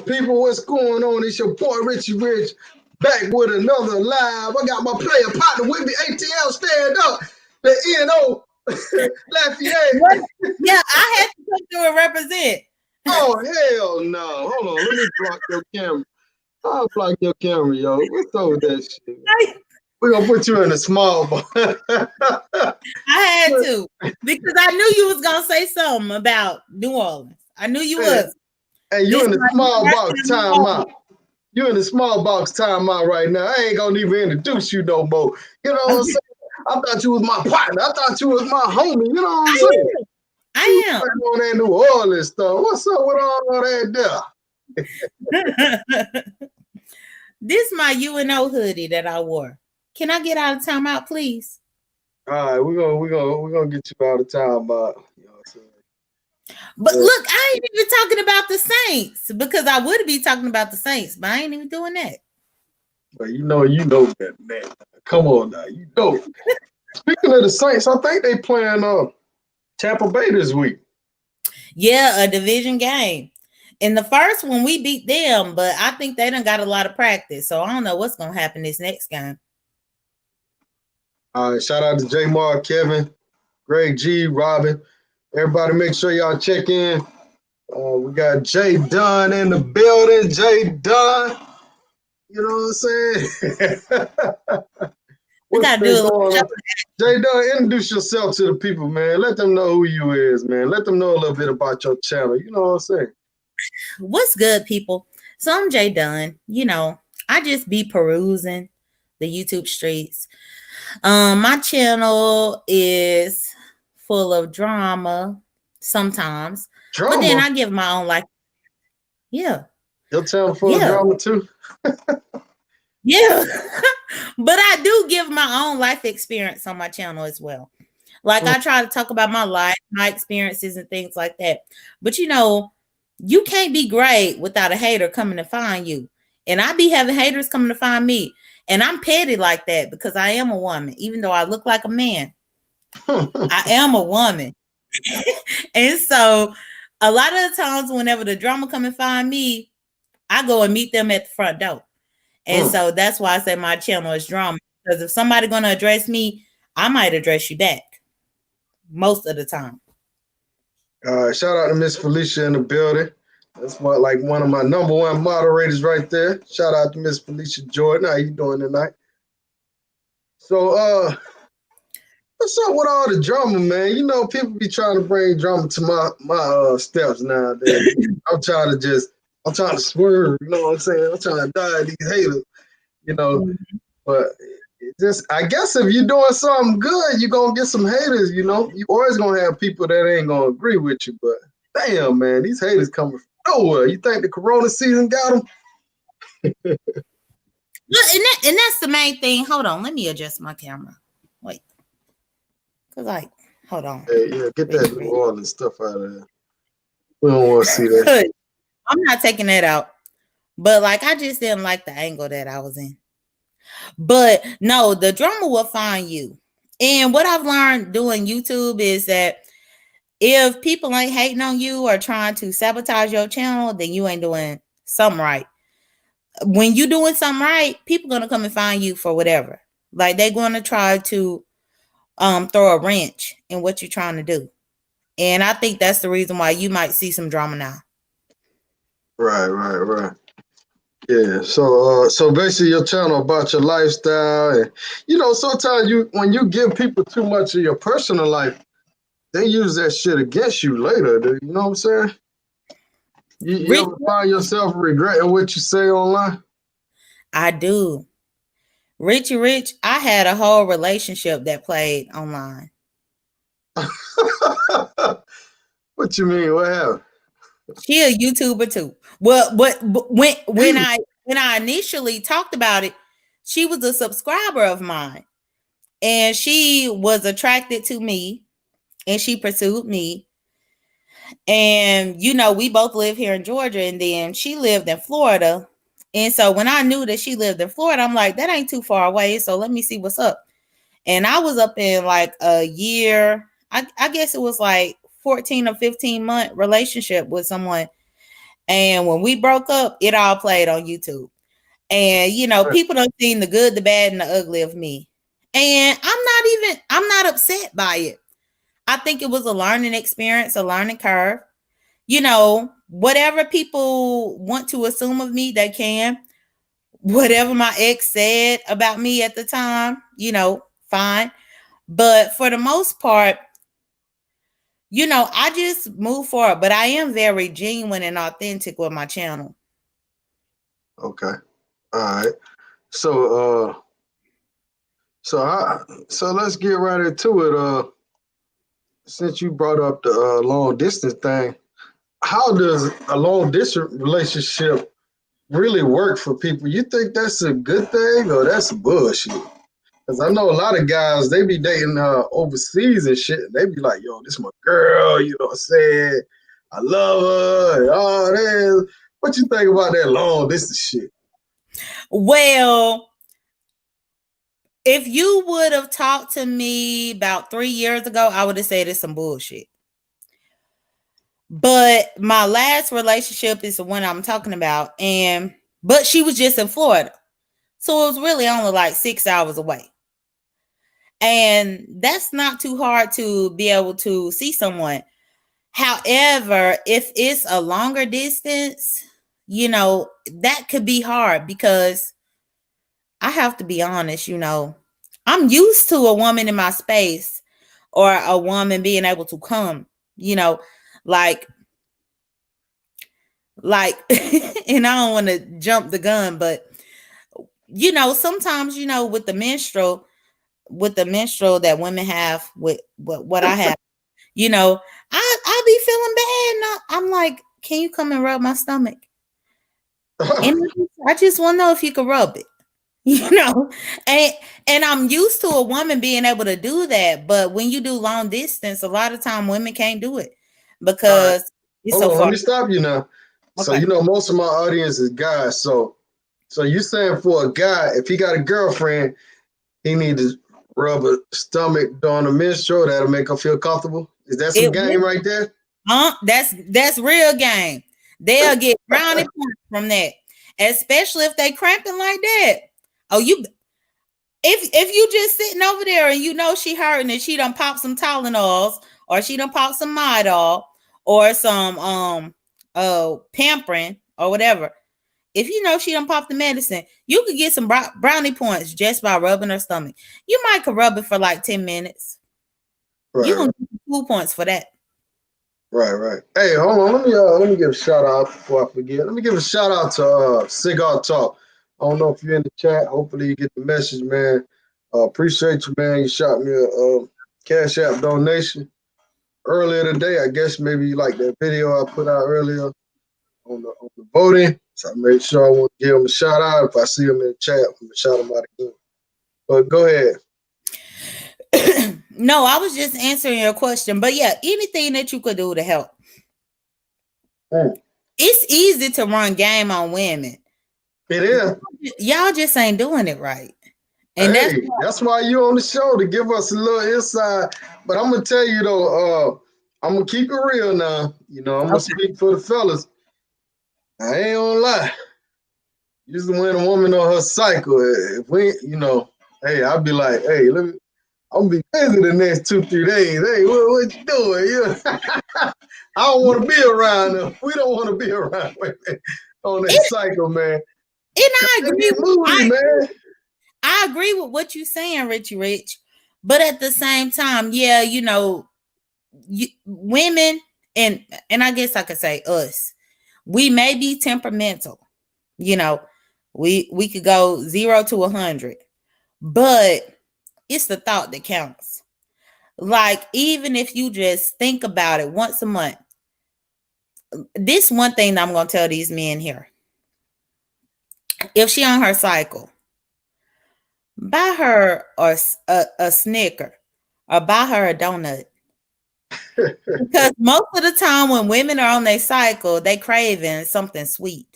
people? What's going on? It's your boy Richie Rich back with another live. I got my player partner with me, ATL stand up, the NO Lafayette. Yeah, I had to come through and represent. Oh, hell no. Hold on, let me block your camera. I'll block your camera, yo. What's up with that shit? We're going to put you in a small box. I had to, because I knew you was going to say something about New Orleans. I knew you was. Hey, you in the small box timeout. You in the small box timeout right now. I ain't going to even introduce you no more. You know what I'm saying? I thought you was my partner. I thought you was my homie. You know what I'm saying? I am. On that New Orleans stuff. What's up with all that there? This is my UNO hoodie that I wore. Can I get out of timeout, please? All right, we're gonna get you out of timeout. You know what I'm saying? But look, I ain't even talking about the Saints, because I would be talking about the Saints, but I ain't even doing that. But you know that, man. Come on now, you know. Speaking of the Saints, I think they playing Tampa Bay this week. Yeah, a division game. In the first one, we beat them, but I think they done got a lot of practice. So I don't know what's going to happen this next game. All right, shout out to J. Mark, Kevin, Greg G, Robin. Everybody make sure y'all check in. We got J.Dunn in the building. J.Dunn. You know what I'm saying? We got to do a little J.Dunn, introduce yourself to the people, man. Let them know who you is, man. Let them know a little bit about your channel. You know what I'm saying? What's good, people? So I'm J.Dunn. You know, I just be perusing the YouTube streets. My channel is full of drama sometimes, but then I give my own life. Yeah. Your channel full of drama too? Yeah. But I do give my own life experience on my channel as well. Like I try to talk about my life, my experiences and things like that. But you know, you can't be great without a hater coming to find you. And I be having haters coming to find me. And I'm petty like that because I am a woman. Even though I look like a man, I am a woman. And so a lot of the times whenever the drama come and find me, I go and meet them at the front door. And so that's why I say my channel is drama. Because if somebody going to address me, I might address you back most of the time. Shout out to Miss Felicia in the building. That's like one of my number one moderators right there. Shout out to Miss Felicia Jordan. How you doing tonight? So, what's up with all the drama, man? You know, people be trying to bring drama to my steps nowadays. I'm trying to swerve. You know what I'm saying? I'm trying to die these haters. You know, but I guess if you're doing something good, you're gonna get some haters. You know, you always gonna have people that ain't gonna agree with you. But damn, man, these haters coming from nowhere. You think the Corona season got them? Look, and that's the main thing. Hold on, let me adjust my camera. Wait, cause hold on. Yeah, get that New Orleans stuff out of there. We don't want to see that. I'm not taking that out, but I just didn't like the angle that I was in. But no, the drama will find you. And what I've learned doing YouTube is that if people ain't hating on you or trying to sabotage your channel, then you ain't doing something right. When you doing something right, people gonna come and find you for whatever. Like they're gonna try to throw a wrench in what you're trying to do. And I think that's the reason why you might see some drama now. Right. Yeah. So basically your channel about your lifestyle, and you know, sometimes when you give people too much of your personal life, they use that shit against you later. You know what I'm saying? You ever find yourself regretting what you say online? I do. Richie Rich, I had a whole relationship that played online. What you mean? What happened? She a YouTuber too. Well, but when I initially talked about it, she was a subscriber of mine. And she was attracted to me and she pursued me. And, you know, we both live here in Georgia and then she lived in Florida. And so when I knew that she lived in Florida, I'm like, that ain't too far away. So let me see what's up. And I was up in a year. I guess it was 14 or 15 month relationship with someone. And when we broke up, it all played on YouTube. And you know, people don't see the good, the bad, and the ugly of me. And I'm not upset by it. I think it was a learning experience, a learning curve. You know, whatever people want to assume of me, they can. Whatever my ex said about me at the time, you know, fine. But for the most part, you know, I just move forward. But I am very genuine and authentic with my channel. Okay. All right. So so let's get right into it. Since you brought up the long distance thing, how does a long distance relationship really work for people? You think that's a good thing or that's bullshit? Because I know a lot of guys, they be dating overseas and shit. They be like, yo, this my girl, you know what I'm saying? I love her and all that. What you think about that long distance shit? Well, if you would have talked to me about 3 years ago, I would have said it's some bullshit. But my last relationship is the one I'm talking about. But she was just in Florida. So it was really only like 6 hours away. And that's not too hard to be able to see someone. However, if it's a longer distance, you know, that could be hard because I have to be honest, you know, I'm used to a woman in my space or a woman being able to come, you know, like, and I don't want to jump the gun, but you know, sometimes, you know, with the menstrual that women have with what I have, you know, I be feeling bad. And I'm like, can you come and rub my stomach? And I just want to know if you could rub it, you know, and I'm used to a woman being able to do that. But when you do long distance, a lot of time women can't do it because it's Hold so on, far. let me stop you now. So Okay. you know most of my audience is guys. So you saying for a guy, if he got a girlfriend, he need to rub a stomach during the menstrual, that'll make her feel comfortable. Is that some It game right there? That's real game. They'll get brownie points from that, especially if they cramping like that. Oh, if you just sitting over there and you know she hurting and she done pop some Tylenols or she done pop some Midol or some pampering or whatever. If you know she done pop the medicine, you could get some brownie points just by rubbing her stomach. You might could rub it for like 10 minutes. Right, You gonna get 2 points for that. right. Hey, hold on. Let me give a shout out before I forget. Let me give a shout out to Cigar Talk. I don't know if you're in the chat. Hopefully you get the message, man. Appreciate you, man. You shot me a Cash App donation earlier today. I guess maybe you like that video I put out earlier on the voting. So I made sure I want to give him a shout out. If I see him in the chat, I'm gonna shout him out again. But go ahead. No, I was just answering your question. But yeah, anything that you could do to help. It's easy to run game on women. It is. Y'all just ain't doing it right. And Hey, that's why you on the show to give us a little insight. But I'm gonna tell you though, I'm gonna keep it real now. You know, I'm gonna speak for the fellas. I ain't gonna lie. Usually when a woman on her cycle, if we, you know, hey, I'll be like, hey, I'm gonna be busy the next 2-3 days. Hey, what you doing? I don't want to be around them. We don't want to be around women on that cycle, man. And I agree. Man. I agree with what you're saying, Richie Rich. But at the same time, yeah, you know, women and I guess I could say us, we may be temperamental. You know, we could go 0 to 100, but it's the thought that counts. Like, even if you just think about it once a month, this one thing that I'm going to tell these men here. If she on her cycle, buy her a Snicker or buy her a donut. Because most of the time when women are on their cycle, they craving something sweet.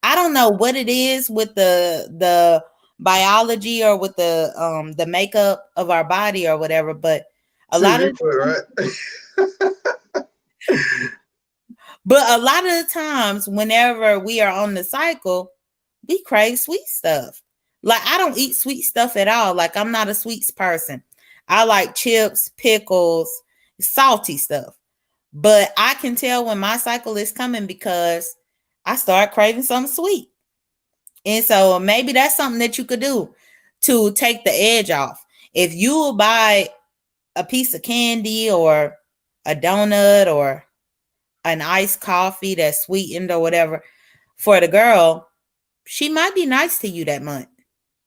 I don't know what it is with the biology or with the makeup of our body or whatever, but a lot of right? But a lot of the times, whenever we are on the cycle, we crave sweet stuff. Like I don't eat sweet stuff at all. Like I'm not a sweets person. I like chips, pickles, salty stuff. But I can tell when my cycle is coming because I start craving something sweet. And so maybe that's something that you could do to take the edge off. If you buy a piece of candy or a donut or an iced coffee that's sweetened or whatever for the girl, she might be nice to you that month.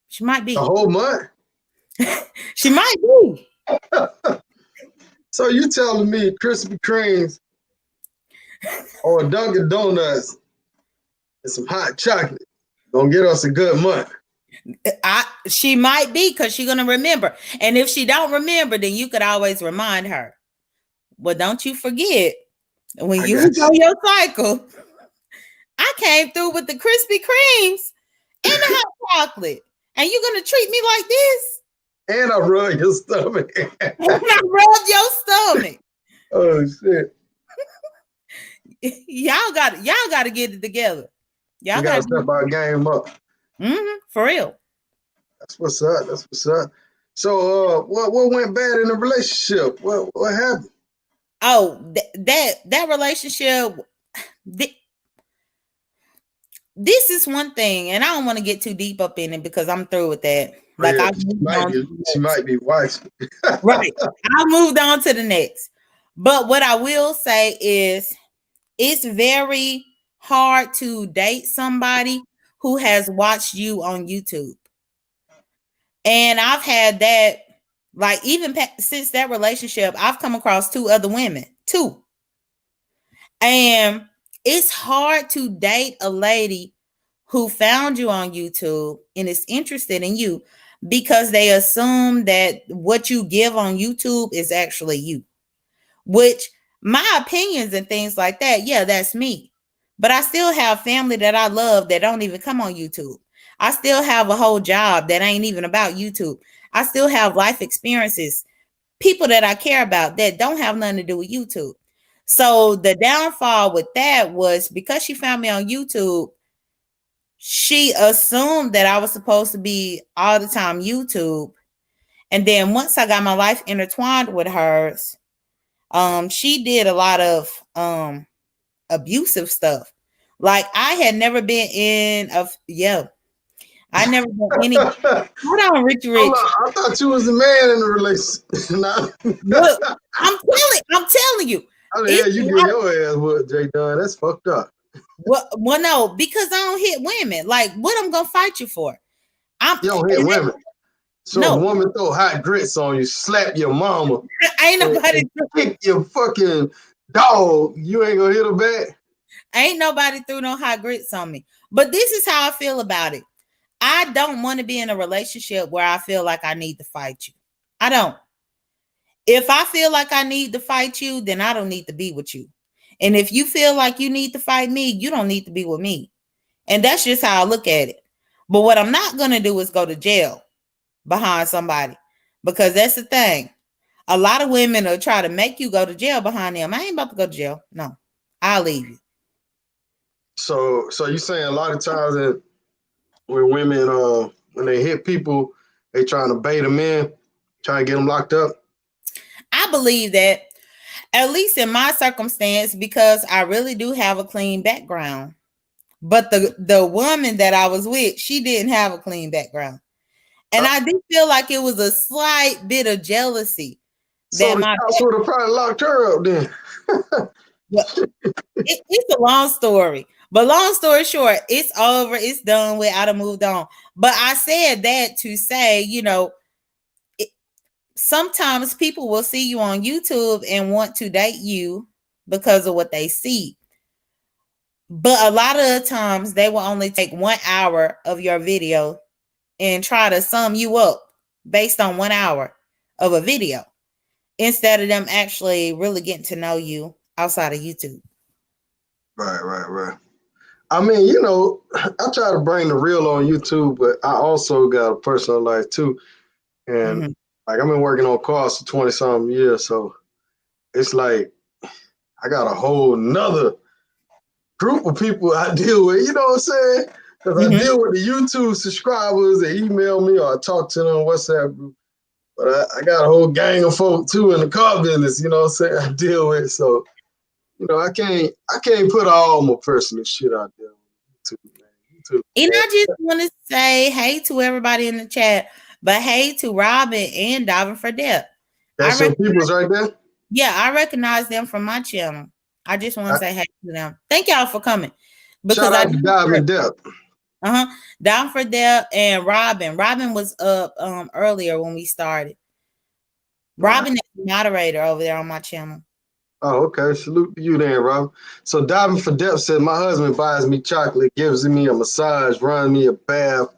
She might be. The whole month? She might be. So you telling me Krispy Kremes or Dunkin' Donuts and some hot chocolate gonna get us a good month? She might be because she's gonna remember. And if she don't remember, then you could always remind her. Well, don't you forget when you was on your cycle, I came through with the Krispy Kremes and the hot chocolate. And you're gonna treat me like this? And I rub your stomach. And I rub your stomach. Oh shit. Y'all gotta get it together. Y'all gotta step our game up. For real. That's what's up. That's what's up. So what went bad in the relationship? What happened? Oh, that relationship. This is one thing, and I don't want to get too deep up in it because I'm through with that. Like yeah, she might be wise. Right. I moved on to the next. But what I will say is it's very hard to date somebody who has watched you on YouTube. And I've had that, like, even since that relationship, I've come across 2 other women, 2. And it's hard to date a lady who found you on YouTube and is interested in you because they assume that what you give on YouTube is actually you, which my opinions and things like that, yeah, that's me. But I still have family that I love that don't even come on YouTube. I still have a whole job that ain't even about YouTube. I still have life experiences, people that I care about that don't have nothing to do with YouTube. So the downfall with that was because she found me on YouTube, she assumed that I was supposed to be all the time YouTube. And then once I got my life intertwined with hers, she did a lot of abusive stuff. Like I had never been in I never been any. Hold on, Richie Rich. I thought you was the man in the relationship. Look, I'm telling you. I mean, yeah, you get your ass with J.Dunn. That's fucked up. Well, no, because I don't hit women. Like, what I'm gonna fight you for? You don't hit women. So no. a woman throw hot grits on you, slap your mama, ain't nobody and kick your fucking dog. You ain't gonna hit her back. Ain't nobody threw no hot grits on me. But this is how I feel about it. I don't want to be in a relationship where I feel like I need to fight you. I don't. If I feel like I need to fight you, then I don't need to be with you. And if you feel like you need to fight me, you don't need to be with me. And that's just how I look at it. But what I'm not going to do is go to jail behind somebody, because that's the thing. A lot of women will try to make you go to jail behind them. I ain't about to go to jail. No, I'll leave you. So you saying a lot of times that when women, when they hit people, they trying to bait them in, trying to get them locked up? I believe that, at least in my circumstance, because I really do have a clean background. But the woman that I was with, she didn't have a clean background. And I did feel like it was a slight bit of jealousy. So the cops would have probably locked her up then. It's a long story. But long story short, it's over. It's done with. I done moved on. But I said that to say, sometimes people will see you on YouTube and want to date you because of what they see. But a lot of the times they will only take 1 hour of your video and try to sum you up based on 1 hour of a video instead of them actually really getting to know you outside of YouTube. Right. I mean, I try to bring the real on YouTube, but I also got a personal life too. And like I've been working on cars for 20-something years. So it's like I got a whole nother group of people I deal with. You know what I'm saying? Because I deal with the YouTube subscribers. They email me or I talk to them on WhatsApp group. But I got a whole gang of folk too in the car business. You know what I'm saying? I deal with. So I can't put all my personal shit out there on YouTube, man. YouTube, And man. I just want to say hey to everybody in the chat, but hey to Robin and Diving for Depth. That's your peoples right there. Yeah, I recognize them from my channel. I just want to say hey to them. Thank y'all for coming. Shout out to Diving Depth. Down for Depth and Robin. Robin was up earlier when we started. Robin is the moderator over there on my channel. Oh, okay. Salute to you then, Rob. So Diving for Depth said, my husband buys me chocolate, gives me a massage, runs me a bath,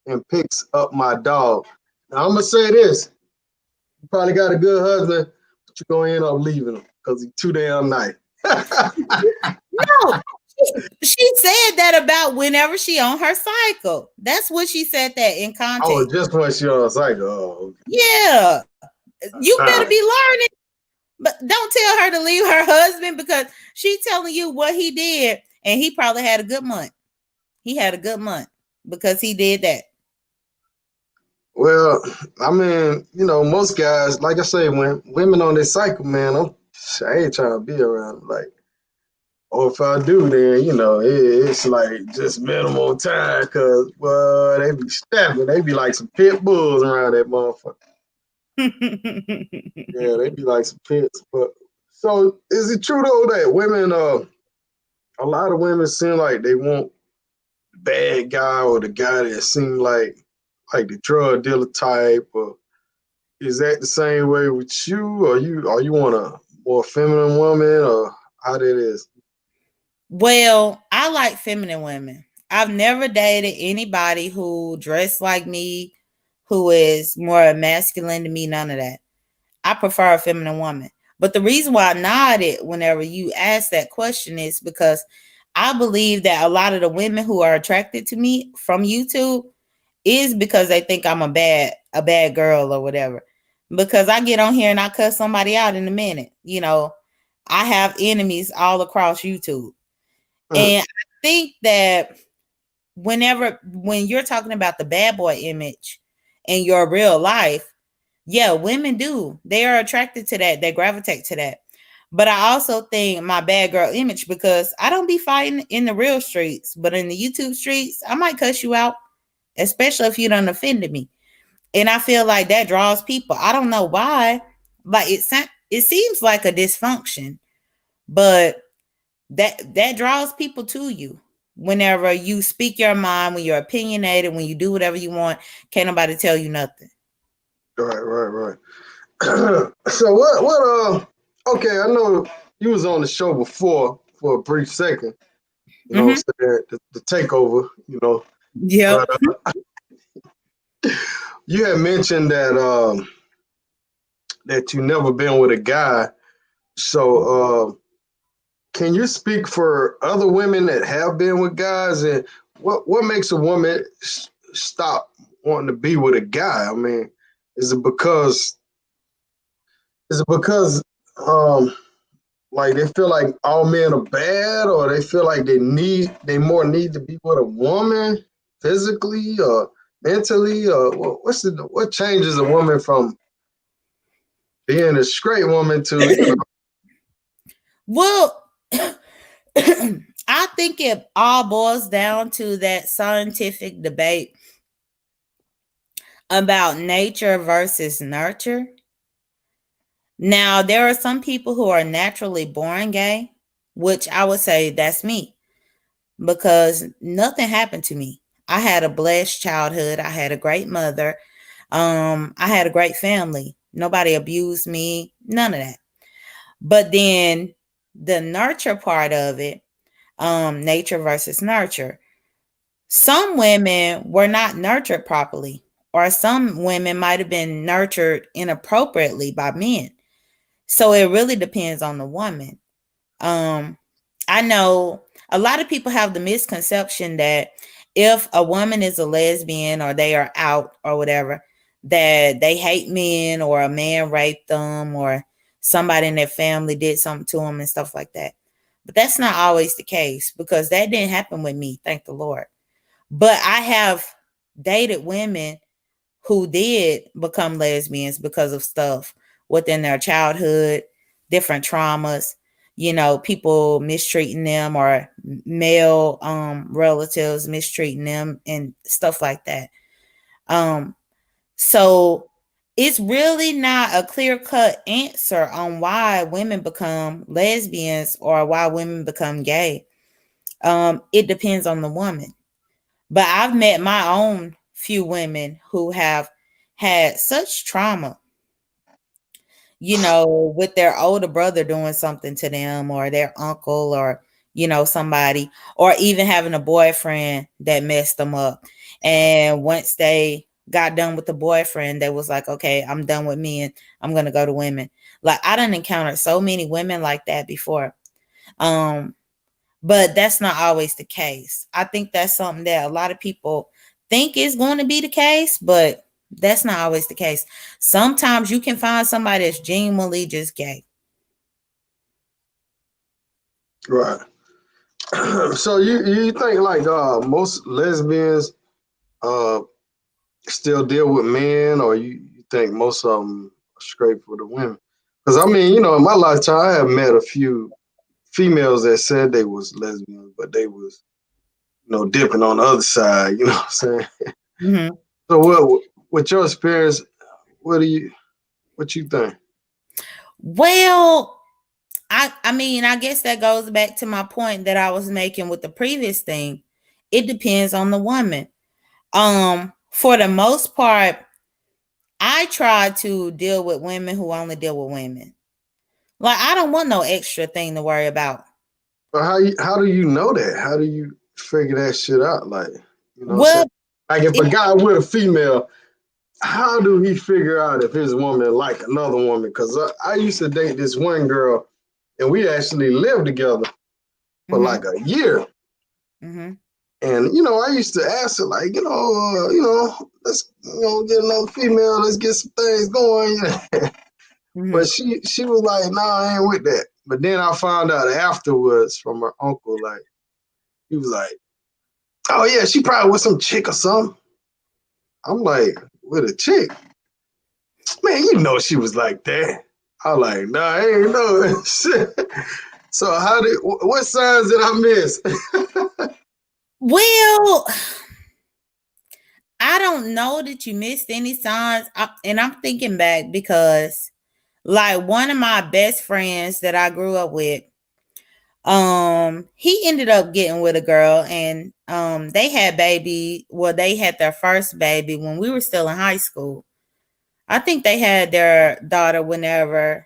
and picks up my dog. Now, I'm going to say this. You probably got a good husband, but you're going to end up leaving him because he's too damn nice. No, she said that about whenever she on her cycle. That's what she said that in context. Oh, just when she on her cycle. Oh, okay. Yeah. You better be learning. But don't tell her to leave her husband because she's telling you what he did. And he probably had a good month. He had a good month because he did that. Well, I mean, most guys, like I say, when women on this cycle, man, I ain't trying to be around them. Like, or if I do, then, it's like just minimal time because, well, they be snapping. They be like some pit bulls around that motherfucker. Yeah, they be like some pits. But so is it true though that women, a lot of women seem like they want the bad guy or the guy that seems like the drug dealer type, or is that the same way with you? Or you want a more feminine woman, or how that is? Well, I like feminine women. I've never dated anybody who dressed like me, who is more masculine to me, none of that. I prefer a feminine woman. But the reason why I nodded whenever you asked that question is because I believe that a lot of the women who are attracted to me from YouTube is because they think I'm a bad girl or whatever. Because I get on here and I cuss somebody out in a minute. I have enemies all across YouTube. And I think that when you're talking about the bad boy image in your real life, yeah, women do. They are attracted to that. They gravitate to that. But I also think my bad girl image, because I don't be fighting in the real streets, but in the YouTube streets, I might cuss you out, especially if you done offended me. And I feel like that draws people. I don't know why. Like it seems like a dysfunction, but that draws people to you. Whenever you speak your mind, when you're opinionated, when you do whatever you want, can't nobody tell you nothing. Right. So what okay, I know you was on the show before for a brief second, so the takeover, Yeah. You had mentioned that that you never been with a guy. So can you speak for other women that have been with guys, and what makes a woman stop wanting to be with a guy? I mean, is it because like they feel like all men are bad, or they feel like they more need to be with a woman physically or mentally, or what changes a woman from being a straight woman to Well, I think it all boils down to that scientific debate about nature versus nurture. Now, there are some people who are naturally born gay, which I would say that's me, because nothing happened to me. I had a blessed childhood. I had a great mother. I had a great family. Nobody abused me, none of that. But then the nurture part of it, nature versus nurture. Some women were not nurtured properly, or some women might have been nurtured inappropriately by men. So it really depends on the woman. I know a lot of people have the misconception that if a woman is a lesbian or they are out or whatever, that they hate men or a man raped them or somebody in their family did something to them and stuff like that. But that's not always the case because that didn't happen with me, thank the Lord. But I have dated women who did become lesbians because of stuff within their childhood, different traumas, people mistreating them or male relatives mistreating them and stuff like that. So it's really not a clear-cut answer on why women become lesbians or why women become gay. It depends on the woman. But I've met my own few women who have had such trauma, with their older brother doing something to them or their uncle or, somebody, or even having a boyfriend that messed them up. And once they got done with the boyfriend, they was like, okay, I'm done with men. I'm going to go to women. Like I done encountered so many women like that before. But that's not always the case. I think that's something that a lot of people think is going to be the case, but that's not always the case. Sometimes you can find somebody that's genuinely just gay. Right. So you think like most lesbians still deal with men, or you think most of them are straight for the women? Because I mean, in my lifetime, I have met a few females that said they was lesbians, but they was dipping on the other side. You know what I'm saying? Mm-hmm. So what, with your experience, what you think? Well, I mean, I guess that goes back to my point that I was making with the previous thing. It depends on the woman. For the most part, I try to deal with women who only deal with women. Like I don't want no extra thing to worry about. But how do you know that? How do you figure that shit out? Like, what I'm saying? Well, Like if a guy with a female, how do he figure out if his woman like another woman? Because I used to date this one girl, and we actually lived together for like a year. Mm-hmm. And I used to ask her like, let's get another female, let's get some things going. Mm-hmm. But she was like, nah, I ain't with that. But then I found out afterwards from her uncle, like, he was like, oh yeah, she probably with some chick or something. I'm like, with a chick? Man, she was like that. I was like, nah, I ain't know shit. So what signs did I miss? Well, I don't know that you missed any signs. And I'm thinking back because like one of my best friends that I grew up with, he ended up getting with a girl and they had they had their first baby when we were still in high school. I think they had their daughter whenever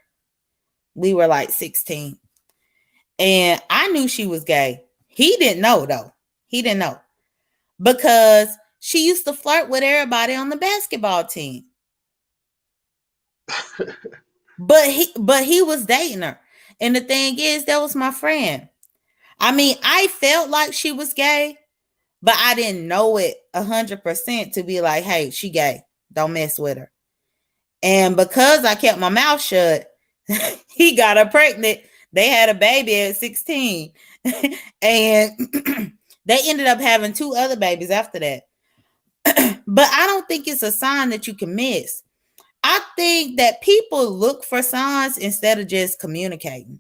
we were like 16. And I knew she was gay. He didn't know though. He didn't know. Because she used to flirt with everybody on the basketball team. But he was dating her. And the thing is, that was my friend. I mean, I felt like she was gay, but I didn't know it 100% to be like, hey, she gay. Don't mess with her. And because I kept my mouth shut, he got her pregnant. They had a baby at 16. And they ended up having 2 other babies after that. But I don't think it's a sign that you can miss. I think that people look for signs instead of just communicating.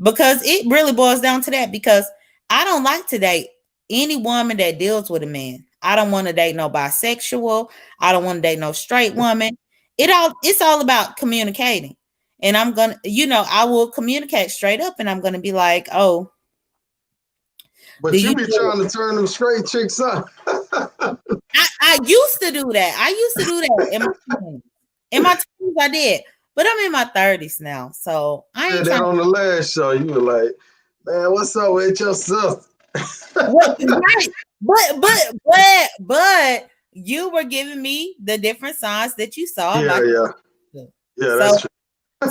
Because it really boils down to that. Because I don't like to date any woman that deals with a man. I don't want to date no bisexual. I don't want to date no straight woman. It's all about communicating. And I'm gonna, I will communicate straight up and I'm gonna be like, oh. But you be trying to turn them straight chicks up. I used to do that. I used to do that in my 20s. In my 20s, I did. But I'm in my 30s now. So I ain't trying. That on the last show, you were like, man, what's up with your sister? Right. But you were giving me the different signs that you saw. Yeah, that's true.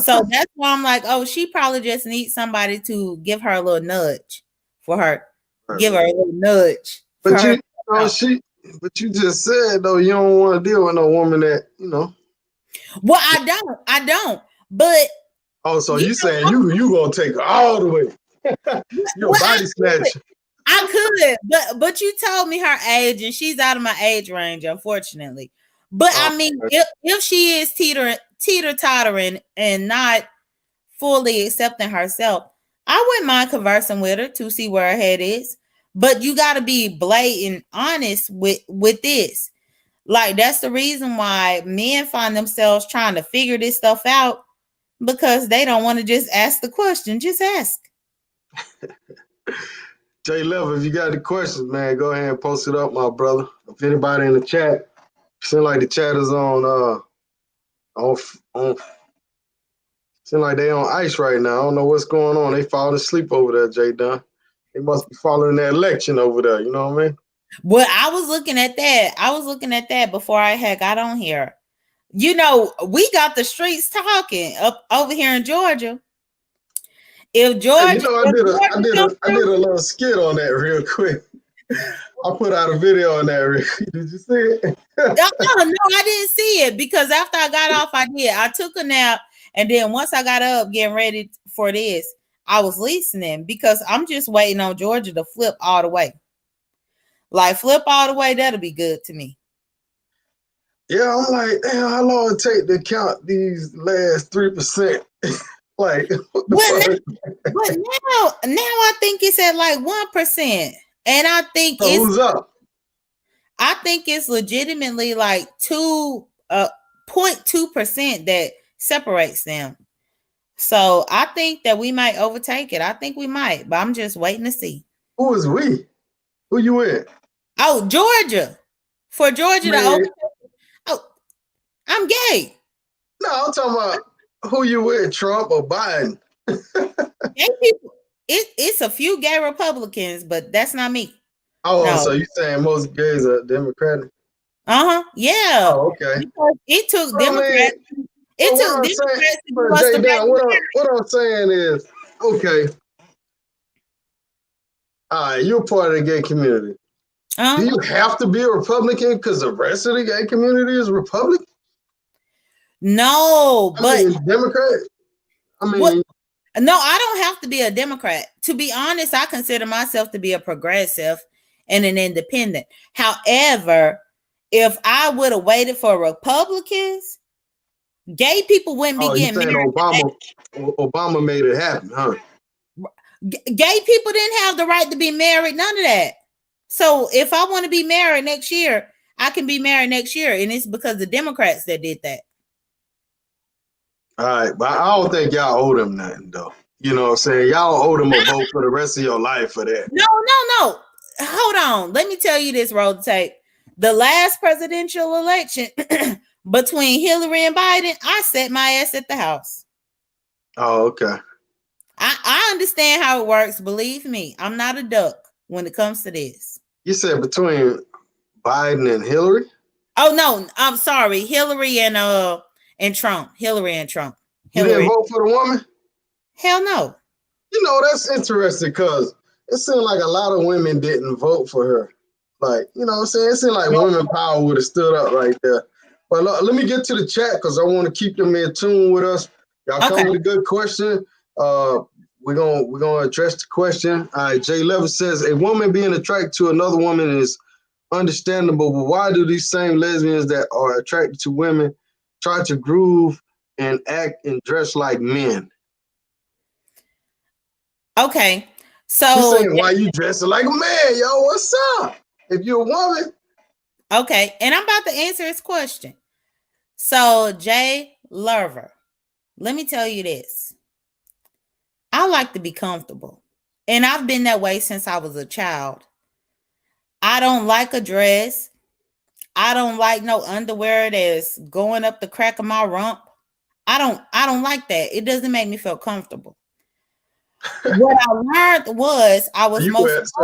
So that's why I'm like, oh, she probably just needs somebody to give her a little nudge for her. Right. Give her a little nudge. But you just said though, you don't want to deal with no woman that, Well, I don't. But so you saying you gonna take her all the way. You're a body snatcher. I could, but you told me her age, and she's out of my age range, unfortunately. But I mean, if she is teeter tottering and not fully accepting herself, I wouldn't mind conversing with her to see where her head is. But you got to be blatant honest with this. Like, that's the reason why men find themselves trying to figure this stuff out, because they don't want to just ask the question. Just ask. J Level, if you got any questions, man, go ahead and post it up, my brother. If anybody in the chat, seems like the chat is on seems like they on ice right now. I don't know what's going on. They falling asleep over there, J.Dunn. They must be following that election over there. You know what I mean? Well, I was looking at that before I had got on here. You know, we got the streets talking up over here in Georgia. If Georgia, hey, you know, I did a little skit on that real quick. I put out a video on that. Did you see it? No, I didn't see it, because after I got off, I did. I took a nap, and then once I got up getting ready for this, I was listening, because I'm just waiting on Georgia to flip all the way. Like, flip all the way, that'll be good to me. Yeah, I'm like, damn, how long it take to count these last 3%? Like, what the fuck? But now I think it's at like 1%. And I think who's up? I think it's legitimately like 0.2% that separates them. So I think that we might overtake it. I think we might, but I'm just waiting to see. Who is we? Who you with? Oh, Georgia. For Georgia to overtake. Oh, I'm gay. No, I'm talking about who you with, Trump or Biden? Gay people. It's a few gay Republicans, but that's not me. Oh, no. So you saying most gays are Democratic? Yeah. Oh, okay. Because it took Democrats. What I'm saying is, okay. All right, you're part of the gay community. Do you have to be a Republican because the rest of the gay community is Republican? No, but Democrat. No, I don't have to be a Democrat. To be honest, I consider myself to be a progressive and an independent. However, if I would have waited for Republicans, gay people wouldn't be getting married. Obama made it happen, huh? Gay people didn't have the right to be married, none of that. So if I want to be married next year, I can be married next year. And it's because the Democrats that did that. All right, but I don't think y'all owe them nothing, though. You know what I'm saying? Y'all owe them a vote for the rest of your life for that. No. Hold on. Let me tell you this, roll the tape. The last presidential election between Hillary and Biden, I set my ass at the house. Oh, okay. I understand how it works. Believe me, I'm not a duck when it comes to this. You said between Biden and Hillary? Oh, no. I'm sorry. Hillary and Trump. Hillary and Trump. You didn't vote for the woman? Hell no. You know, that's interesting because it seemed like a lot of women didn't vote for her. Like, you know what I'm saying? It seemed like women power would have stood up right there. But let me get to the chat because I want to keep them in tune with us. Y'all come with a good question. We're gonna address the question. All right, Jay Levis says a woman being attracted to another woman is understandable, but why do these same lesbians that are attracted to women try to groove and act and dress like men? Okay, so she's saying, why you dressing like a man, yo? What's up? If you're a woman. Okay, and I'm about to answer his question. So, Jay Lover, let me tell you this. I like to be comfortable, and I've been that way since I was a child. I don't like a dress. I don't like no underwear that's going up the crack of my rump. I don't like that. It doesn't make me feel comfortable. What I learned was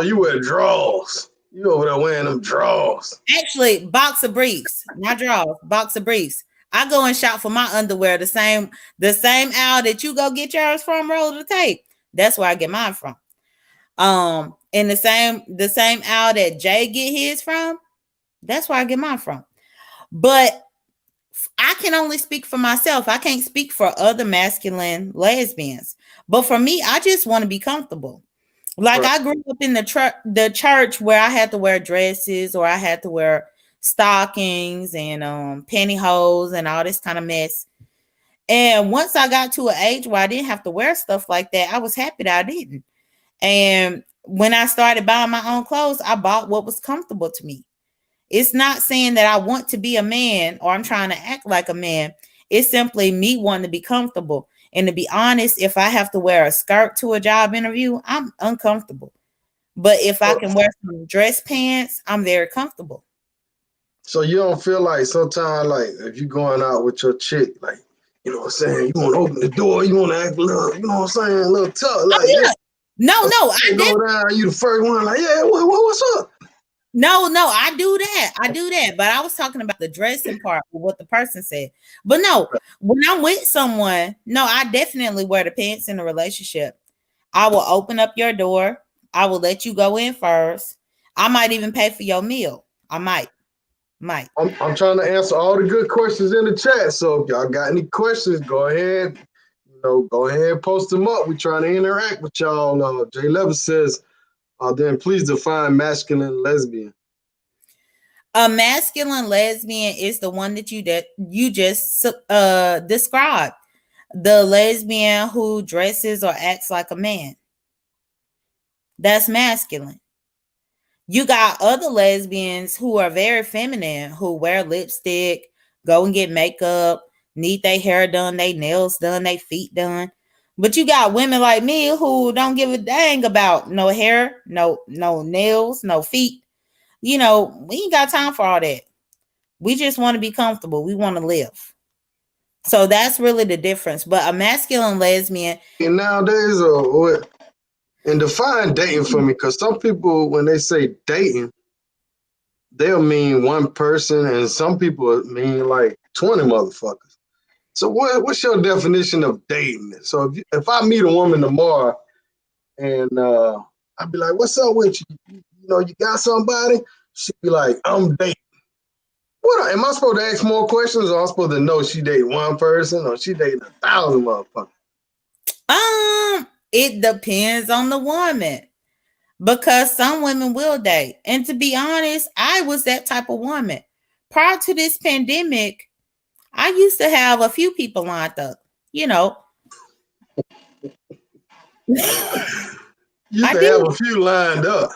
you wear drawers. You over there wearing them drawers. Actually, boxer briefs, not drawers, boxer briefs. I go and shop for my underwear the same aisle that you go get yours from, roll the tape. That's where I get mine from. And the same aisle that Jay get his from, that's where I get mine from. But I can only speak for myself. I can't speak for other masculine lesbians. But for me, I just want to be comfortable. Like Right. I grew up in the church where I had to wear dresses or I had to wear stockings and pantyhose and all this kind of mess. And once I got to an age where I didn't have to wear stuff like that, I was happy that I didn't. And when I started buying my own clothes, I bought what was comfortable to me. It's not saying that I want to be a man or I'm trying to act like a man. It's simply me wanting to be comfortable. And to be honest, if I have to wear a skirt to a job interview, I'm uncomfortable. But if I So, can wear some dress pants, I'm very comfortable. so you don't feel like sometimes, like if you going out with your chick, like, you know what I'm saying, you want to open the door, you want to act a little, you know what I'm saying, a little tough, Oh like, yeah, yeah. No, I did. go down, you the first one, like, yeah, what's up? No, I do that. I do that. But I was talking about the dressing part of what the person said. But no, when I'm with someone, no, I definitely wear the pants in a relationship. I will open up your door. I will let you go in first. I might even pay for your meal. I might. Might. I'm trying to answer all the good questions in the chat. So if y'all got any questions, go ahead. Go ahead and post them up. We're trying to interact with y'all. Jay Levis says, then please define masculine and lesbian. A masculine lesbian is the one that you just described. The lesbian who dresses or acts like a man. That's masculine. You got other lesbians who are very feminine, who wear lipstick, go and get makeup, need their hair done, their nails done, their feet done. But you got women like me who don't give a dang about no hair, no nails, no feet. We ain't got time for all that. We just want to be comfortable. We want to live. So that's really the difference. But a masculine lesbian. And nowadays, what? And define dating for me, because some people, when they say dating, they'll mean one person, and some people mean like 20 motherfuckers. So what's your definition of dating? So if I meet a woman tomorrow and I'd be like, "What's up with you? You got somebody?" She'd be like, "I'm dating." What am I supposed to ask more questions, or I'm supposed to know she dating one person or she dating 1,000 motherfuckers? It depends on the woman. Because some women will date. And to be honest, I was that type of woman. Prior to this pandemic, I used to have a few people lined up. You Used I to did. have a few lined up.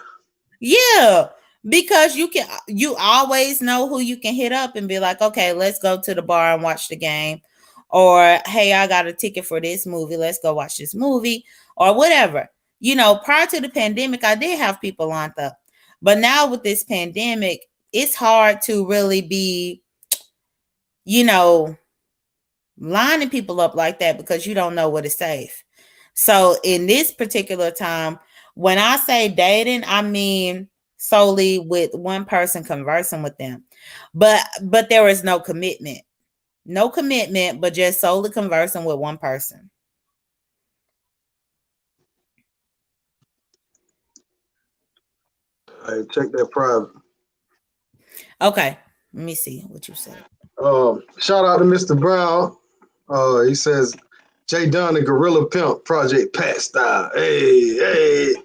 Yeah. Because you always know who you can hit up and be like, okay, let's go to the bar and watch the game. Or hey, I got a ticket for this movie. Let's go watch this movie or whatever. Prior to the pandemic, I did have people lined up. But now with this pandemic, it's hard to really be, lining people up like that because you don't know what is safe. So in this particular time, when I say dating, I mean solely with one person conversing with them. But there is no commitment. No commitment, but just solely conversing with one person. Hey, check that private. Okay. Let me see what you said. Shout out to Mr. Brown. He says, J.Dunn and Gorilla Pimp, Project Pat style. Hey.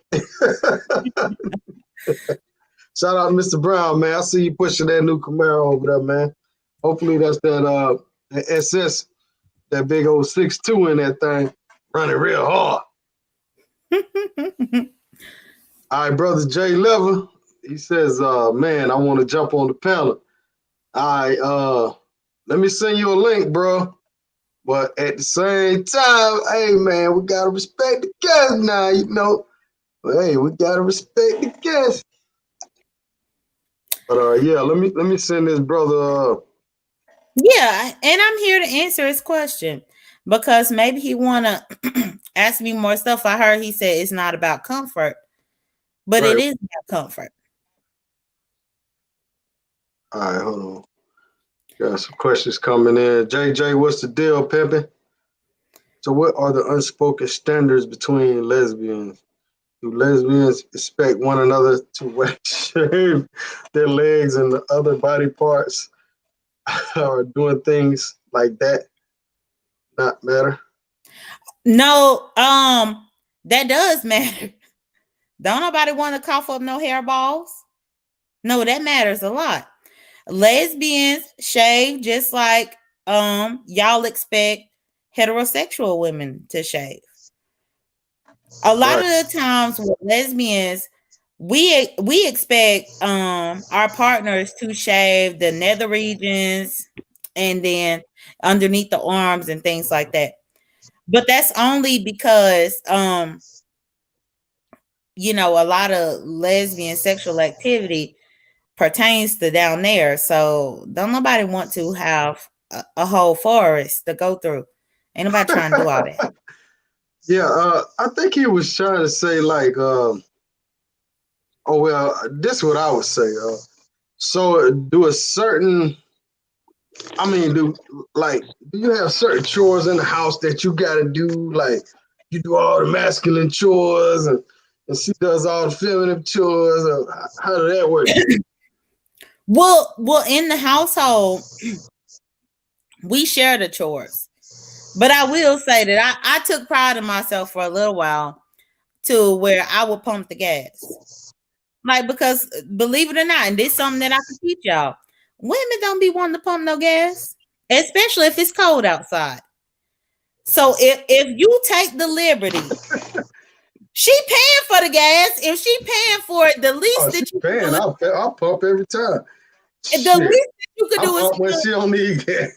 Shout out to Mr. Brown, man. I see you pushing that new Camaro over there, man. Hopefully that's that SS, that big old 6'2" in that thing, running real hard. All right, brother Jay Lever, he says, man, I want to jump on the panel. All right, let me send you a link, bro. But at the same time, hey, man, we got to respect the guest now. But hey, we got to respect the guest. But yeah, let me send this brother. Yeah, and I'm here to answer his question because maybe he wanna ask me more stuff. I heard he said it's not about comfort, but Right. it is about comfort. All right, hold on. Got some questions coming in. JJ, what's the deal, pimpin'? So what are the unspoken standards between lesbians? Do lesbians expect one another to shave their legs and the other body parts? or doing things like that not matter? No, that does matter. Don't nobody want to cough up no hairballs. No, that matters a lot. Lesbians shave just like y'all expect heterosexual women to shave. A lot Right. of the times with lesbians, we expect our partners to shave the nether regions and then underneath the arms and things like that. But that's only because a lot of lesbian sexual activity pertains to down there. So don't nobody want to have a whole forest to go through. Ain't nobody trying to do all that. Yeah, I think he was trying to say like, oh well, this is what I would say. So do a certain, I mean, do you have certain chores in the house that you got to do? Like you do all the masculine chores and she does all the feminine chores. How does that work? Well, in the household, we share the chores. But I will say that I took pride in myself for a little while to where I would pump the gas. Like, because believe it or not, and this is something that I can teach y'all. Women don't be wanting to pump no gas, especially if it's cold outside. So if you take the liberty, she paying for the gas. If she paying for it, the least Oh, that she's you can paying. do I'll pump every time. is the Shit, least that you could I do is pump when she don't need gas.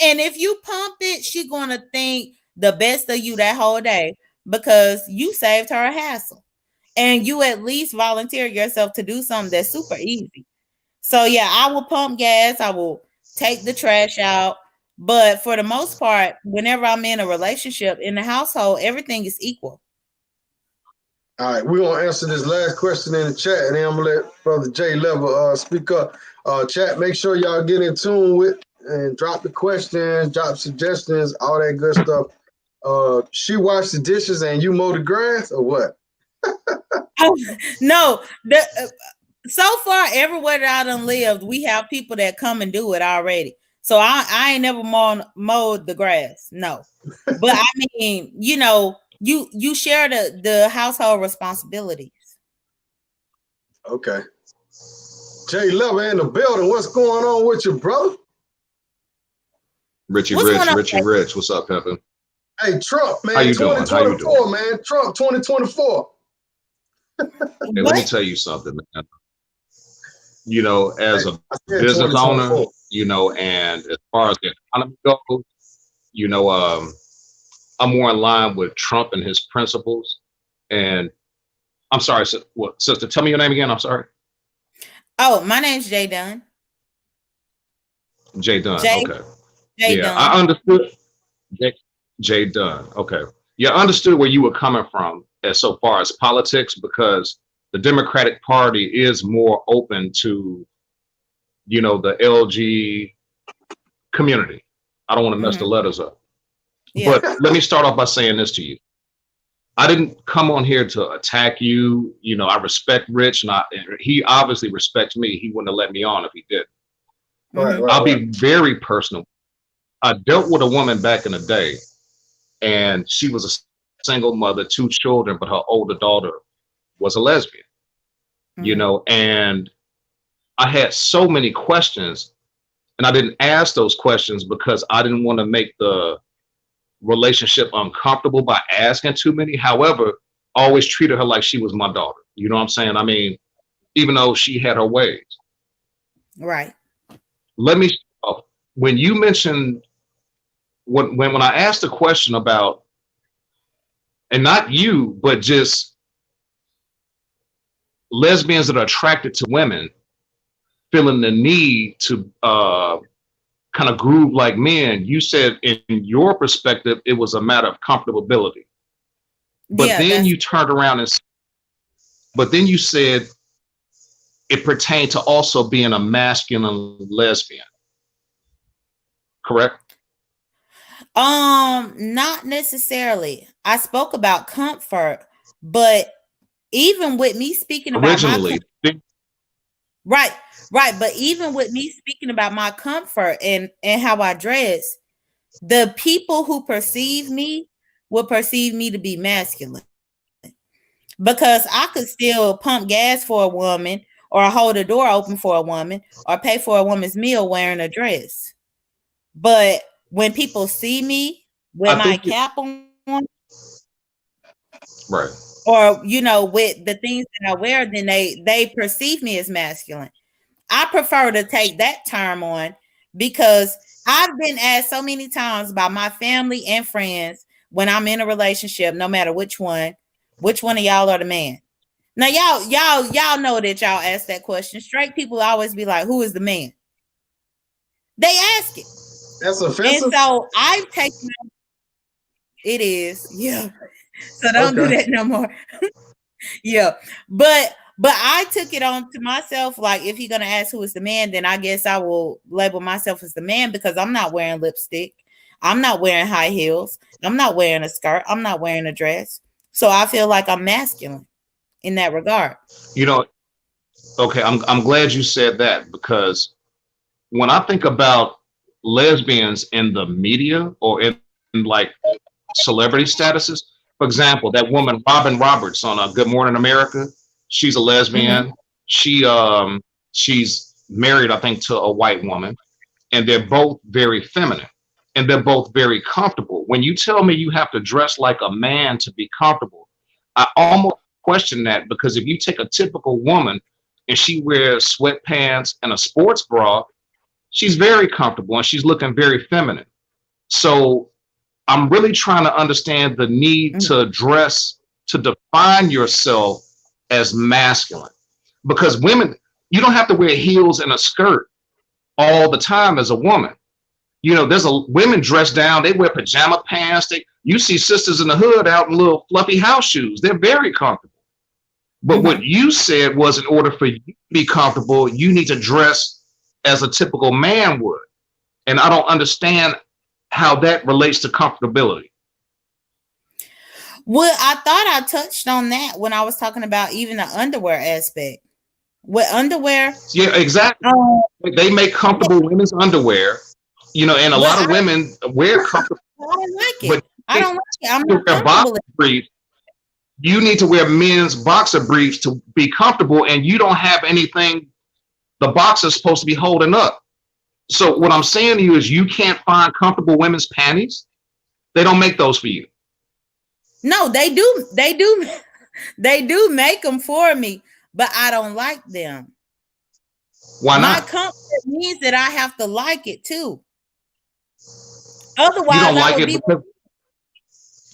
and if you pump it, she gonna think the best of you that whole day because you saved her a hassle. And you at least volunteer yourself to do something that's super easy. So yeah, I will pump gas, I will take the trash out, but for the most part, whenever I'm in a relationship in the household, everything is equal. All right, we're gonna answer this last question in the chat, and then I'm gonna let Brother Jay Level speak up. Chat, make sure y'all get in tune with and drop the questions, drop suggestions, all that good stuff. She washed the dishes and you mow the grass, or what? Oh, no, so far everywhere that I done lived, we have people that come and do it already. So I ain't never mowed the grass. No. But I mean, you share the household responsibilities. Okay. Jay Level in the building. What's going on with you, brother? Richie What's going Rich, on? Richie Rich. What's up, Pimpin'? Hey, Trump, man. How you doing? How you 2024, doing? man. Trump 2024. Hey, let me What? tell you something, man. You know, Hey, as a I said business owner, 2024. and as far as the economy goes, you know, I'm more in line with Trump and his principles. And I'm sorry, what, sister, tell me your name again. I'm sorry. Oh, my name's J.Dunn. J.Dunn. J. Okay. Yeah, J.Dunn. I understood. J. J.Dunn. Okay. Yeah, I understood where you were coming from as so far as politics, because the Democratic Party is more open to, the LG community. I don't want to mess the Mm-hmm. letters up. Yeah. But let me start off by saying this to you. I didn't come on here to attack you. I respect Rich, and he obviously respects me. He wouldn't have let me on if he did. Mm-hmm. I'll be very personal. I dealt with a woman back in the day, and she was a single mother, 2 children, but her older daughter was a lesbian, and I had so many questions, and I didn't ask those questions because I didn't want to make the relationship uncomfortable by asking too many. However, I always treated her like she was my daughter. You know what I'm saying? I mean, even though she had her ways. Right. Let me, when you mentioned, when I asked the question about, and not you, but just lesbians that are attracted to women feeling the need to kind of groove like men, you said in your perspective, it was a matter of comfortability. But Yeah, then you turned around but then you said it pertained to also being a masculine lesbian, correct? not necessarily. I spoke about comfort, but even with me speaking about my Originally, Right, right. But even with me speaking about my comfort and how I dress, the people who perceive me will perceive me to be masculine because I could still pump gas for a woman or hold a door open for a woman or pay for a woman's meal wearing a dress. But when people see me with I my think cap on right. or with the things that I wear, then they perceive me as masculine. I prefer to take that term on because I've been asked so many times by my family and friends when I'm in a relationship, no matter which one of y'all are the man. Now y'all know that y'all ask that question. Straight people always be like, "Who is the man?" They ask it, That's and offensive. so I've taken it is yeah. So don't do Okay. that no more. Yeah, but I took it on to myself. Like, if you're gonna ask who is the man, then I guess I will label myself as the man because I'm not wearing lipstick, I'm not wearing high heels, I'm not wearing a skirt, I'm not wearing a dress. So I feel like I'm masculine in that regard. You know, okay, I'm glad you said that because when I think about lesbians in the media or in like celebrity statuses, for example, that woman Robin Roberts on Good Morning America, she's a Mm-hmm. lesbian. She's married, I think, to a white woman, and they're both very feminine and they're both very comfortable. When you tell me you have to dress like a man to be comfortable, I almost question that because if you take a typical woman and she wears sweatpants and a sports bra, she's very comfortable and she's looking very feminine. So I'm really trying to understand the need Mm-hmm. to dress to define yourself as masculine because women, you don't have to wear heels and a skirt all the time as a woman. There's a women dress down, they wear pajama pants. You see sisters in the hood out in little fluffy house shoes. They're very comfortable. But Mm-hmm. what you said was in order for you to be comfortable, you need to dress as a typical man would. And I don't understand how that relates to comfortability. Well, I thought I touched on that when I was talking about even the underwear aspect. With underwear, Yeah, exactly. um, They make comfortable women's underwear, and a but lot of women wear comfortable, I don't like it. but I don't like it. I'm to not wear boxer comfortable. briefs, you need to wear men's boxer briefs to be comfortable, and you don't have anything the boxer's supposed to be holding up. So what I'm saying to you is you can't find comfortable women's panties. They don't make those for you. No, they do. They do. They do make them for me, but I don't like them. Why My not? comfort means that I have to like it too. You Otherwise, don't I like would it be. because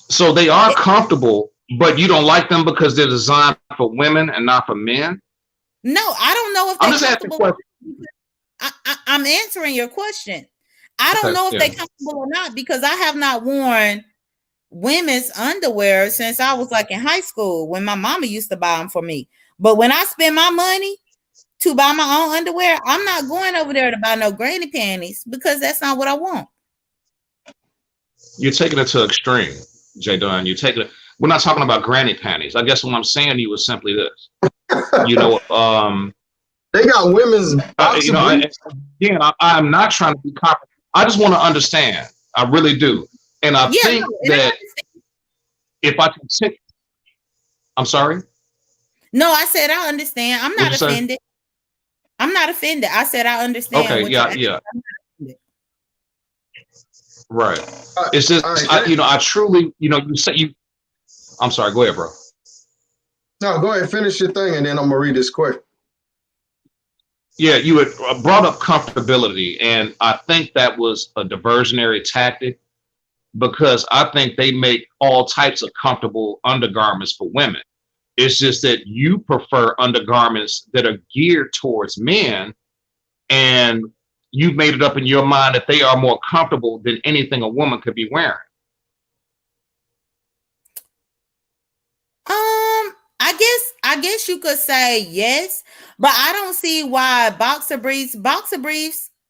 so they are comfortable, but you don't like them because they're designed for women and not for men. No, I don't know if I'm they're just asking comfortable. questions. I'm answering your question. I don't Okay, know if yeah. they're comfortable or not because I have not worn women's underwear since I was like in high school when my mama used to buy them for me. But when I spend my money to buy my own underwear, I'm not going over there to buy no granny panties because that's not what I want. You're taking it to extreme, J.Dunn. You're taking it. We're not talking about granny panties. I guess what I'm saying to you is simply this. You know, They got women's you boxer know. briefs. Again, I'm not trying to be confident. I just want to understand. I really do, and I Yeah, think no, and I that understand. if I can take, I'm sorry. No, I said I understand. I'm What'd not you say? offended. I'm not offended. I said I understand Okay, what you're yeah, asking. yeah, I'm not offended. right. All It's right, just, I truly, you say you. I'm sorry. Go ahead, bro. no, go ahead, finish your thing, and then I'm gonna read this question. Yeah, you had brought up comfortability, and I think that was a diversionary tactic because I think they make all types of comfortable undergarments for women. It's just that you prefer undergarments that are geared towards men, and you've made it up in your mind that they are more comfortable than anything a woman could be wearing. I guess you could say yes, but I don't see why boxer briefs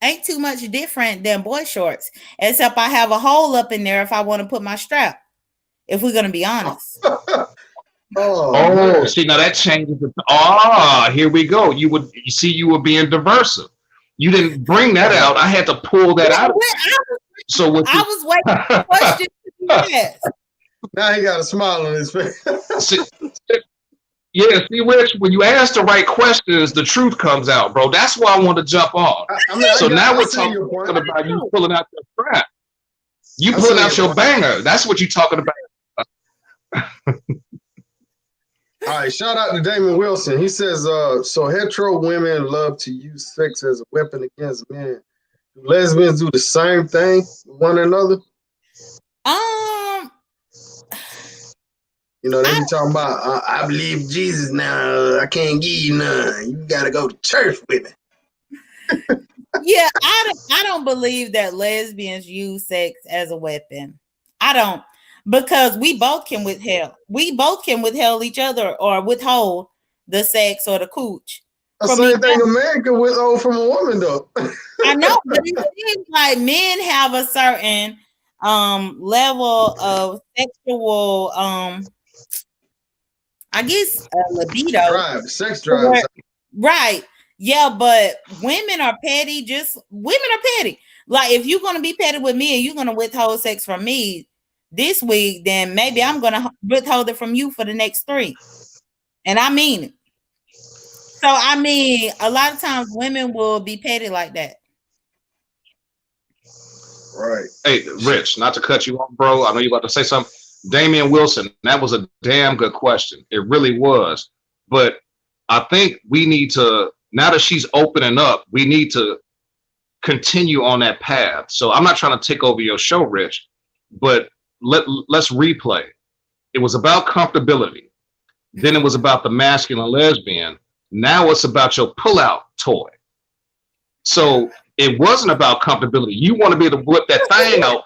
ain't too much different than boy shorts, except I have a hole up in there if I want to put my strap. If we're gonna be honest. Man. See, now that changes. Here we go. You were being diversive. You didn't bring that out. I had to pull that out. So I was waiting for the question to be asked. Now he got a smile on his face. see, Rich, when you ask the right questions, the truth comes out, bro. That's why I want to jump on. Now we're talking about you pulling out your crap. You pulling out your banger. That's what you're talking about. All right, shout out to Damon Wilson. He says, so hetero women love to use sex as a weapon against men. Do lesbians do the same thing with one another? You know, they be talking about, I believe Jesus now. I can't give you none. You got to go to church with me. Yeah, I don't believe that lesbians use sex as a weapon. I don't, because we both can withhold each other or withhold the sex or the cooch. The same thing a man can withhold from a woman, though. I know, but it seems like men have a certain level of sexual I guess libido. Sex drive. Right. Yeah, but women are petty. Women are petty. Like, if you're going to be petty with me and you're going to withhold sex from me this week, then maybe I'm going to withhold it from you for the next 3. And I mean it. So, I mean, a lot of times women will be petty like that. Right. Hey, Rich, not to cut you off, bro. I know you're about to say something. Damian Wilson, that was a damn good question. It really was. But I think we need to, now that she's opening up, we need to continue on that path. So I'm not trying to take over your show, Rich, but let's replay. It was about comfortability. Then it was about the masculine lesbian. Now it's about your pullout toy. So it wasn't about comfortability. You want to be able to whip that thing out.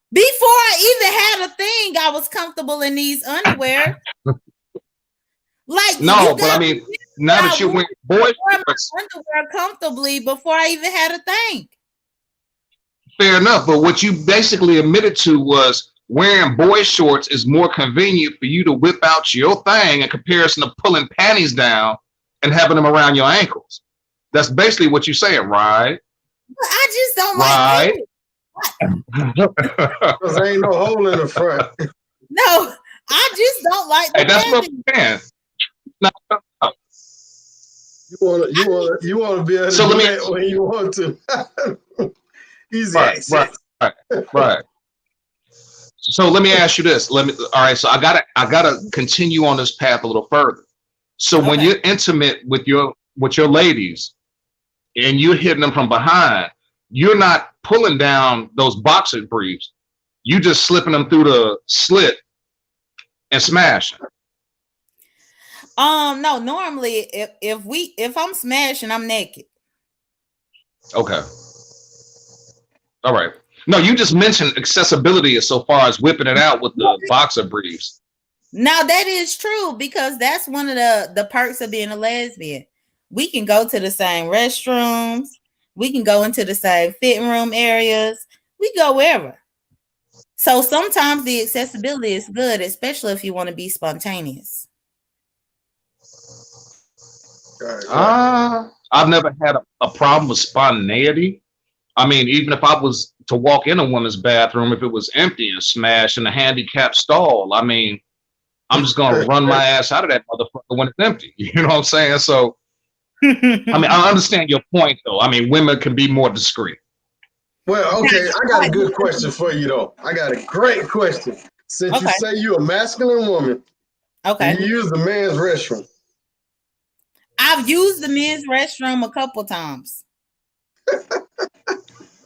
Before I even had a thing, I was comfortable in these underwear. Like, no, but I mean, now that you went boy shorts, underwear comfortably before I even had a thing. Fair enough, but what you basically admitted to was wearing boy shorts is more convenient for you to whip out your thing in comparison to pulling panties down and having them around your ankles. That's basically what you're saying, right? But I just don't like it. Because there ain't no hole in the front. No, I just don't like the that's what I'm saying. No. You want to be able to do that when you want to. Easy access. Right. So let me ask you this. All right. So I gotta continue on this path a little further. So when you're intimate with your ladies and you're hitting them from behind, you're not pulling down those boxer briefs. You just slipping them through the slit and smashing. No, normally if I'm smashing, I'm naked. Okay. All right. No, you just mentioned accessibility as so far as whipping it out with the boxer briefs. Now that is true, because that's one of the perks of being a lesbian. We can go to the same restrooms. We can go into the same fitting room areas. We go wherever. So sometimes the accessibility is good, especially if you want to be spontaneous. I've never had a problem with spontaneity. I mean, even if I was to walk in a woman's bathroom, if it was empty and smash in a handicapped stall, I mean, I'm just going to run my ass out of that motherfucker when it's empty. You know what I'm saying? So, I mean, I understand your point, though. I mean, women can be more discreet. Well, okay, I got a good question for you, though. I got a great question. Since you say you're a masculine woman, you use the men's restroom. I've used the men's restroom a couple times.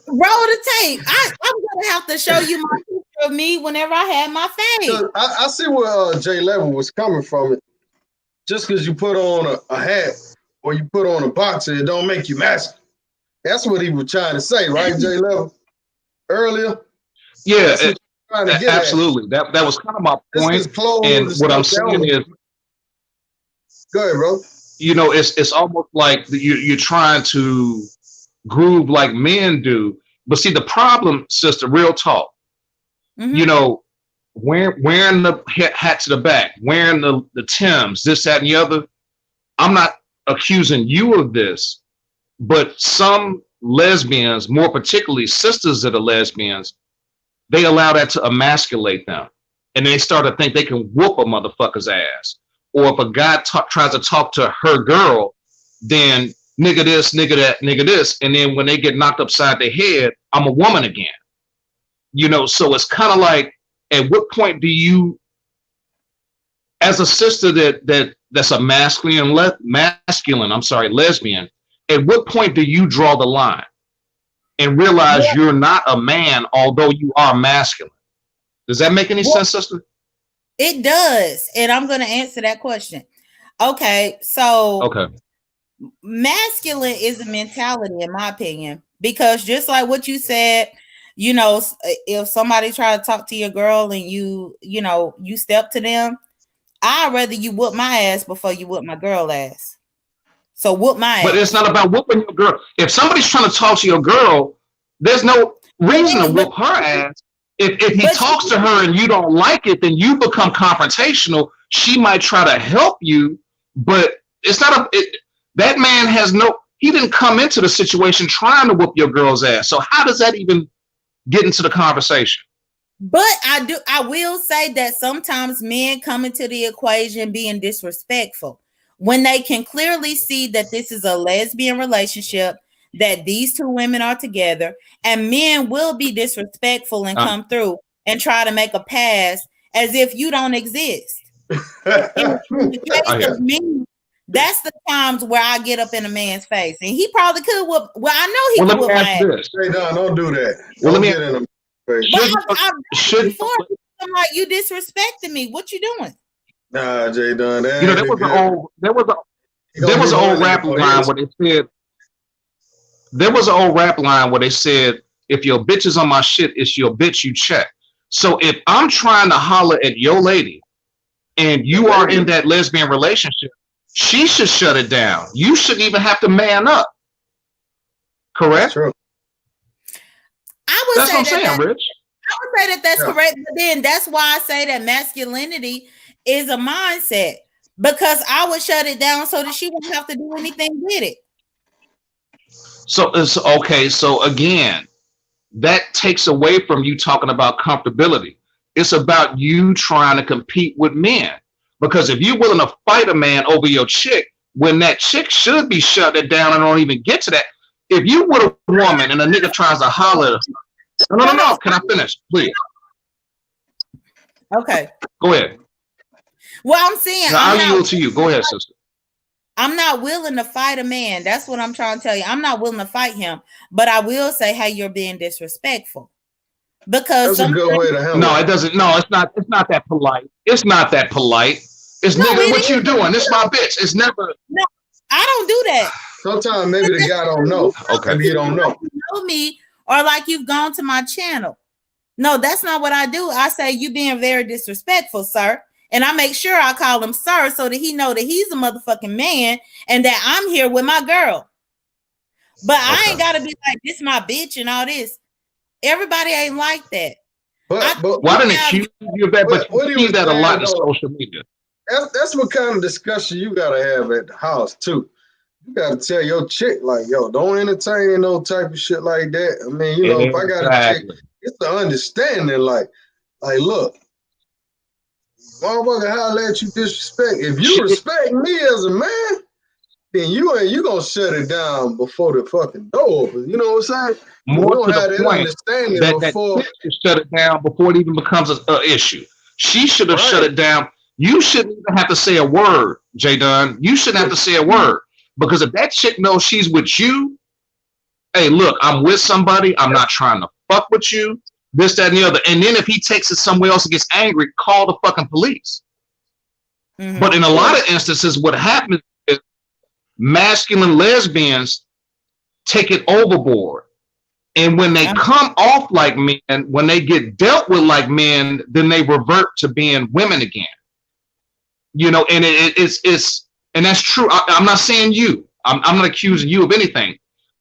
Roll the tape. I'm gonna have to show you my picture of me whenever I had my face. I see where Jay Level was coming from. Just because you put on a hat or you put on a boxer, it don't make you masculine. That's what he was trying to say, right, Jay Level? Earlier. Yeah, absolutely. That was kind of my point. And what I'm saying is, go ahead, bro. You know, it's almost like you're trying to groove like men do. But see, the problem, sister, real talk, you know, wearing the hat to the back, wearing the Timbs, this, that, and the other. I'm not accusing you of this, but some lesbians, more particularly sisters that are lesbians, they allow that to emasculate them. And they start to think they can whoop a motherfucker's ass. Or if a guy tries to talk to her girl, then nigga this, nigga that, nigga this. And then when they get knocked upside their head, I'm a woman again. You know, so it's kind of like, at what point do you, as a sister that's a lesbian, at what point do you draw the line and realize you're not a man, although you are masculine? Does that make any sense, sister? It does. And I'm going to answer that question. Okay. So masculine is a mentality, in my opinion, because just like what you said, you know, if somebody try to talk to your girl and you step to them, I'd rather you whoop my ass before you whoop my girl ass. So whoop my ass. But it's not about whooping your girl. If somebody's trying to talk to your girl, there's no reason to whoop her ass. If he talks to her and you don't like it, then you become confrontational. She might try to help you, but it's not that man he didn't come into the situation trying to whoop your girl's ass. So how does that even get into the conversation? But I will say that sometimes men come into the equation being disrespectful when they can clearly see that this is a lesbian relationship, that these two women are together, and men will be disrespectful and come through and try to make a pass as if you don't exist. In the case of me, that's the times where I get up in a man's face, and he probably could whoop. Well, I know he could whoop my ass. J.Dunn, don't do that. Well, don't get in him. Before I'm like, you disrespecting me. What you doing? Nah, J.Dunn. There was an old rap line where they said. There was an old rap line where they said, "If your bitch is on my shit, it's your bitch you check." So if I'm trying to holler at your lady, and you are in that lesbian relationship, she should shut it down. You shouldn't even have to man up. Correct? That's true. That's what I'm saying, Rich. I would say that that's correct, but then that's why I say that masculinity is a mindset, because I would shut it down so that she won't have to do anything with it. So it's okay. So again, that takes away from you talking about comfortability. It's about you trying to compete with men. Because if you're willing to fight a man over your chick, when that chick should be shut it down and don't even get to that. If you with a woman and a nigga tries to holler, no. Can I finish, please? Okay. Go ahead. Well, I'm saying I'll yield to you. Go ahead, sister. I'm not willing to fight a man. That's what I'm trying to tell you. I'm not willing to fight him, but I will say, hey, you're being disrespectful. Because that's a good way to handle it. No, it doesn't. No, it's not that polite. It's not that polite. It's nigga, what you doing? This my bitch. It's never. No, I don't do that. Sometimes maybe the guy don't know. Okay. Maybe you don't know. You know me, or like you've gone to my channel. No, that's not what I do. I say, you being very disrespectful, sir. And I make sure I call him sir so that he know that he's a motherfucking man and that I'm here with my girl. But I ain't got to be like, this my bitch and all this. Everybody ain't like that. But why didn't accuse you of that? But you see that a lot in social media. That's what kind of discussion you got to have at the house, too. You got to tell your chick, like, yo, don't entertain no type of shit like that. I mean, you know, if I got a chick, it's the understanding, like, look, motherfucker, how let you disrespect? If you respect me as a man, then you gonna shut it down before the fucking door opens. You know what I'm saying? More to the point that shut it down before it even becomes an issue. She should have shut it down. You shouldn't even have to say a word, J.Dunn. You shouldn't have to say a word, because if that chick knows she's with you, hey, look, I'm with somebody. I'm not trying to fuck with you. This, that, and the other. And then if he takes it somewhere else and gets angry, call the fucking police. Mm-hmm. But in a lot of instances, what happens is masculine lesbians take it overboard. And when they come off like men, when they get dealt with like men, then they revert to being women again. You know, and it's and that's true. I'm not saying you. I'm not accusing you of anything.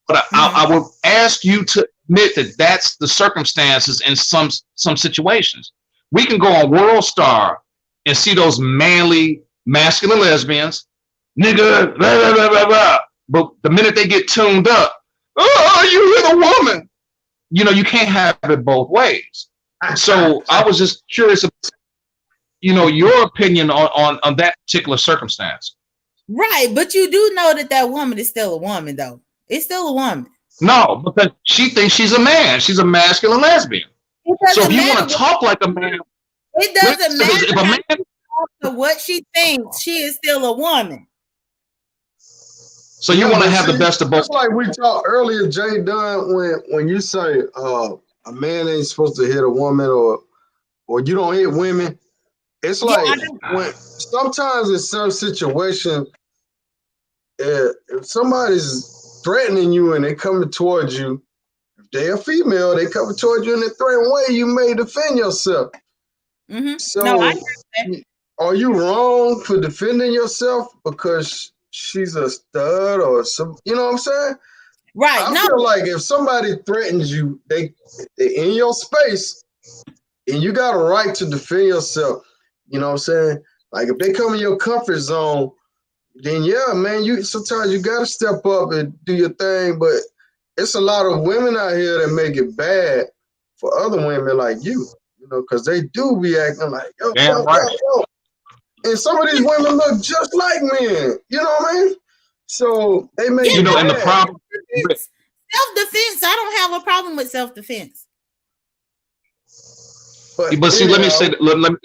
But I would ask you to admit that that's the circumstances in some situations. We can go on World Star and see those manly, masculine lesbians, nigga, blah, blah, blah, blah, blah. But the minute they get tuned up, oh, you hit a woman. You know, you can't have it both ways. So I was just curious, your opinion on that particular circumstance. Right, but you do know that woman is still a woman, though. It's still a woman. No, because she thinks she's a man. She's a masculine lesbian. So if you want to talk like a man, it doesn't matter. If a man, what she thinks, she is still a woman. So you want to have the best of both. Just like we talked earlier, J.Dunn, when you say a man ain't supposed to hit a woman or you don't hit women, it's like when sometimes in some situations, if somebody's threatening you and they coming towards you, if they're a female, they coming towards you in a threatening way, you may defend yourself. Mm-hmm. So are you wrong for defending yourself because she's a stud or some, you know what I'm saying? Right. I feel like if somebody threatens you, they in your space and you got a right to defend yourself. You know what I'm saying? Like if they come in your comfort zone, then yeah, man, sometimes you gotta step up and do your thing. But it's a lot of women out here that make it bad for other women like you, because they do be acting like yo. And some of these women look just like men. You know what I mean? So they make it bad. And the problem self-defense. I don't have a problem with self-defense. But see, let me say, let me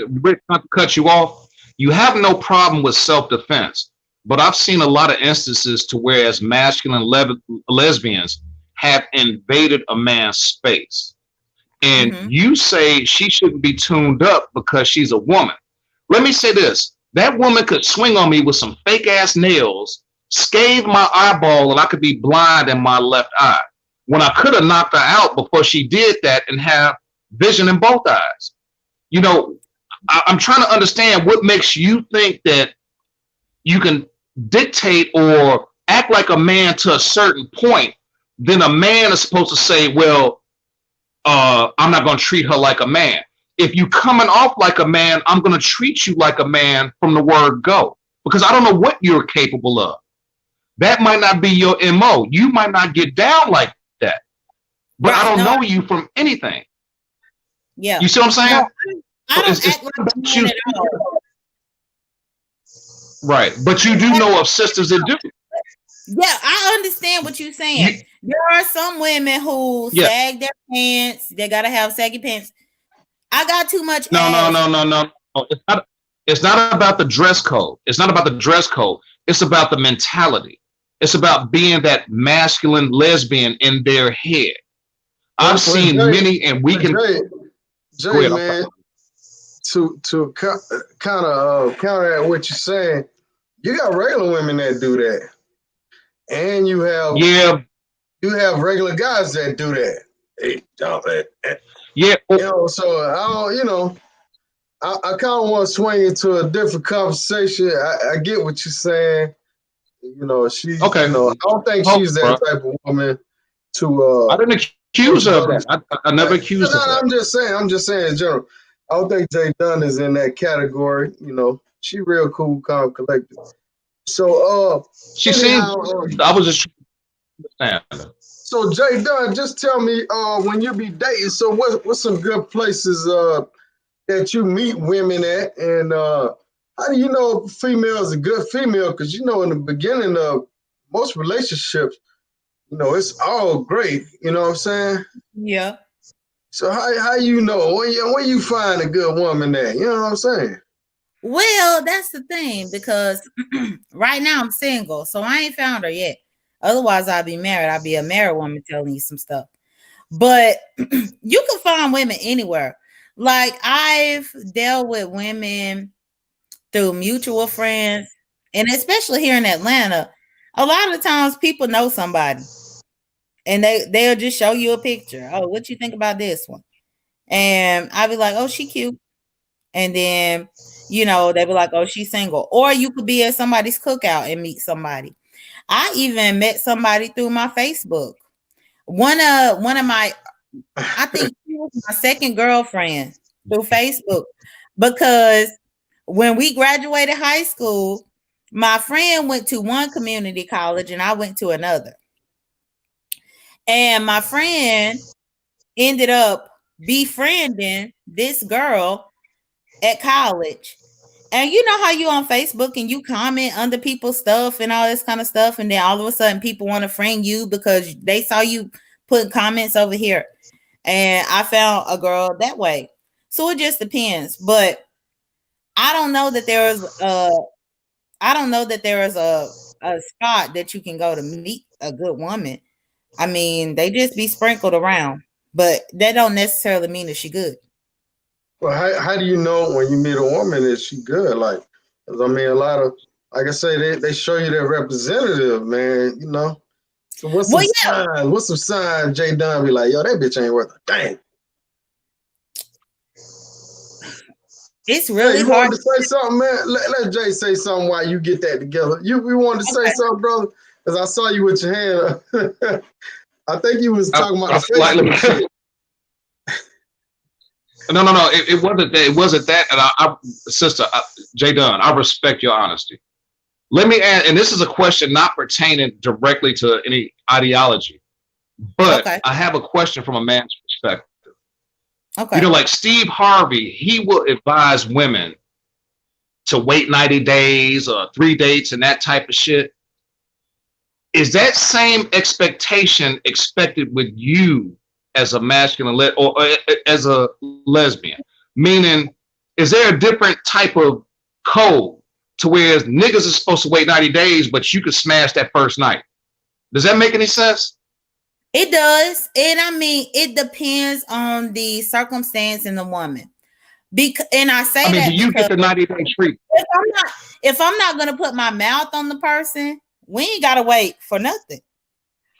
not to cut you off. You have no problem with self-defense, but I've seen a lot of instances to where as masculine lesbians have invaded a man's space. And you say she shouldn't be tuned up because she's a woman. Let me say this. That woman could swing on me with some fake ass nails, scathe my eyeball, and I could be blind in my left eye. When I could have knocked her out before she did that and have vision in both eyes. I'm trying to understand what makes you think that you can dictate or act like a man to a certain point. Then a man is supposed to say, well, I'm not going to treat her like a man. If you coming off like a man, I'm going to treat you like a man from the word go, because I don't know what you're capable of. That might not be your MO. You might not get down like that, but I don't know you from anything. Yeah. You see what I'm saying? No, I don't act like you at all. Right. But you do know of sisters that do. Yeah, I understand what you're saying. There are some women who sag their pants. They got to have saggy pants. I got too much. No. It's not about the dress code. It's not about the dress code. It's about the mentality. It's about being that masculine lesbian in their head. I've seen many, and we can. Jay, man, to kind of counter what you're saying, you got regular women that do that, and you have regular guys that do that. So I kind of want to swing into a different conversation. I get what you're saying. She's okay. I don't think she's that type of woman to. I didn't accuse her of that. I never accused her. I'm just saying in general. I don't think J.Dunn is in that category. She real cool, calm, collected. So she seemed. I was just saying. So J.Dunn, just tell me when you be dating. So what's some good places that you meet women at, and how do you know if a female is a good female? Because in the beginning of most relationships, it's all great. You know what I'm saying? Yeah. So how you know when you find a good woman at? You know what I'm saying? Well, that's the thing, because right now I'm single, so I ain't found her yet. Otherwise, I'd be married. I'd be a married woman telling you some stuff. But you can find women anywhere. Like, I've dealt with women through mutual friends, and especially here in Atlanta, a lot of times people know somebody, and they'll just show you a picture. Oh, what you think about this one? And I'll be like, oh, she cute. And then, they be like, oh, she's single. Or you could be at somebody's cookout and meet somebody. I even met somebody through my Facebook. One of my, I think she was my second girlfriend. through Facebook because when we graduated high school, my friend went to one community college and I went to another. And my friend ended up befriending this girl at college. And you know how you on Facebook and you comment under people's stuff and all this kind of stuff, and then all of a sudden people want to friend you because they saw you put comments over here. And I found a girl that way. So it just depends. But I don't know that there is a spot that you can go to meet a good woman. I mean, they just be sprinkled around, but that don't necessarily mean that she good. Well, how do you know when you meet a woman is she good? Like, 'cause I mean, a lot of, like I say, they show you their representative, man. You know. So what's some sign? What's some sign? J.Dunn be like, yo, that bitch ain't worth a dang. It's really you hard wanted to say something, man. Let Jay say something while you get that together. We wanted to say something, brother, because I saw you with your hand up. I think you was talking about the Facebook shit. No. It wasn't that. It wasn't that. And sister, J.Dunn, I respect your honesty. Let me add, and this is a question not pertaining directly to any ideology, but I have a question from a man's perspective. Okay. You know, like Steve Harvey, he will advise women to wait 90 days or 3 dates and that type of shit. Is that same expectation expected with you as a masculine or as a lesbian? Meaning, is there a different type of code to where niggas are supposed to wait 90 days, but you could smash that first night? Does that make any sense? It does. And I mean, it depends on the circumstance and the woman. And I say that do you get the 90-day treat? If I'm not going to put my mouth on the person, we ain't got to wait for nothing.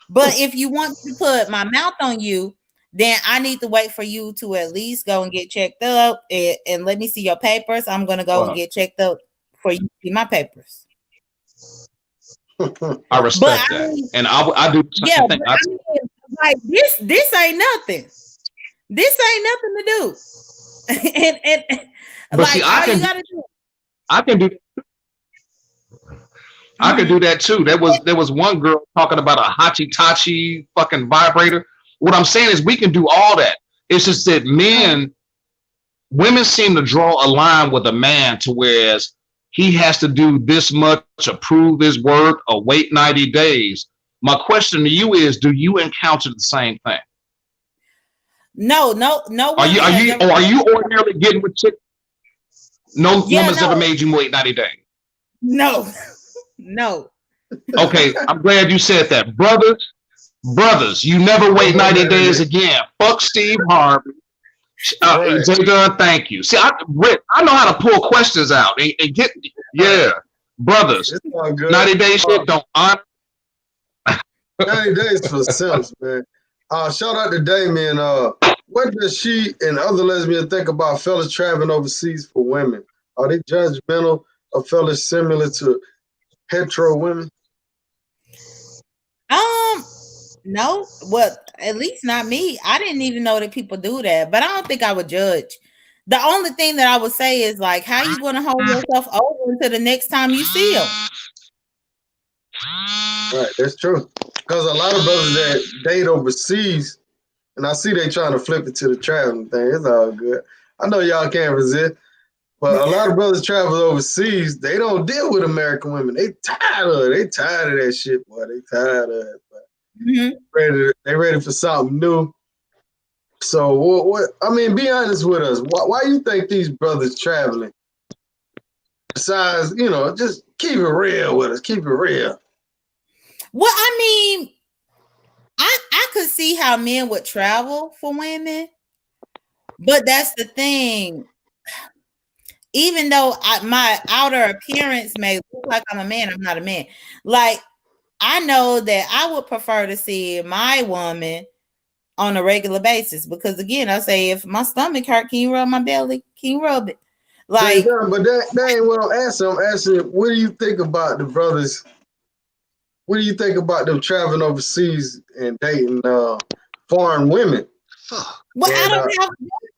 But if you want to put my mouth on you, then I need to wait for you to at least go and get checked up and let me see your papers. I'm going to go and get checked up for you to see my papers. I respect that. And I do. Yeah, but I mean, like this ain't nothing. This ain't nothing to do. and but like, see, all you gotta do. I can do that. I could do that too. There was one girl talking about a Hitachi fucking vibrator. What I'm saying is we can do all that. It's just that women seem to draw a line with a man to whereas he has to do this much to prove his worth or wait 90 days. My question to you is, do you encounter the same thing? No. Are you ordinarily getting with chicks? No woman's ever made you wait 90 days. No. Okay, I'm glad you said that. Brothers, you never wait 90 days again. Fuck Steve Harvey. J.Dunn, thank you. See, Rick, I know how to pull questions out and get, brothers. 90 days shit don't honor. 90 days for simps, man. Shout out to Damien. What does she and other lesbians think about fellas traveling overseas for women? Are they judgmental of fellas similar to hetero women? No, well, at least not me. I didn't even know that people do that, but I don't think I would judge. The only thing that I would say is like, how you going to hold yourself over until the next time you see them? Right, that's true. Because a lot of brothers that date overseas, and I see they trying to flip it to the traveling thing. It's all good. I know y'all can't resist, but a lot of brothers travel overseas. They don't deal with American women. They tired of it. They tired of that shit, boy. They tired of it. They ready for something new. So what? I mean, be honest with us. Why you think these brothers traveling? Besides, just keep it real with us. Keep it real. Well, I mean, I could see how men would travel for women, but that's the thing. Even though my outer appearance may look like I'm a man, I'm not a man. Like, I know that I would prefer to see my woman on a regular basis because, again, I say if my stomach hurt, can you rub my belly? Can you rub it? Like, but that ain't what I'm asking. I'm asking, what do you think about the brothers? What do you think about them traveling overseas and dating foreign women? Fuck. Well, I And don't have a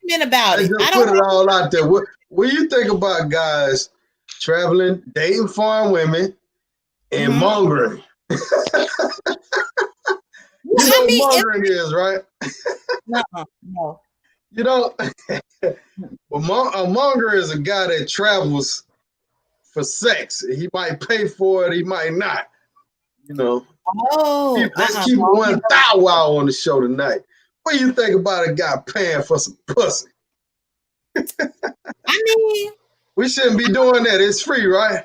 judgment about I it. just put it all out there. What do you think about guys traveling, dating foreign women, and mongering? Well, You know I what mean, mongering is, right? no. You know, well, a monger is a guy that travels for sex. He might pay for it, he might not. You know, Oh, let's keep it 1,000 on the show tonight. What do you think about a guy paying for some pussy? I mean, We shouldn't be doing that. It's free, right?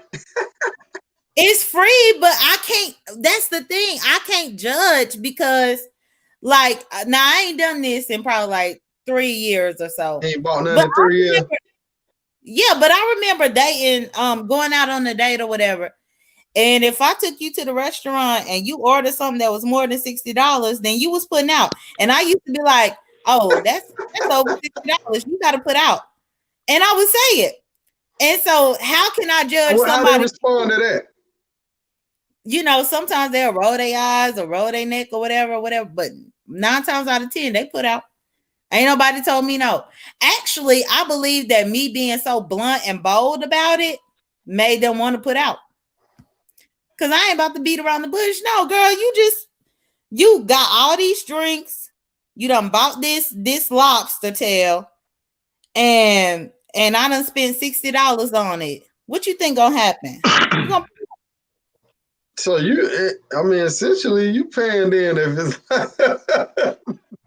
it's free, but I can't. That's the thing. I can't judge because, like, now I ain't done this in probably like 3 years or so. Ain't bought nothing But in 3 years. Yeah, but I remember dating, going out on a date or whatever. And if I took you to the restaurant and you ordered something that was more than $60, then you was putting out. And I used to be like, "Oh, that's over $60. You got to put out." And I would say it. And so, how can I judge How they somebody? respond to that? You know, sometimes they'll roll their eyes or roll their neck or whatever. But 9 times out of 10, they put out. Ain't nobody told me no. Actually, I believe that me being so blunt and bold about it made them want to put out. Because I ain't about to beat around the bush. No, girl, you got all these drinks. You done bought this lobster tail. And I done spent $60 on it. What you think gonna happen? So essentially, you paying in if it's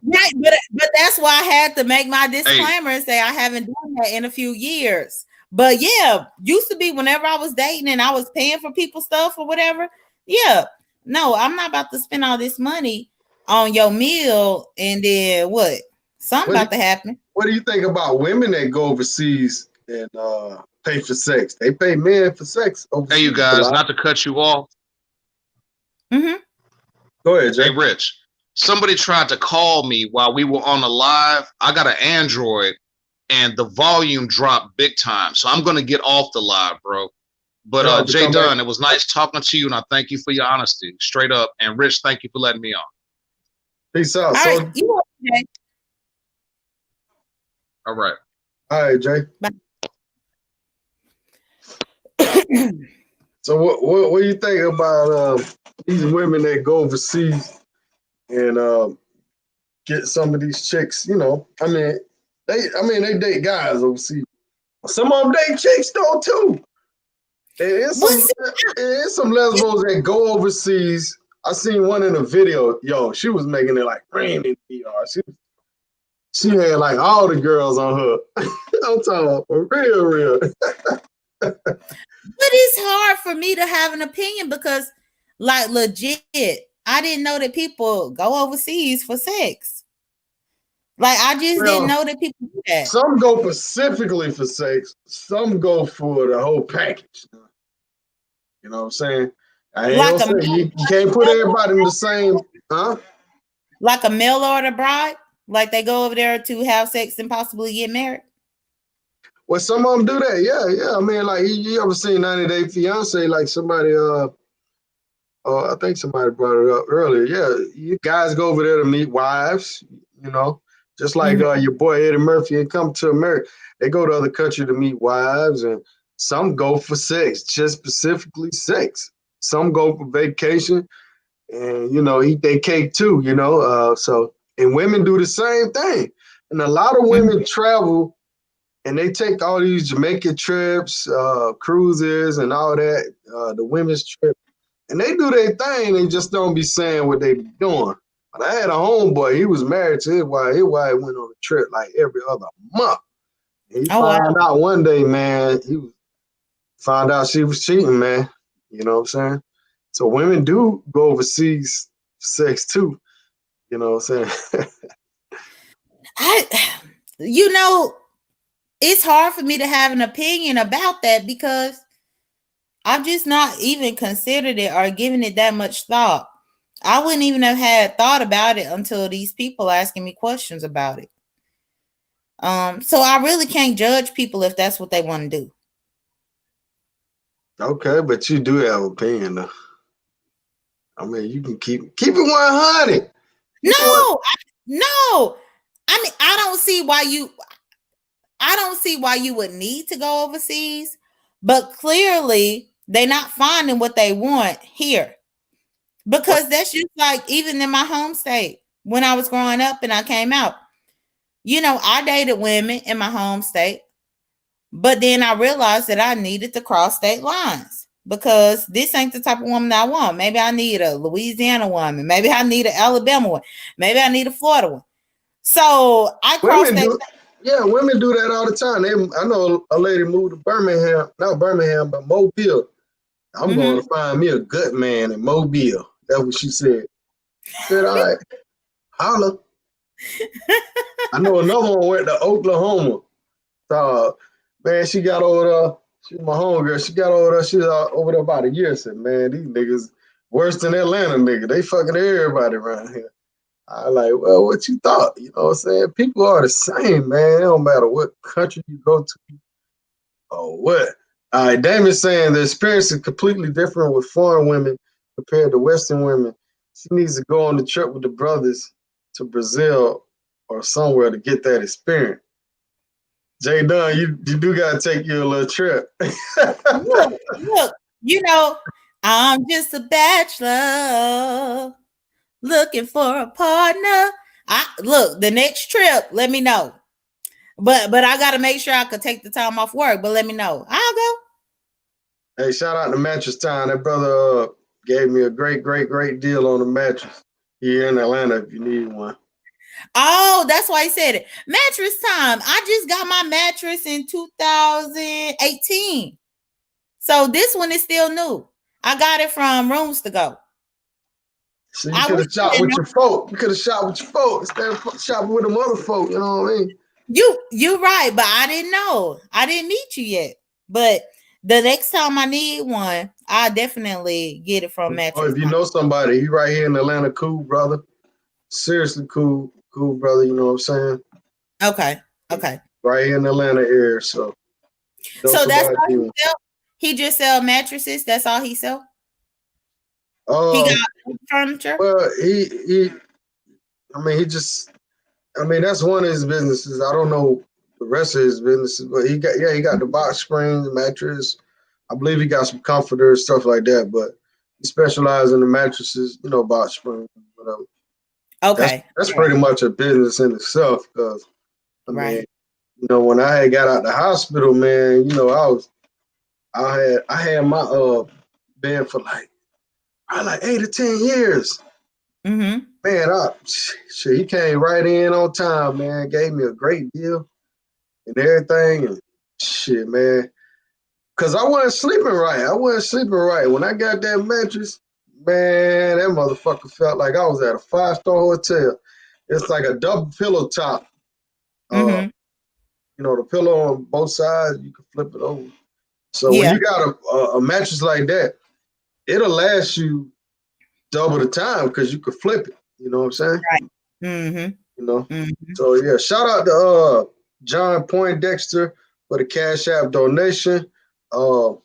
Right, but that's why I had to make my disclaimer and say I haven't done that in a few years. But yeah, used to be whenever I was dating and I was paying for people's stuff or whatever. Yeah, no, I'm not about to spend all this money on your meal and then what? Something about to happen. What do you think about women that go overseas and pay for sex? They pay men for sex overseas. Hey, you guys, not to cut you off. Mm-hmm. Go ahead, Jay. Hey, Rich. Somebody tried to call me while we were on the live. I got an Android and the volume dropped big time. So I'm going to get off the live, bro. But J.Dunn, it was nice talking to you, and I thank you for your honesty, straight up. And Rich, thank you for letting me on. Peace out. All right. All right, Jay. Bye. So what do you think about these women that go overseas and get some of these chicks? You know, they date guys overseas. Some of them date chicks though too. There's some lesbos that go overseas. I seen one in a video. Yo, she was making it like rain in DR. She had like all the girls on her. I'm talking about for real. But it's hard for me to have an opinion because, like, legit, I didn't know that people go overseas for sex. Like, I just didn't know that people do that. Some go specifically for sex. Some go for the whole package. You know what I'm saying? You can't put everybody in the same, huh? Like a mail order bride? Like they go over there to have sex and possibly get married? Well, some of them do that. Yeah. I mean, like, you ever seen 90 Day Fiance? Like somebody, I think somebody brought it up earlier. Yeah, you guys go over there to meet wives, you know, just like your boy Eddie Murphy and Come to America. They go to other countries to meet wives, and some go for sex, just specifically sex. Some go for vacation and, you know, eat their cake too, you know. And women do the same thing. And a lot of women travel and they take all these Jamaica trips, cruises and all that, the women's trip. And they do their thing. They just don't be saying what they be doing. But I had a homeboy. He was married to his wife. His wife went on a trip like every other month. And he found out one day, man, found out she was cheating, man. You know what I'm saying? So women do go overseas for sex too. You know what I'm saying? It's hard for me to have an opinion about that because I've just not even considered it or given it that much thought. I wouldn't even have had thought about it until these people asking me questions about it. So I really can't judge people if that's what they want to do. Okay, but you do have an opinion though. I mean, you can keep it 100. No, I I mean, I don't see why you would need to go overseas, but clearly they're not finding what they want here. Because that's just like even in my home state when I was growing up and I came out. I dated women in my home state, but then I realized that I needed to cross state lines because this ain't the type of woman that I want. Maybe I need a Louisiana woman. Maybe I need an Alabama one. Maybe I need a Florida one. So I crossed that. Yeah, women do that all the time. I know a lady moved to Birmingham, not Birmingham, but Mobile. I'm going to find me a good man in Mobile. That's what she said. She said, all right, holla. I know another one went to Oklahoma. So, man, she got over there. She was my homegirl. She got over there. She was over there about a year. I said, man, these niggas worse than Atlanta nigga. They fucking everybody around here. I like, well, what you thought? You know what I'm saying? People are the same, man. It don't matter what country you go to or what. All right, Damon's saying the experience is completely different with foreign women compared to Western women. She needs to go on the trip with the brothers to Brazil or somewhere to get that experience. J.Dunn, you do got to take you a little trip. Look, I'm just a bachelor looking for a partner. Look, the next trip, let me know. But I got to make sure I could take the time off work, but let me know. I'll go. Hey, shout out to Mattress Time. That brother gave me a great deal on the mattress here in Atlanta if you need one. Oh, that's why he said it. Mattress Time. I just got my mattress in 2018. So this one is still new. I got it from Rooms to Go. So you could have shot with your folk. You could have shot with your folk instead of shopping with them other folk. You know what I mean? You're right, but I didn't know. I didn't meet you yet. But the next time I need one, I'll definitely get it from Mattress. Or if you know somebody, he right here in Atlanta, cool brother. Seriously cool brother. You know what I'm saying? Okay. Right here in the Atlanta area. So that's all he sell? He just sell mattresses. That's all he sell. He got furniture. Well, that's one of his businesses. I don't know the rest of his businesses, but he got the box springs, mattress. I believe he got some comforters, stuff like that. But he specializes in the mattresses, box springs, whatever. Okay, that's pretty much a business in itself. Because right. When I had got out the hospital, man, I had my bed for like 8 or 10 years. Mm-hmm. Man, he came right in on time, man. Gave me a great deal and everything. And shit, man. Because I wasn't sleeping right. When I got that mattress, man, that motherfucker felt like I was at a 5-star hotel. It's like a double pillow top. Mm-hmm. The pillow on both sides, you can flip it over. So when you got a mattress like that, it'll last you double the time because you could flip it. You know what I'm saying? Right. Mm-hmm. Mm-hmm. So yeah, shout out to John Poindexter for the Cash App donation. I'm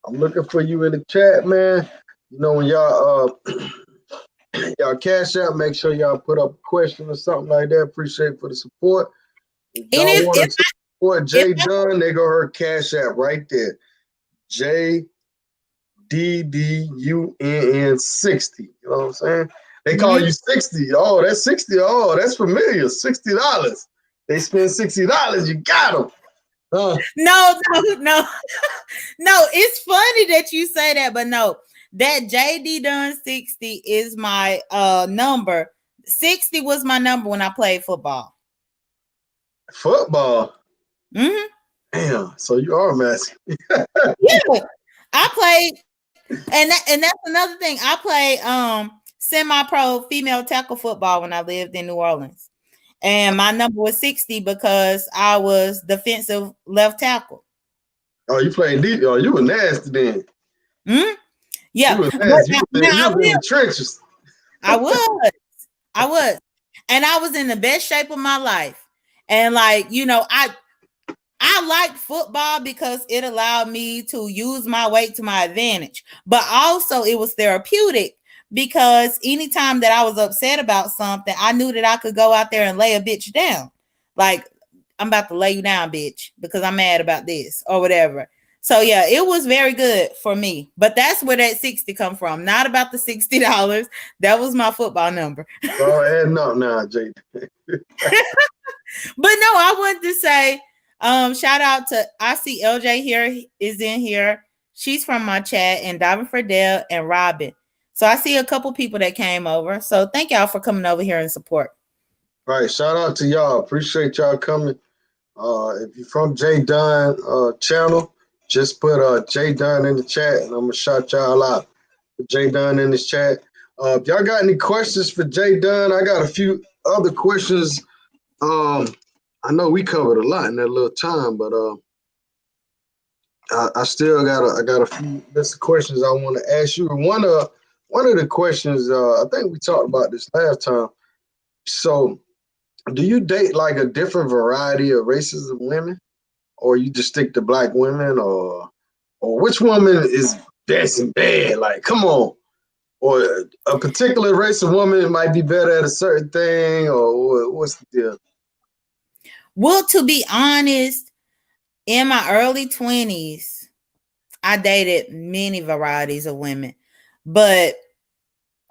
looking for you in the chat, man. When y'all y'all Cash App, make sure y'all put up a question or something like that. Appreciate for the support. If y'all want to support J.Dunn, they go her Cash App right there. JDDUNN 60. You know what I'm saying? They call you 60. Oh, that's 60. Oh, that's familiar. $60. They spend $60. You got them. No. No, it's funny that you say that, but no, that J.D.Dunn 60 is my number. 60 was my number when I played football. Football? Mm-hmm. Damn, so you are messy. Yeah, I played, and that's another thing. I played semi-pro female tackle football when I lived in New Orleans. And my number was 60 because I was defensive left tackle. Oh, you played deep. Oh, you were nasty then. Mm-hmm. Yeah. You were nasty. You were in the trenches. I was. And I was in the best shape of my life. And I liked football because it allowed me to use my weight to my advantage. But also it was therapeutic because anytime that I was upset about something, I knew that I could go out there and lay a bitch down. Like, I'm about to lay you down, bitch, because I'm mad about this or whatever. So yeah, it was very good for me. But that's where that 60 come from. Not about the $60. That was my football number. Oh, adding up now, Jay. But no, I wanted to say, shout out to, I see LJ here is in here. She's from my chat, and Davin Fredell and Robin. So I see a couple people that came over. So thank y'all for coming over here and support. All right, shout out to y'all. Appreciate y'all coming. If you're from J.Dunn channel, just put J.Dunn in the chat, and I'm gonna shout y'all out. J.Dunn in this chat. If y'all got any questions for J.Dunn, I got a few other questions. I know we covered a lot in that little time, but I still got a few list of questions I want to ask you. One of the questions, I think we talked about this last time. So, do you date like a different variety of races of women, or you just stick to black women, or which woman is best and bad? Like, come on. Or a particular race of woman might be better at a certain thing, or what's the deal? Well, to be honest, in my early 20s, I dated many varieties of women. But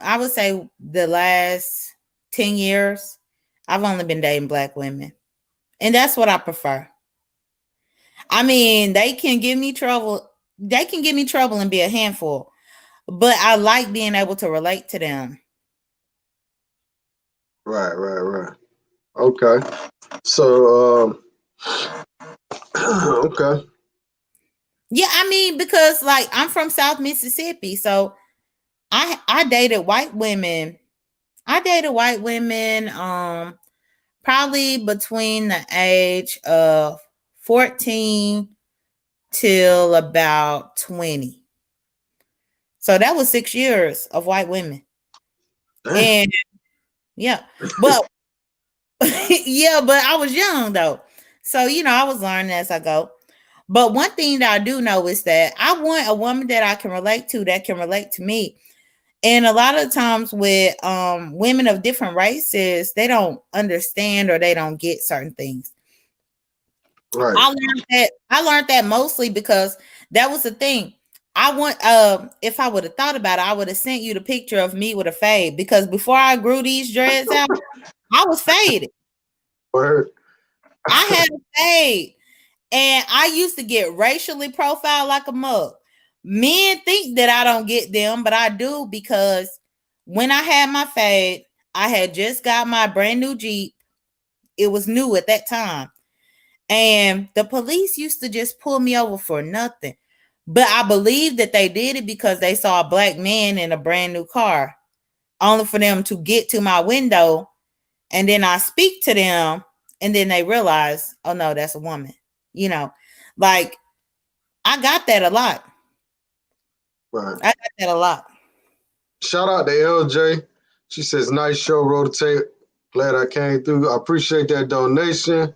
I would say the last 10 years, I've only been dating black women. And that's what I prefer. I mean, they can give me trouble. They can give me trouble and be a handful. But I like being able to relate to them. Right. Okay. So, okay. Yeah, I mean, because like I'm from South Mississippi, so I dated white women. I dated white women probably between the age of 14 till about 20. So that was 6 years of white women. Damn. And yeah, but yeah, but I was young though. So, you know, I was learning as I go. But one thing that I do know is that I want a woman that I can relate to, that can relate to me. And a lot of times with women of different races, they don't understand or they don't get certain things. Right. I learned that mostly because that was the thing. I want if I would have thought about it, I would have sent you the picture of me with a fade, because before I grew these dreads out, I was faded. Word. I had a fade. And I used to get racially profiled like a mug. Men think that I don't get them, but I do, because when I had my fade, I had just got my brand new Jeep. It was new at that time. And the police used to just pull me over for nothing. But I believe that they did it because they saw a black man in a brand new car, only for them to get to my window. And then I speak to them, and then they realize, oh no, that's a woman. You know, like I got that a lot. Right. I got that a lot. Shout out to LJ. She says, nice show, Rotate. Glad I came through. I appreciate that donation.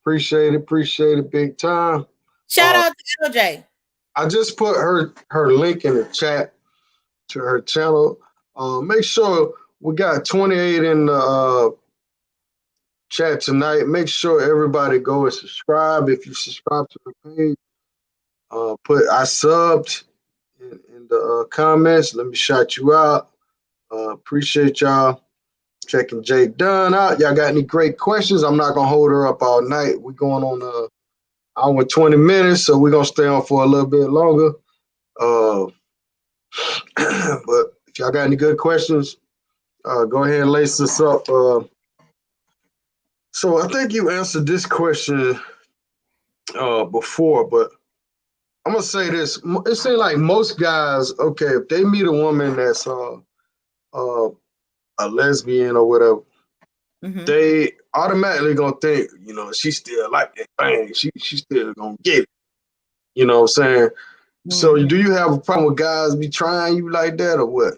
Appreciate it big time. Shout out to LJ. I just put her link in the chat to her channel. Make sure we got 28 in the chat tonight. Make sure everybody go and subscribe. If you subscribe to the page, put I subbed in the comments. Let me shout you out. Appreciate y'all checking J.Dunn out. Y'all got any great questions? I'm not gonna hold her up all night. We're going on hour and 20 minutes, so we're gonna stay on for a little bit longer. But if y'all got any good questions, go ahead and lace this up. So I think you answered this question before, but I'm gonna say this. It seems like most guys, okay, if they meet a woman that's a lesbian or whatever, they automatically gonna think, you know, she still like that thing. She still gonna get it. You know what I'm saying? So do you have a problem with guys be trying you like that or what?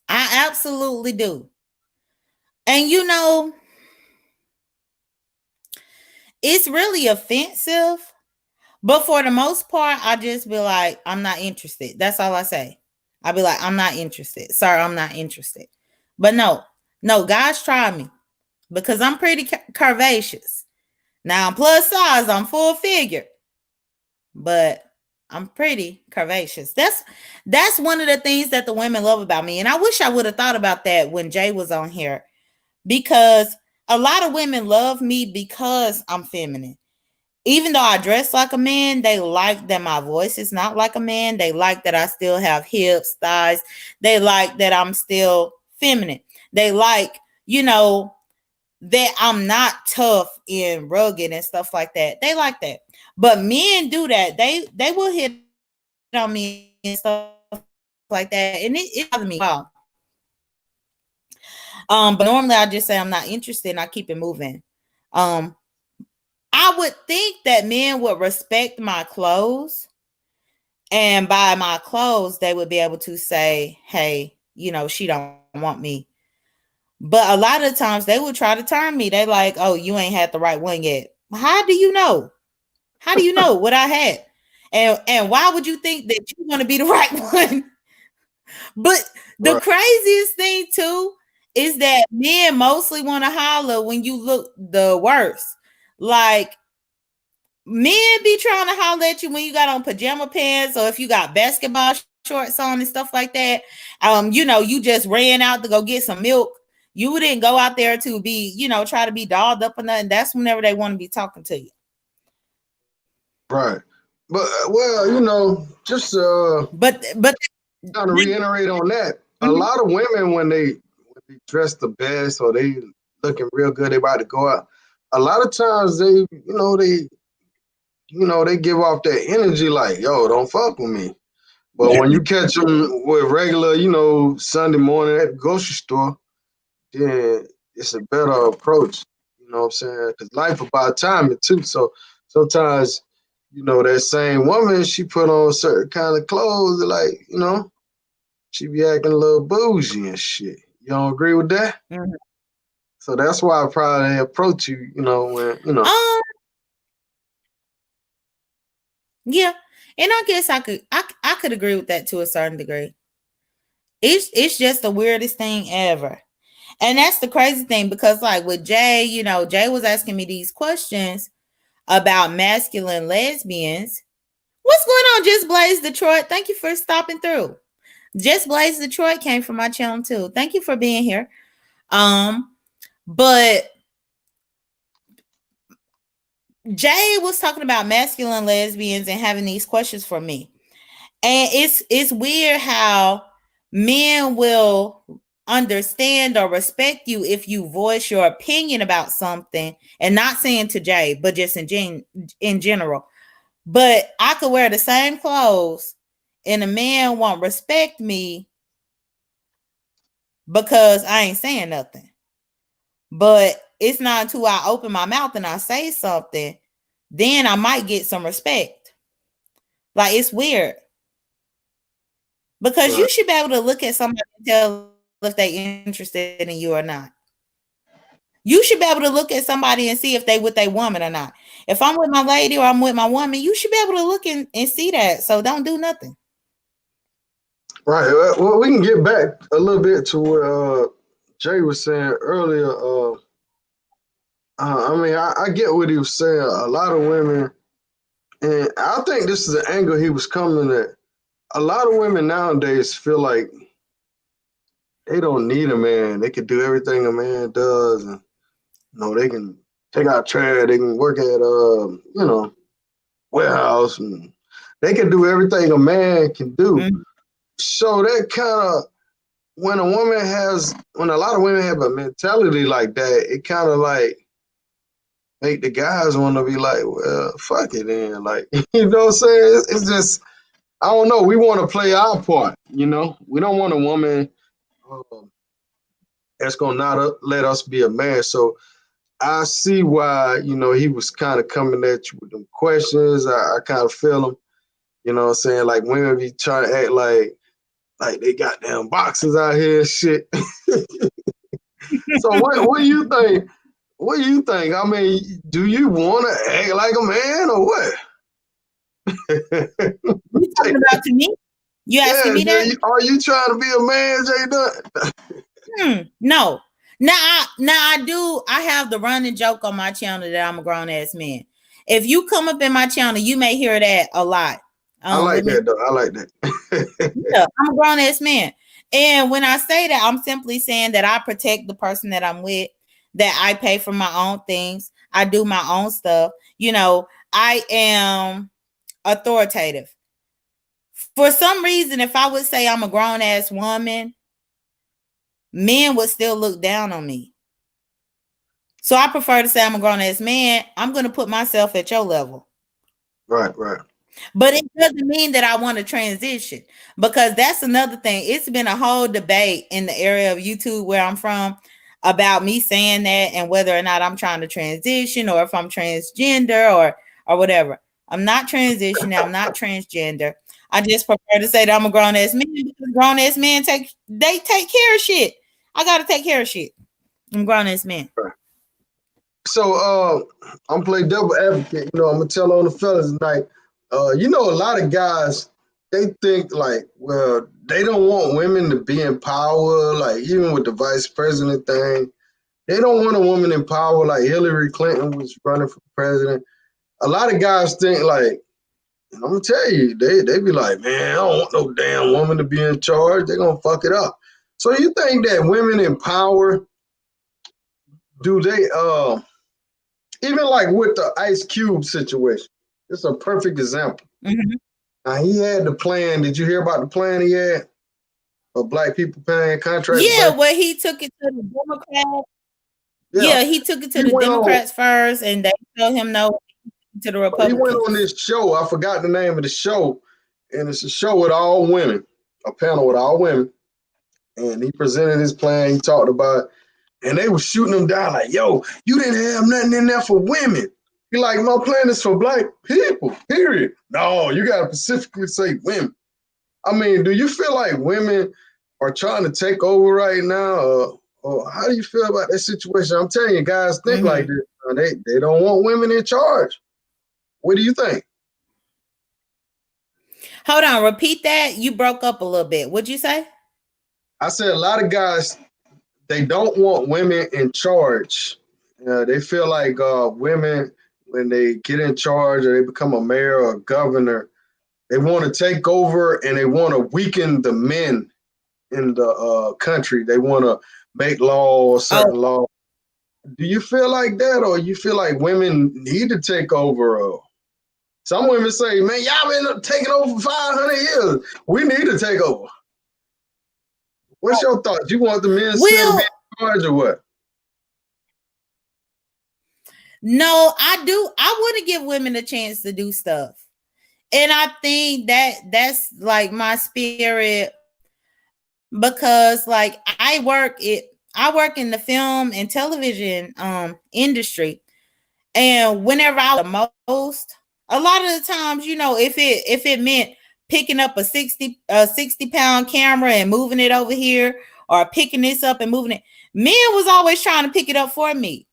I absolutely do. And you know, it's really offensive, but for the most part, I just be like, I'm not interested. That's all I say. I'll be like, I'm not interested. Sorry, I'm not interested. But no, guys try me because I'm pretty curvaceous. Now I'm plus size, I'm full figure, but I'm pretty curvaceous. That's one of the things that the women love about me. And I wish I would have thought about that when Jay was on here, because a lot of women love me because I'm feminine. Even though I dress like a man, they like that my voice is not like a man. They like that I still have hips, thighs. They like that I'm still feminine. They like, that I'm not tough and rugged and stuff like that. They like that. But men do that. They will hit on me and stuff like that. And it bothers me. Wow. But normally I just say I'm not interested and I keep it moving. I would think that men would respect my clothes, and by my clothes, they would be able to say, hey, she don't want me. But a lot of times they would try to turn me. They like, oh, you ain't had the right one yet. How do you know? How do you know what I had? And why would you think that you want to be the right one? But the craziest thing too is that men mostly want to holler when you look the worst. Like, men be trying to holler at you when you got on pajama pants, or if you got basketball shorts on and stuff like that. You just ran out to go get some milk. You didn't go out there to be, try to be dolled up or nothing. That's whenever they want to be talking to you. Right. But just but kind of reiterate on that. A lot of women when they dress the best or they looking real good, they about to go out. A lot of times they give off that energy like, yo, don't fuck with me. But when you catch them with regular, Sunday morning at the grocery store, then it's a better approach. You know what I'm saying? Because life about timing too. So sometimes, that same woman, she put on certain kind of clothes, like, she be acting a little bougie and shit. You don't agree with that? Mm-hmm. So that's why I probably approach you, when. Yeah, and I guess I could agree with that to a certain degree. It's just the weirdest thing ever. And that's the crazy thing, because like with Jay, Jay was asking me these questions about masculine lesbians. What's going on, Just Blaze Detroit? Thank you for stopping through. Just Blaze Detroit came from my channel too. Thank you for being here. But Jay was talking about masculine lesbians and having these questions for me. And it's weird how men will understand or respect you if you voice your opinion about something, and not saying to Jay, but just in general. But I could wear the same clothes and a man won't respect me because I ain't saying nothing. But it's not until I open my mouth and I say something, then I might get some respect. Like, it's weird. Because you should be able to look at somebody and tell if they're interested in you or not. You should be able to look at somebody and see if they with a woman or not. If I'm with my lady or I'm with my woman, you should be able to look and see that. So don't do nothing. Right. Well, we can get back a little bit to what Jay was saying earlier. I get what he was saying. A lot of women, and I think this is the angle he was coming at. A lot of women nowadays feel like they don't need a man. They can do everything a man does, and they can take out trash. They can work at warehouse, and they can do everything a man can do. Mm-hmm. So that kind of when a lot of women have a mentality like that, it kind of like make the guys want to be like, well, fuck it then. Like, you know what I'm saying? It's just, I don't know. We want to play our part, We don't want a woman that's going to not let us be a man. So I see why, he was kind of coming at you with them questions. I kind of feel them, you know what I'm saying? Like, women be trying to act like they got damn boxes out here and shit. So what do you think? What do you think? I mean, do you want to act like a man or what? You talking about to me? You asking me that? Are you trying to be a man, J.Dunn? No. Now I have the running joke on my channel that I'm a grown ass man. If you come up in my channel, you may hear that a lot. I like that though. I like that. Yeah, I'm a grown ass man. And when I say that, I'm simply saying that I protect the person that I'm with, that I pay for my own things. I do my own stuff. You know, I am authoritative. For some reason, if I would say I'm a grown ass woman, men would still look down on me. So I prefer to say I'm a grown ass man. I'm going to put myself at your level. Right. But it doesn't mean that I want to transition, because that's another thing. It's been a whole debate in the area of YouTube where I'm from about me saying that and whether or not I'm trying to transition or if I'm transgender or whatever. I'm not transitioning. I'm not transgender. I just prefer to say that I'm a grown ass man, because grown ass men take care of shit. I got to take care of shit. I'm grown ass man. Right. So I'm playing devil advocate. You know, I'm gonna tell on the fellas tonight. You know, a lot of guys, they think like, well, they don't want women to be in power. Like even with the vice president thing, they don't want a woman in power. Like Hillary Clinton was running for president. A lot of guys think like, I'm gonna tell you, they be like, man, I don't want no damn woman to be in charge. They're gonna fuck it up. So you think that women in power, do they even like with the Ice Cube situation, it's a perfect example. Mm-hmm. Now he had the plan. Did you hear about the plan he had for black people paying contracts? Yeah, well, he took it to the Democrats. Yeah, he took it to the Democrats first, and they told him no to the Republicans. He went on this show. I forgot the name of the show, and it's a show with all women, a panel with all women, and he presented his plan. He talked about, and they were shooting him down like, "Yo, you didn't have nothing in there for women." He like, "My plan is for black people, period." No, you got to specifically say women. I mean, do you feel like women are trying to take over right now? Or how do you feel about that situation? I'm telling you, guys think like this. They don't want women in charge. What do you think? Hold on, repeat that. You broke up a little bit. What'd you say? I said a lot of guys, they don't want women in charge. They feel like women, when they get in charge or they become a mayor or a governor, they want to take over and they want to weaken the men in the country. They want to make laws, certain laws. Do you feel like that, or you feel like women need to take over? Some women say, man, y'all been taking over for 500 years. We need to take over. What's your thoughts? You want the men still to be in charge or what? No, I do. I want to give women a chance to do stuff. And I think that's like my spirit, because like I work in the film and television industry. And whenever I was the most, a lot of the times, you know, if it meant picking up a 60 pound camera and moving it over here, or picking this up and moving it, men was always trying to pick it up for me.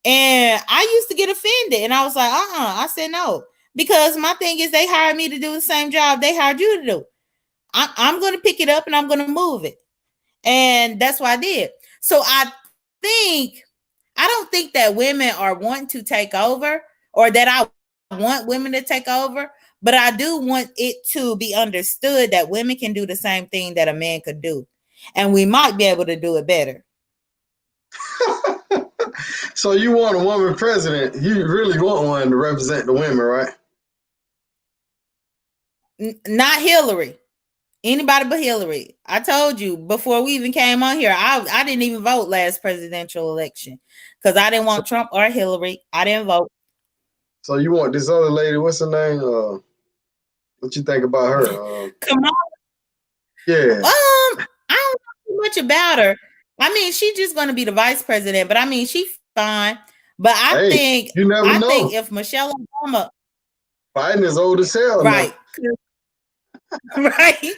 And I used to get offended, and I was like, I said no, because my thing is they hired me to do the same job they hired you to do. I'm going to pick it up and I'm going to move it. And that's what I did. So I don't think that women are wanting to take over, or that I want women to take over, but I do want it to be understood that women can do the same thing that a man could do. And we might be able to do it better. So you want a woman president? You really want one to represent the women, right? Not Hillary. Anybody but Hillary. I told you before we even came on here, I didn't even vote last presidential election because I didn't want Trump or Hillary. I didn't vote. So you want this other lady? What's her name? What you think about her? Kamala. Yeah. I don't know too much about her. I mean, she's just going to be the vice president, but I mean, she's fine. But I think if Michelle Obama, Biden is old as hell, right? Right.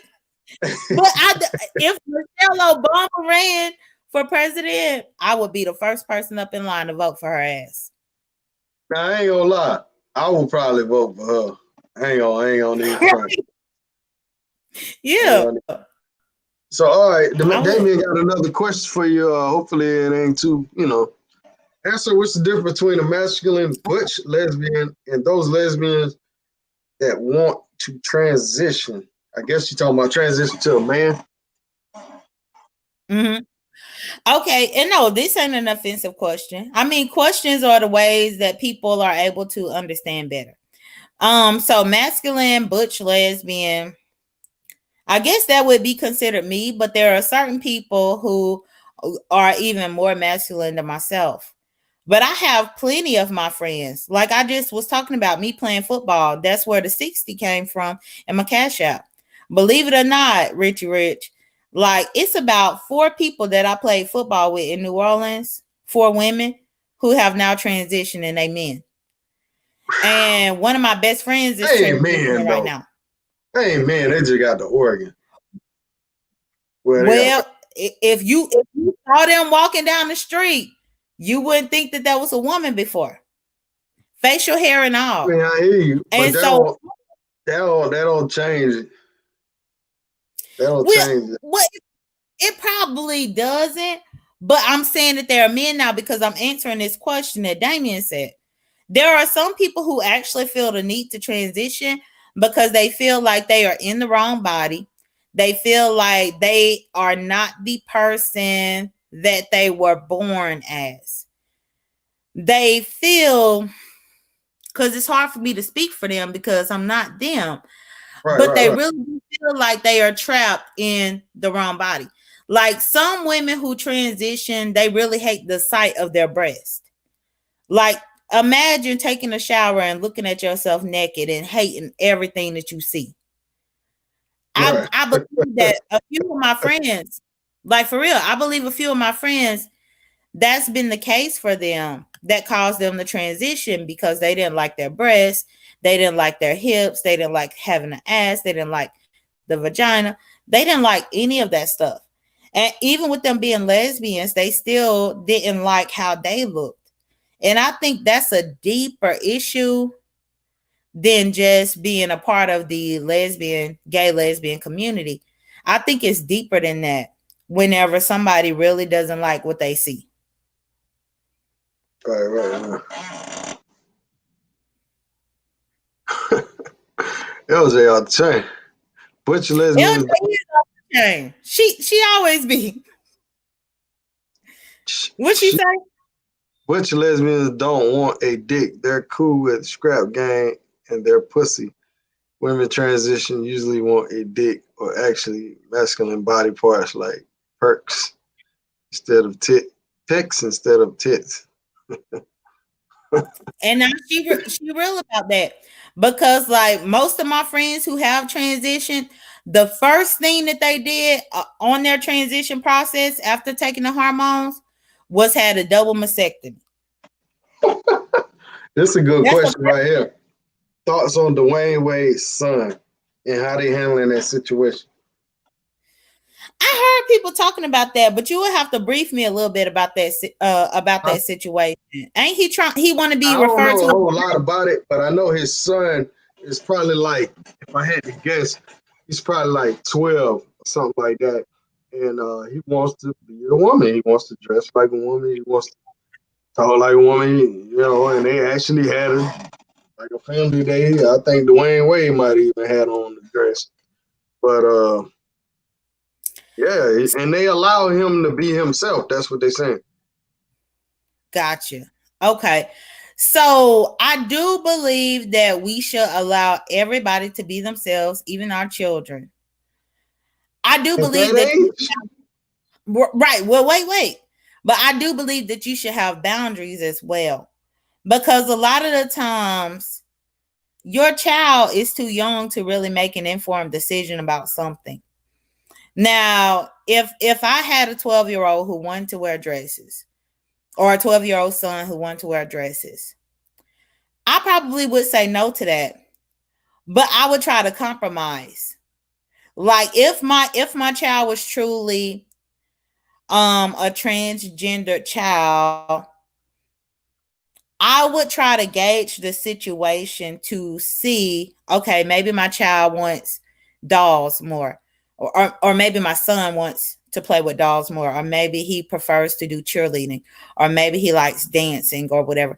But if Michelle Obama ran for president, I would be the first person up in line to vote for her ass. Now, I ain't gonna lie, I will probably vote for her. I ain't gonna even front. Yeah. So, all right, I would. Damien got another question for you. Hopefully, it ain't too, Answer what's the difference between a masculine butch lesbian and those lesbians that want to transition? I guess you're talking about transition to a man. Mm-hmm. Okay, and no, this ain't an offensive question. I mean, questions are the ways that people are able to understand better. So masculine, butch, lesbian, I guess that would be considered me, but there are certain people who are even more masculine than myself. But I have plenty of my friends. Like I just was talking about me playing football. That's where the 60 came from and my cash out. Believe it or not, Richie Rich, like it's about 4 people that I played football with in New Orleans, 4 women who have now transitioned and they men. And one of my best friends is Hey, transitioning man, right though. now. Hey, man, they just got to Oregon. Well, they got Well, if you saw them walking down the street, you wouldn't think that was a woman before. Facial hair and all. I hear you, but And so, that don't change it. That don't well, change it. what it probably doesn't, but I'm saying that there are men now because I'm answering this question that Damien said. There are some people who actually feel the need to transition because they feel like they are in the wrong body. They feel like they are not the person that they were born as. They feel, because it's hard for me to speak for them because I'm not them, but they Right. really feel like they are trapped in the wrong body. Like some women who transition, they really hate the sight of their breast. Like imagine taking a shower and looking at yourself naked and hating everything that you see. Right. I believe that a few of my friends, like for real, I believe a few of my friends, that's been the case for them that caused them to transition because they didn't like their breasts, they didn't like their hips, they didn't like having an ass, they didn't like the vagina, they didn't like any of that stuff. And even with them being lesbians, they still didn't like how they looked. And I think that's a deeper issue than just being a part of the gay lesbian community. I think it's deeper than that whenever somebody really doesn't like what they see. Right. LJ out the chain. Butch lesbians. She always be. What she say? Butch lesbians don't want a dick. They're cool with scrap gang and their pussy. Women transition usually want a dick or actually masculine body parts like perks instead of pecs instead of tits. And now she real about that because like most of my friends who have transitioned, the first thing that they did on their transition process after taking the hormones was had a double mastectomy. This is a good That's the question right here. Thoughts on Dwayne Wade's son and how they handling that situation? I heard people talking about that, but you would have to brief me a little bit about that situation. Ain't he trying? He want to be I don't referred know a to? whole lot about it, but I know his son is probably like, if I had to guess, he's probably like 12 or something like that. And he wants to be a woman. He wants to dress like a woman. He wants to talk like a woman, and they actually had like a family day. I think Dwayne Wade might even had on the dress. But yeah, and they allow him to be himself. That's what they're saying. Gotcha. Okay. So I do believe that we should allow everybody to be themselves, even our children. I do At believe that that age? right. Well, wait. But I do believe that you should have boundaries as well. Because a lot of the times your child is too young to really make an informed decision about something. Now, if I had a 12-year-old who wanted to wear dresses, or a 12-year-old son who wanted to wear dresses, I probably would say no to that. But I would try to compromise. Like if my child was truly a transgender child, I would try to gauge the situation to see, okay, maybe my child wants dolls more, or maybe my son wants to play with dolls more, or maybe he prefers to do cheerleading, or maybe he likes dancing or whatever.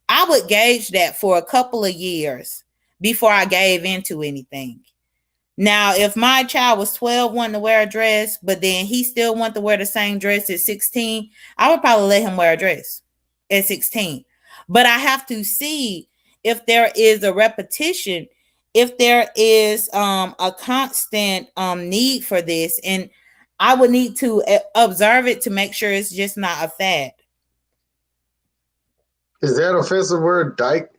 I would gauge that for a couple of years before I gave into anything. Now, if my child was 12 wanting to wear a dress, but then he still want to wear the same dress at 16, I would probably let him wear a dress at 16. But I have to see if there is a repetition, if there is a constant need for this. And I would need to observe it to make sure it's just not a fad. Is that offensive word, dyke?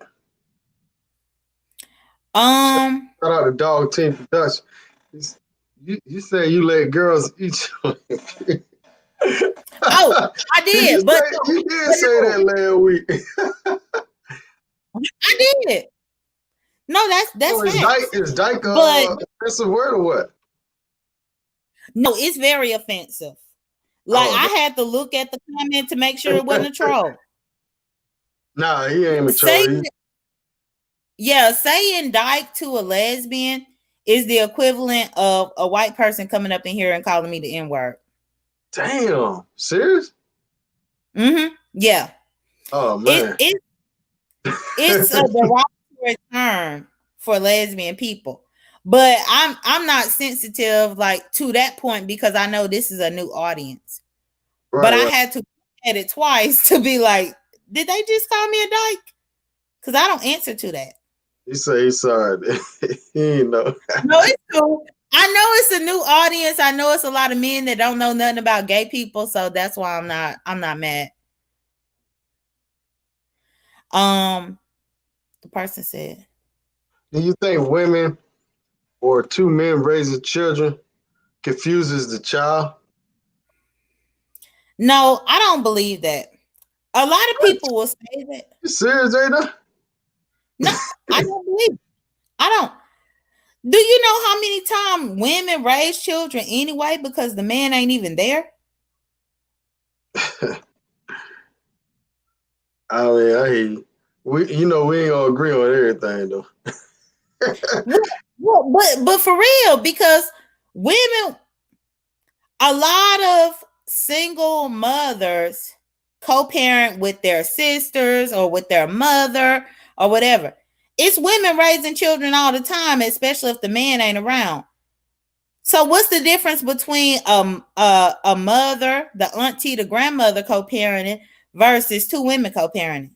Shout out to Dog Team Production. You say you let girls eat you. Oh, I did, but you did say that last week. I did. No, that's is dyke offensive word or what? No, it's very offensive. Like I had to look at the comment to make sure it wasn't a troll. Nah, he ain't a troll. Saying dyke to a lesbian is the equivalent of a white person coming up in here and calling me the N-word. Damn, serious? Mm-hmm. Yeah. Oh man. It's a derogatory term for lesbian people. But I'm not sensitive like to that point because I know this is a new audience. Right, but I had to look at it twice to be like, did they just call me a dyke? Because I don't answer to that. You say he's sorry. He ain't know. No, it's cool. I know it's a new audience. I know it's a lot of men that don't know nothing about gay people, so that's why I'm not mad. The person said, do you think women or two men raising children confuses the child? No, I don't believe that. A lot of people will say that. You serious, J.Dunn? No, I don't believe it. I don't. Do you know how many times women raise children anyway because the man ain't even there? I mean, I hear you. We ain't gonna agree on everything though. but for real, because women, a lot of single mothers co-parent with their sisters or with their mother or whatever. It's women raising children all the time, especially if the man ain't around. So what's the difference between a mother, the auntie, the grandmother co-parenting versus two women co-parenting?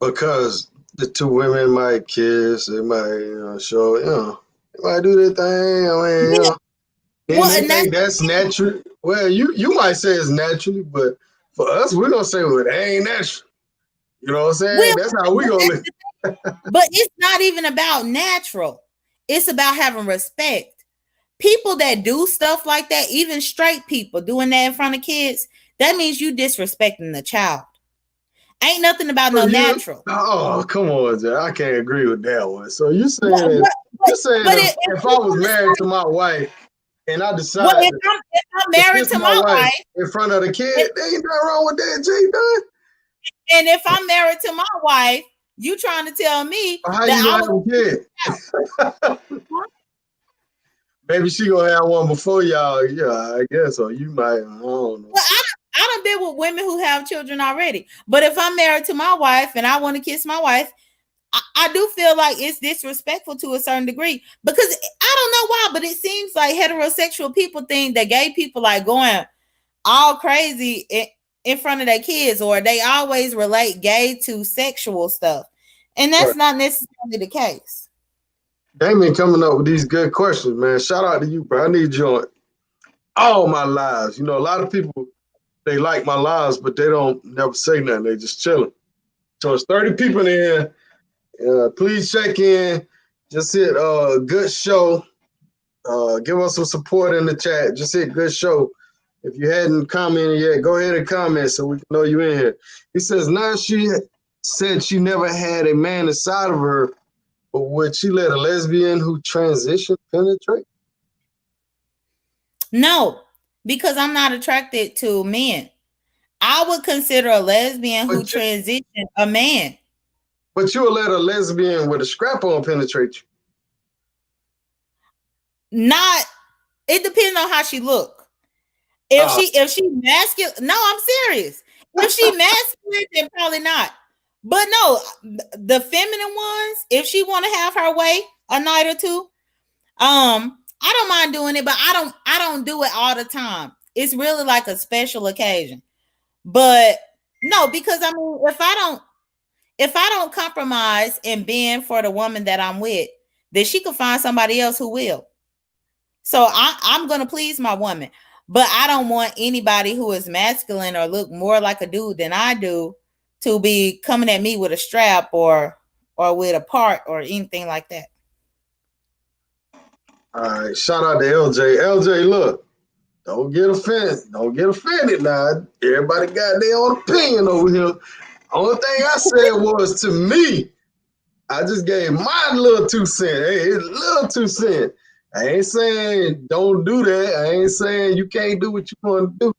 Because the two women might kiss, they might, show, they might do their thing. I mean, they think that's natural. Well, you might say it's naturally, but for us, we're gonna say, well, it ain't natural. You know what I'm saying? Well, that's how we gonna live. But it's not even about natural. It's about having respect. People that do stuff like that, even straight people doing that in front of kids, that means you disrespecting the child. Ain't nothing about no natural. Oh, come on, Jay. I can't agree with that one. So you saying if I was married to my wife and I decided if I'm married to my wife in front of the kid, there ain't nothing wrong with that, J.Dunn. And if I'm married to my wife, you trying to tell me how that you gonna have a kid? Maybe she gonna have one before y'all. Yeah, I guess. Or you might. I don't know. Well, I done been with women who have children already. But if I'm married to my wife and I want to kiss my wife, I do feel like it's disrespectful to a certain degree because I don't know why, but it seems like heterosexual people think that gay people like going all crazy in front of their kids, or they always relate gay to sexual stuff. And that's not necessarily the case. Damien coming up with these good questions, man. Shout out to you, bro. I need you on all my lives. A lot of people, they like my lives, but they don't never say nothing. They just chilling. So it's 30 people in here. Please check in. Just hit good show. Give us some support in the chat. Just hit good show. If you hadn't commented yet, go ahead and comment so we can know you in here. He says, now she said she never had a man inside of her, but would she let a lesbian who transitioned penetrate? No, because I'm not attracted to men. I would consider a lesbian who transitioned a man. But you will let a lesbian with a scrap on penetrate you. Not. It depends on how she look. If she masculine, no, I'm serious. If she masculine, then probably not. But no, the feminine ones, if she want to have her way a night or two, I don't mind doing it, but I don't do it all the time. It's really like a special occasion. But no, because I mean, if I don't compromise and bend for the woman that I'm with, then she can find somebody else who will. So I'm gonna please my woman, but I don't want anybody who is masculine or look more like a dude than I do to be coming at me with a strap or with a part or anything like that. All right, shout out to LJ. LJ, look, don't get offended. Don't get offended now. Everybody got their own opinion over here. Only thing I said was, to me, I just gave my little 2 cents. Hey, it's little 2 cents. I ain't saying don't do that. I ain't saying you can't do what you want to do.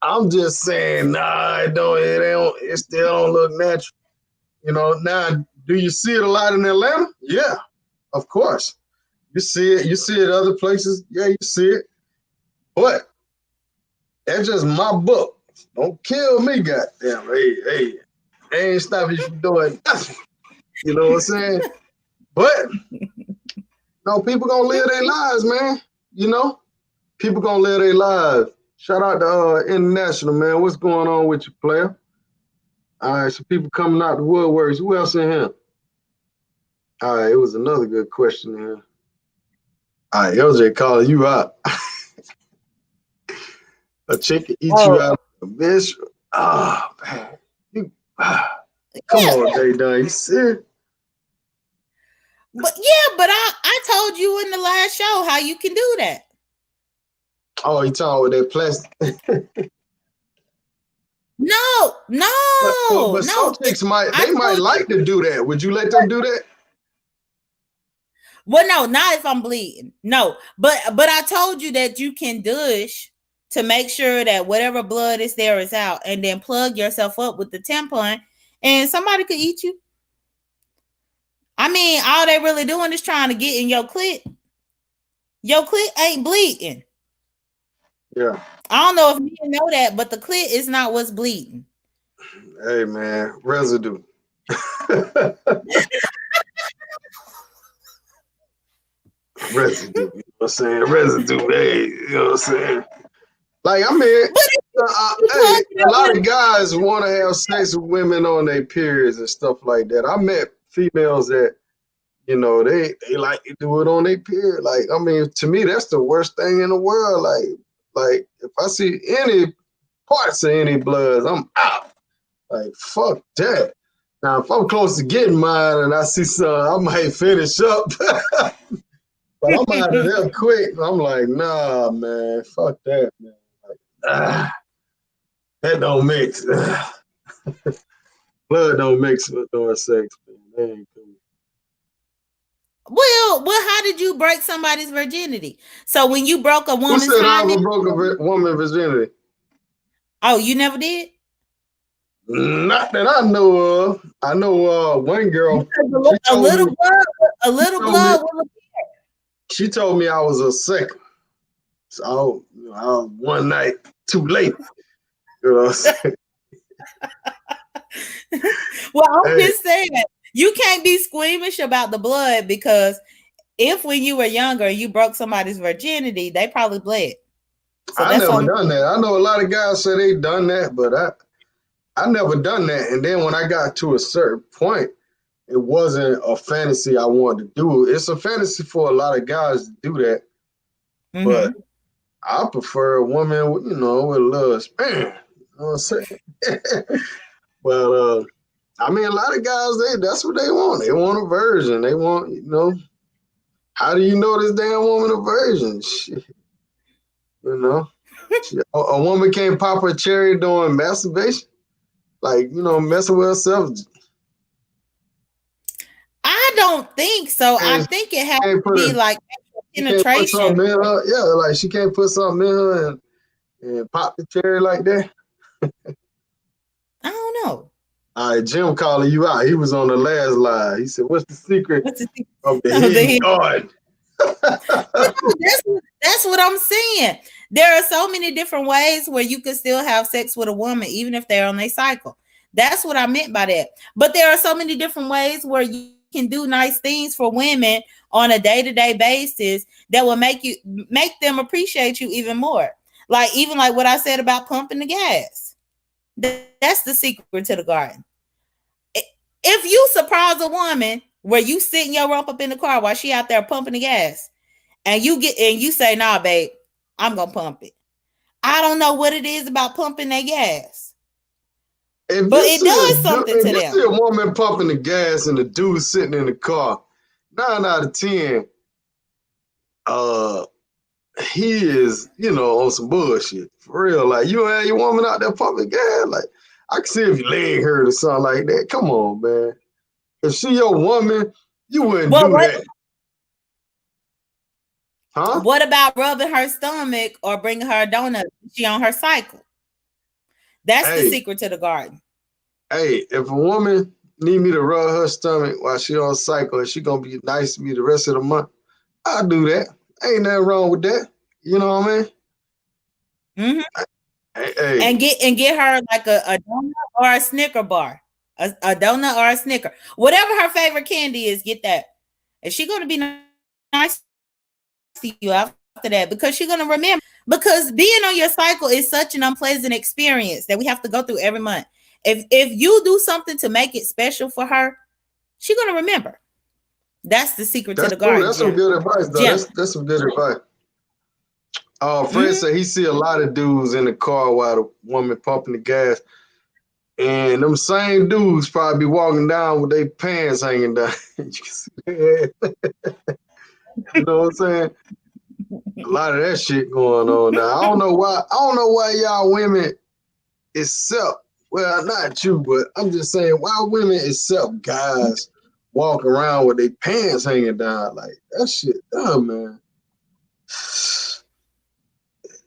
I'm just saying, nah, it still don't look natural. You know, now, do you see it a lot in Atlanta? Yeah, of course. You see it other places. Yeah, you see it. But that's just my book. Don't kill me, goddamn. Hey, I ain't stopping you from doing nothing. You know what I'm saying? But no, people gonna live their lives, man. You know, people gonna live their lives. Shout out to International, man. What's going on with you, player? All right, so people coming out the woodworks. Who else in here? All right, it was another good question here. All right, LJ calling you out. A chicken eat you out, a bitch. Oh, man. Come on, J.Dunn. You serious? But yeah, but I told you in the last show how you can do that. Oh, you talking with that plastic? No. But some chicks might like to do that. Would you let them do that? Well, no, not if I'm bleeding. No, but I told you that you can douche to make sure that whatever blood is there is out, and then plug yourself up with the tampon, and somebody could eat you. I mean, all they really doing is trying to get in your clit. Your clit ain't bleeding. Yeah. I don't know if you know that, but the clit is not what's bleeding. Hey, man, residue. Residue. You know what I'm saying? Residue. Hey, you know what I'm saying? Like, I mean, a lot of guys want to have sex with women on their periods and stuff like that. I met females that, you know, they like to do it on their period. Like, I mean, to me, that's the worst thing in the world. Like if I see any parts of any bloods, I'm out. Like, fuck that. Now, if I'm close to getting mine and I see some, I might finish up. But I'm out of there quick. I'm like, nah, man, fuck that, man. Like, that don't mix. Blood don't mix with doing sex, man. That ain't cool. Well, how did you break somebody's virginity? So when you broke a woman's Who said I ever broke a woman's virginity? Oh, you never did? Not that I know of. I know one girl. A little blood will appear. She told me I was a second. So I was one night too late. You know what I'm saying? Well, I'm just saying, you can't be squeamish about the blood, because if when you were younger you broke somebody's virginity, they probably bled. So I never done that. I know a lot of guys say they done that, but I never done that. And then when I got to a certain point, it wasn't a fantasy I wanted to do. It's a fantasy for a lot of guys to do that. Mm-hmm. But I prefer a woman with, with a little span. You know what I'm saying? But I mean, a lot of guys, that's what they want. They want a virgin. They want, how do you know this damn woman a virgin? Shit. A woman can't pop her cherry during masturbation? Like, messing with herself? I don't think so. I think it has to be like penetration. Yeah, like she can't put something in her and pop the cherry like that. I don't know. All right, Jim calling you out. He was on the last live. He said, "What's the secret of the hidden garden?" That's what I'm saying. There are so many different ways where you can still have sex with a woman, even if they're on their cycle. That's what I meant by that. But there are so many different ways where you can do nice things for women on a day-to-day basis that will make them appreciate you even more. Like even like what I said about pumping the gas. That's the secret to the garden. If you surprise a woman where you sitting your rump up in the car while she out there pumping the gas, and you say, "Nah, babe, I'm gonna pump it." I don't know what it is about pumping that gas, but it does something to them. If you see a woman pumping the gas and the dude sitting in the car, 9 out of 10, he is, on some bullshit for real. Like you had your woman out there pumping gas, like I can see if your leg hurt or something like that. Come on, man. If she your woman, you wouldn't do that. Huh? What about rubbing her stomach or bringing her a donut? She on her cycle. That's the secret to the garden. Hey, if a woman need me to rub her stomach while she on cycle and she gonna be nice to me the rest of the month, I'll do that. Ain't nothing wrong with that. You know what I mean? Hey. And get her like a donut or a Snicker bar. A donut or a Snicker. Whatever her favorite candy is, get that. Is she gonna be nice to you after that? Because she's gonna remember. Because being on your cycle is such an unpleasant experience that we have to go through every month. If you do something to make it special for her, she's gonna remember. That's the secret to the garden. That's some good advice, though. That's some good advice. Fred said he see a lot of dudes in the car while the woman pumping the gas, and them same dudes probably be walking down with their pants hanging down. You know what I'm saying? A lot of that shit going on now. I don't know why y'all women accept. Well, not you, but I'm just saying why women accept guys walking around with their pants hanging down. Like that shit dumb, man.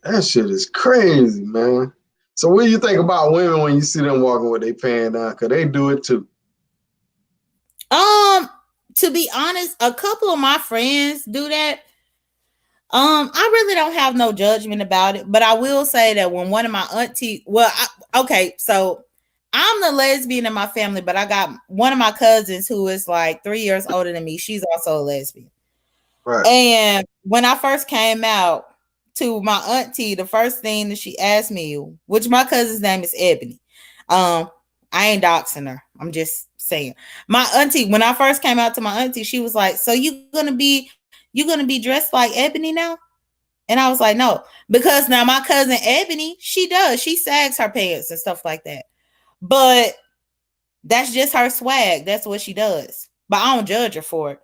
That shit is crazy, man. So what do you think about women when you see them walking with their pants down? Cause they do it too. To be honest, a couple of my friends do that. I really don't have no judgment about it, but I will say that when one of my aunties, so I'm the lesbian in my family, but I got one of my cousins who is like 3 years older than me. She's also a lesbian. Right. And when I first came out to my auntie, the first thing that she asked me, which my cousin's name is Ebony. I ain't doxing her. I'm just saying. My auntie, when I first came out to my auntie, she was like, "So you gonna be dressed like Ebony now?" And I was like, "No," because now my cousin Ebony, she sags her pants and stuff like that. But that's just her swag. That's what she does. But I don't judge her for it.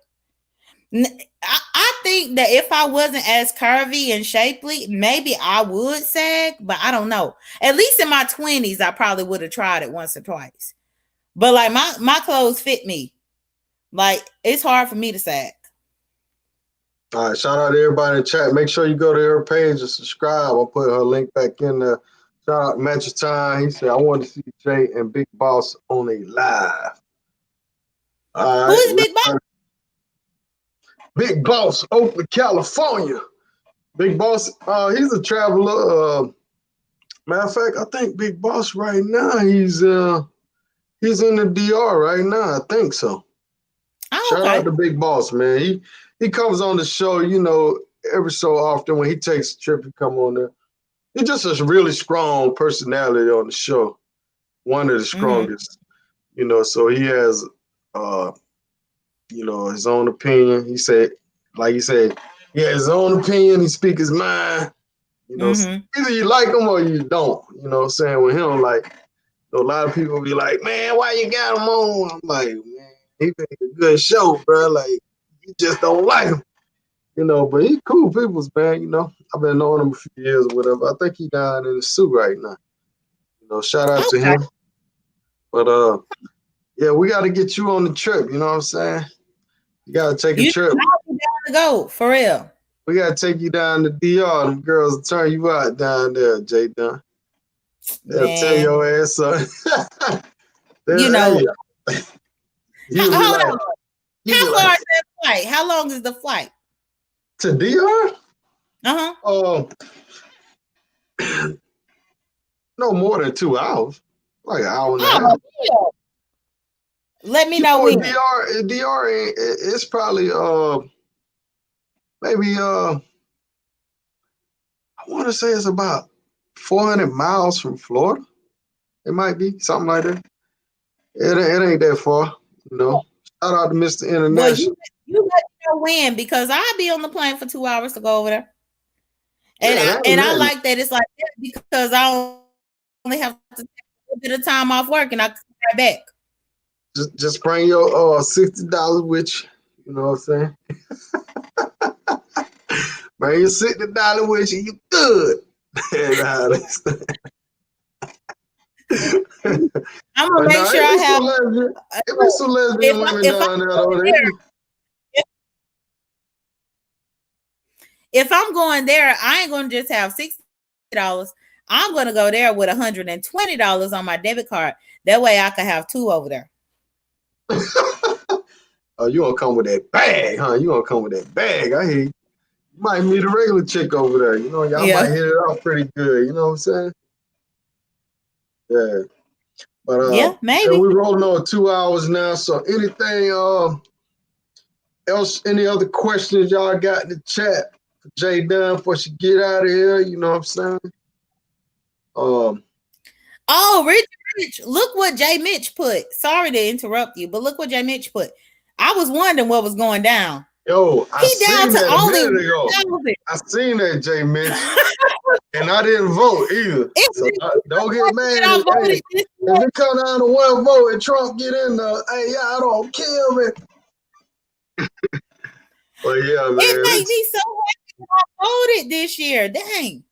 I think that if I wasn't as curvy and shapely, maybe I would sag, but I don't know. At least in my 20s, I probably would have tried it once or twice. But like my clothes fit me. Like it's hard for me to sag. All right, shout out to everybody in the chat. Make sure you go to her page and subscribe. I'll put her link back in there. Shout out to Match Time. He said, "I want to see Jay and Big Boss on a live." All right. Who is Big Boss? Big Boss, Oakland, California. Big Boss, he's a traveler. Matter of fact, I think Big Boss right now, he's in the DR right now. I think so. Oh, Shout out to Big Boss, man. He comes on the show, every so often when he takes a trip, he come on there. He's just a really strong personality on the show. One of the strongest, so he has, his own opinion. He said, he has his own opinion. He speaks his mind. Either you like him or you don't. You know what I'm saying? With him, like, a lot of people be like, "Man, why you got him on?" I'm like, "Man, he make a good show, bro. Like, you just don't like him." But he cool people's, man. I've been knowing him a few years or whatever. I think he down in the suit right now. Shout out to him. But yeah, we got to get you on the trip. You know what I'm saying? You got to take a trip. Down to go for real. We got to take you down to DR. Them girls will turn you out down there, J.Dunn. They'll tell your ass up. Hold on. How far is that flight? How long is the flight? To DR? Uh-huh. No more than 2 hours, like an hour and a half. Oh, yeah. Let me know when. DR, it's probably maybe I want to say it's about 400 miles from Florida. It might be something like that. It ain't that far, you know. Shout out to Mr. Well, International. you let me know when, because I'll be on the plane for 2 hours to go over there. And Yeah, I like that it's like that because I only have to take a bit of time off work and I come right back. Just bring your $60 with you. You know what I'm saying? Bring your $60 with you. You good. I'm gonna make sure I have. It be some lesbian women down there though. If I'm going there, I ain't gonna just have $60. I'm gonna go there with $120 on my debit card. That way I can have 2 over there. Oh, you gonna come with that bag, huh? You gonna come with that bag? I hear you. You might meet a regular chick over there. You know, y'all might hit it off pretty good. You know what I'm saying? Yeah. But yeah, maybe we're rolling on 2 hours now. So anything else? Any other questions y'all got in the chat for J.Dunn before she get out of here? You know what I'm saying? Oh, Rich, look what J. Mitch put. Sorry to interrupt you, but look what J. Mitch put. I was wondering what was going down. Yo, I seen that a minute ago. 1,000. I seen that, J. Mitch. And I didn't vote either. So don't get mad. Hey, if it come down to one vote and Trump get in there, hey, y'all don't kill me. Well, yeah, man. It made me so happy when I voted this year. Dang.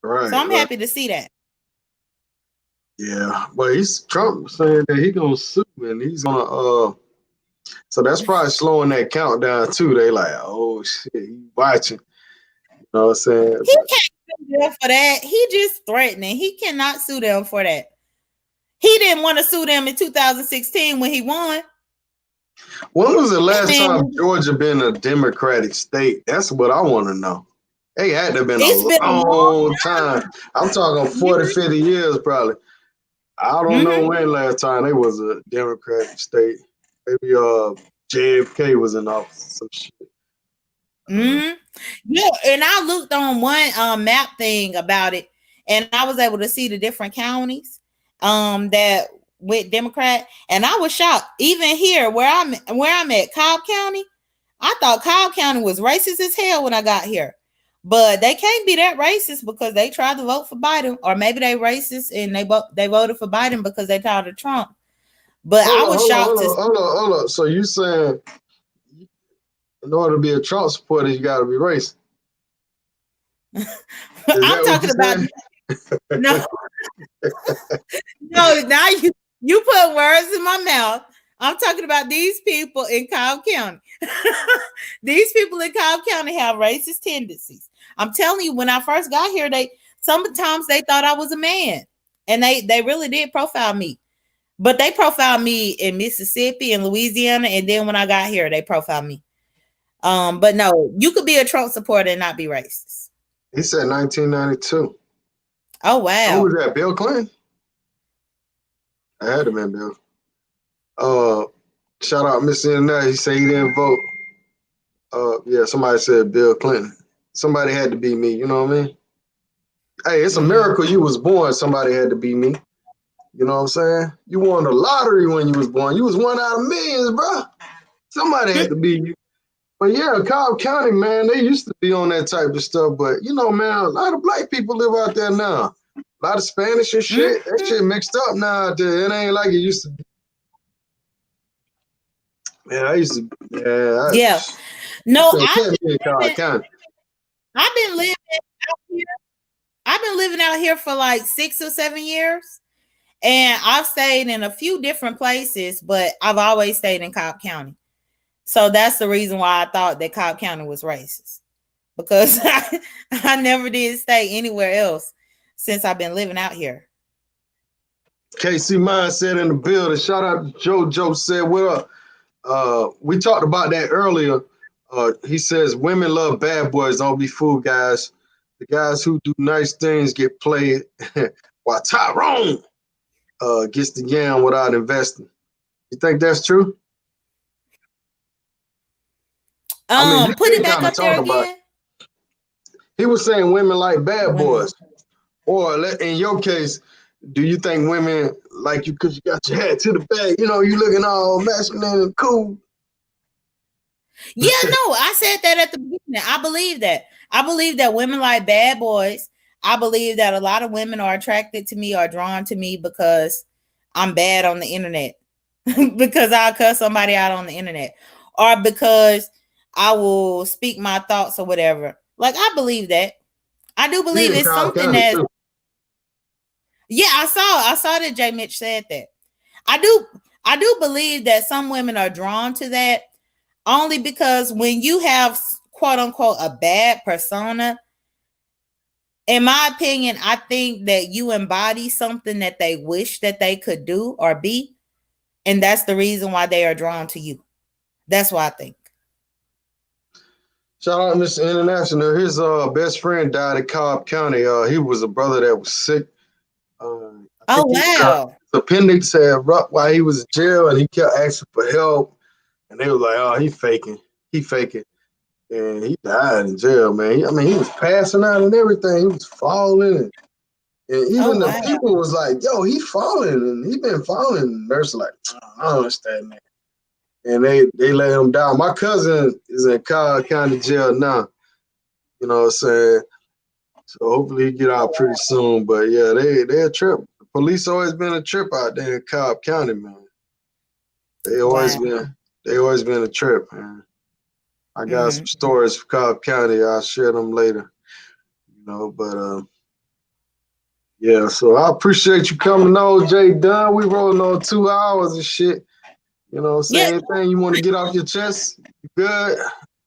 Right. So I'm happy to see that. Yeah, but Trump saying that he gonna sue and he's gonna so that's probably slowing that countdown too. They like, oh shit, he watching. You know what I'm saying? He can't sue them for that. He just threatening. He cannot sue them for that. He didn't want to sue them in 2016 when he won. When was the last time Georgia been a Democratic state? That's what I want to know. Hey, had to have been a long time. I'm talking 40, 50 years probably. I don't know when last time they was a Democratic state. Maybe JFK was in office or some shit. Yeah, and I looked on one map thing about it, and I was able to see the different counties that went Democrat, and I was shocked. Even here, where I'm at, Cobb County, I thought Cobb County was racist as hell when I got here. But they can't be that racist because they tried to vote for Biden, or maybe they racist and they voted for Biden because they tired of Trump. But I was shocked. Hold on. So you saying in order to be a Trump supporter, you got to be racist? I'm talking about no. Now you put words in my mouth. I'm talking about these people in Cobb County. These people in Cobb County have racist tendencies. I'm telling you, when I first got here, sometimes they thought I was a man, and they really did profile me. But they profiled me in Mississippi and Louisiana, and then when I got here, they profiled me. But no, you could be a Trump supporter and not be racist. He said 1992. Oh wow! Who was that? Bill Clinton? I had to been Bill. Shout out Mr. Internet. He said he didn't vote. Yeah, somebody said Bill Clinton. Somebody had to be me. You know what I mean? Hey, it's a miracle you was born. Somebody had to be me. You know what I'm saying? You won the lottery when you was born. You was one out of millions, bro. Somebody had to be you. But yeah, Cobb County, man, they used to be on that type of stuff. But you know, man, a lot of black people live out there now. A lot of Spanish and shit. That shit mixed up now out there. It ain't like it used to be. Man, I used to. Yeah. No, I've been living out here. I've been living out here for like 6 or 7 years. And I've stayed in a few different places, but I've always stayed in Cobb County. So that's the reason why I thought that Cobb County was racist, because I never did stay anywhere else since I've been living out here. KC Mindset in the building. Shout out to JoJo said, what up? We talked about that earlier. He says women love bad boys. Don't be fooled, guys. The guys who do nice things get played, while Tyrone gets the yam without investing. You think that's true? I mean, he Put it did back kind of up there talk about it. again. He was saying women like bad Women. boys. Or in your case, do you think women like you because you got your hat to the back? You know, you looking all masculine and cool. Yeah, no, I said that at the beginning. I believe that. I believe that women like bad boys. I believe that a lot of women are attracted to me or drawn to me because I'm bad on the internet. Because I'll cuss somebody out on the internet. Or because I will speak my thoughts or whatever. Like, I believe that. I do He believe in it's Cobb something County that, too. yeah, I saw that J. Mitch said that. I do believe that some women are drawn to that only because when you have quote unquote a bad persona, in my opinion, I think that you embody something that they wish that they could do or be, and that's the reason why they are drawn to you. That's what I think. Shout out Mr. International. His best friend died in Cobb County. He was a brother that was sick. I Oh think wow. his appendix had ruptured while he was in jail, and he kept asking for help. And they was like, "Oh, he faking. He faking." And he died in jail, man. I mean, he was passing out and everything. He was falling. And Oh even the wow. people was like, "Yo, he falling, and he been falling." And the nurse like, "I don't understand that." And they let him down. My cousin is in Cobb County jail now. You know what I'm saying? So hopefully he get out pretty soon. But yeah, they a trip. The police always been a trip out there in Cobb County, man. They always Wow. been a trip, man. I got some Mm-hmm. stories for Cobb County. I'll share them later. You know, but yeah, so I appreciate you coming on, J.Dunn. We rolling on 2 hours and shit. You know what I'm Yeah. saying? Anything you want to get off your chest? You good?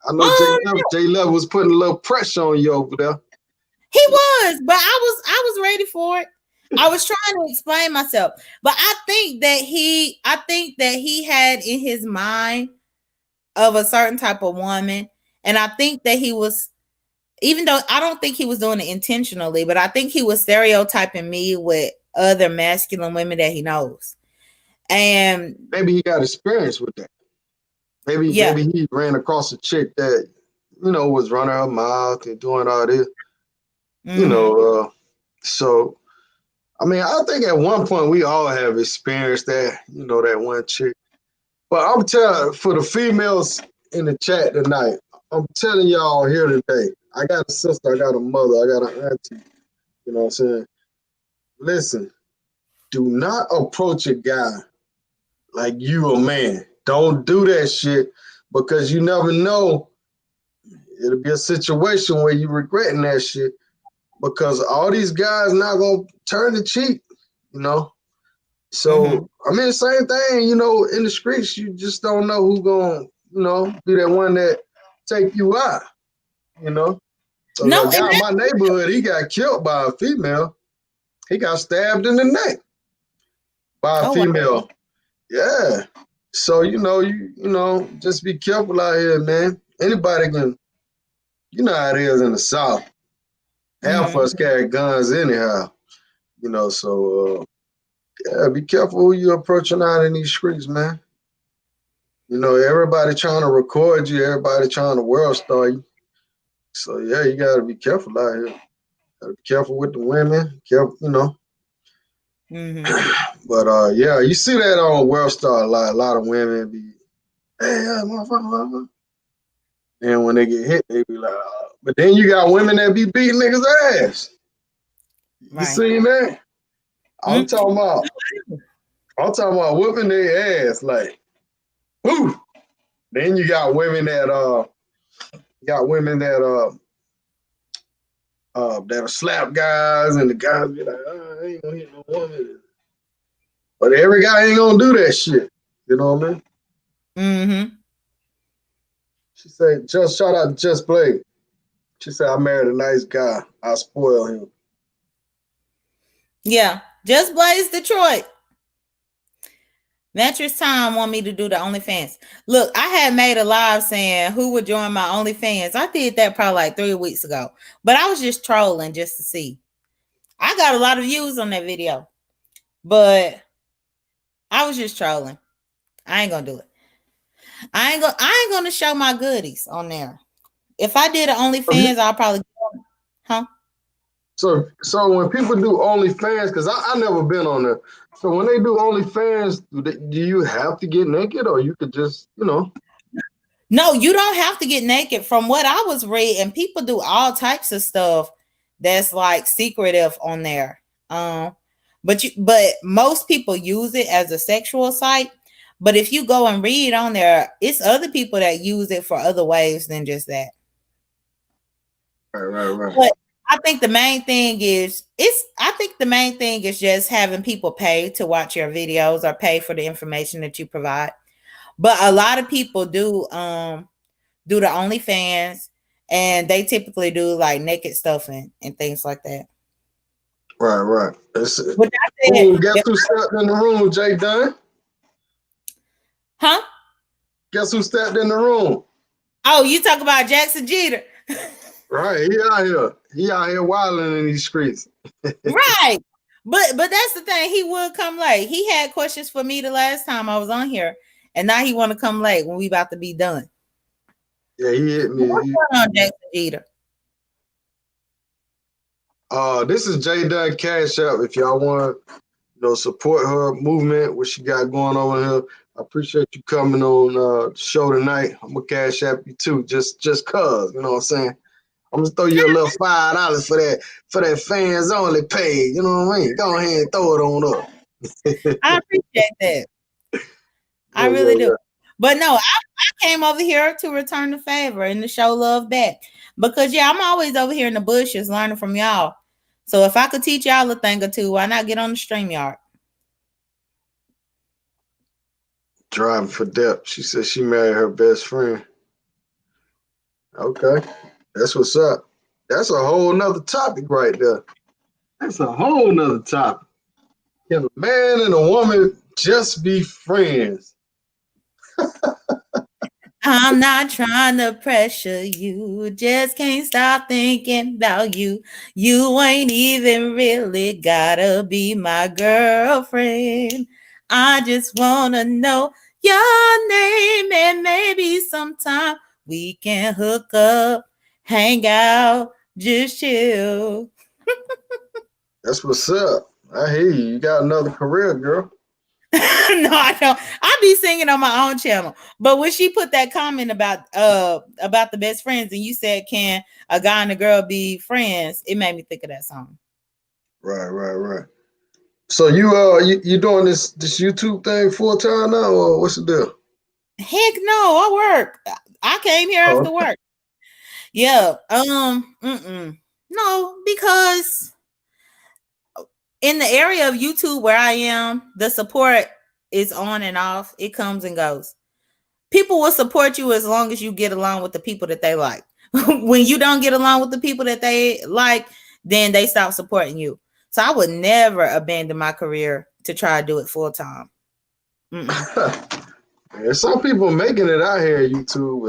I know Um, J Love was putting a little pressure on you over there. he was, but I was ready for it. I was trying to explain myself, but I think that he had in his mind of a certain type of woman, and I think that he was, even though I don't think he was doing it intentionally, but I think he was stereotyping me with other masculine women that he knows. And Maybe he got experience with that. Maybe yeah. he ran across a chick that, you know, was running her mouth and doing all this. You Mm-hmm. know, so I mean, I think at one point we all have experienced that, you know, that one chick. But I'm telling for the females in the chat tonight, I'm telling y'all here today. I got a sister, I got a mother, I got an auntie. You know what I'm saying? Listen, do not approach a guy like you a man. Don't do that shit because you never know. It'll be a situation where you regretting that shit because all these guys not gonna turn the cheek, you know. Mm-hmm. So I mean, same thing, you know, in the streets, you just don't know who gonna, you know, be that one that take you out, you know. So No, the and guy in my neighborhood, he got killed by a female. He got stabbed in the neck by a oh wow. female. Yeah. So you know, just be careful out here, man. Anybody can, you know how it is in the South. Half of Mm-hmm. us carry guns anyhow, you know. So yeah, be careful who you approaching out in these streets, man. You know, everybody trying to record you, everybody trying to world star you. So yeah, you gotta be careful out here. Gotta be careful with the women, careful, you know. Mm-hmm. But yeah, you see that on World Star a lot. A lot of women be, hey, yeah, motherfucker. And when they get hit, they be like, but then you got women that be beating niggas' ass. You Right. seen that? I'm Mm-hmm. talking about, whooping their ass, like, whoo. Then you got women that that'll slap guys, and the guys be like, oh, I ain't gonna hit no woman. But every guy ain't gonna do that shit. You know what I mean? Mm-hmm. She said, just shout out to Just Blade. She said, I married a nice guy. I spoil him. Yeah. Just Blaze Detroit. Mattress Time want me to do the OnlyFans. Look, I had made a live saying who would join my OnlyFans. I did that probably like 3 weeks ago, but I was just trolling just to see. I got a lot of views on that video, but I was just trolling. I ain't gonna do it. I ain't gonna show my goodies on there. If I did an OnlyFans, I'll probably, huh? So when people do OnlyFans, because I never been on there. So when they do OnlyFans, do you have to get naked, or you could just, No, you don't have to get naked. From what I was reading, people do all types of stuff that's like secretive on there. But most people use it as a sexual site. But if you go and read on there, it's other people that use it for other ways than just that. Right. But I think the main thing is just having people pay to watch your videos or pay for the information that you provide. But a lot of people do the OnlyFans, and they typically do like naked stuff and things like that. Right. Guess who stepped in the room, J.Dunn? Huh? Guess who stepped in the room? Oh, you talk about Jackson Jeter. Right, he out here wilding in these streets. Right. But that's the thing, he would come late. He had questions for me the last time I was on here, and now he want to come late when we about to be done. Yeah, he hit me. What's going on, Jackson Jeter? This is J.Dunn Cash App. If y'all want to, support her movement, what she got going on here. I appreciate you coming on the show tonight. I'm gonna cash app you too, just cause, you know what I'm saying? I'm gonna throw you a little $5 for that fans only page, you know what I mean? Go ahead and throw it on up. I appreciate that. I really do. But no, I came over here to return the favor and to show love back. Because I'm always over here in the bushes learning from y'all. So if I could teach y'all a thing or two, why not get on the StreamYard? Driving for depth. She said she married her best friend. Okay. That's what's up. That's a whole nother topic right there. That's a whole nother topic. Can a man and a woman just be friends? I'm not trying to pressure you. Just can't stop thinking about you. You ain't even really gotta be my girlfriend. I just wanna know your name, and maybe sometime we can hook up, hang out, just chill. That's what's up. I hear you. You got another career, girl. No, I don't. I be singing on my own channel. But when she put that comment about the best friends, and you said, "Can a guy and a girl be friends?" It made me think of that song. Right. So you doing this YouTube thing full time now, or what's the deal? Heck no, I work. I came here after work. Yeah. No, because in the area of YouTube where I am, the support is on and off. It comes and goes. People will support you as long as you get along with the people that they like. When you don't get along with the people that they like, then they stop supporting you. So I would never abandon my career to try to do it full time. There's some people making it out here at YouTube,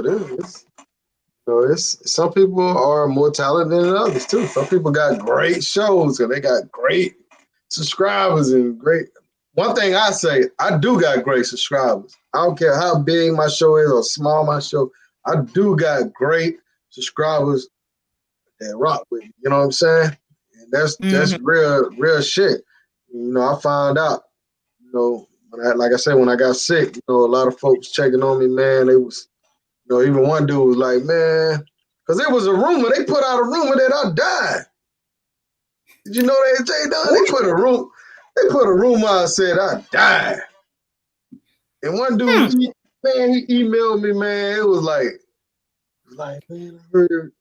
but it's some people are more talented than others too. Some people got great shows and they got great subscribers and great. One thing I say, I do got great subscribers. I don't care how big my show is or small my show. I do got great subscribers that rock with me. You know what I'm saying? And that's real shit. I found out, when I got sick, a lot of folks checking on me, man. They was, even one dude was like, man, because there was a rumor. They put out a rumor that I died. Did you know that, J.Dunn? They put a rumor out said I died. And one dude, he emailed me, man. It was like, man, I heard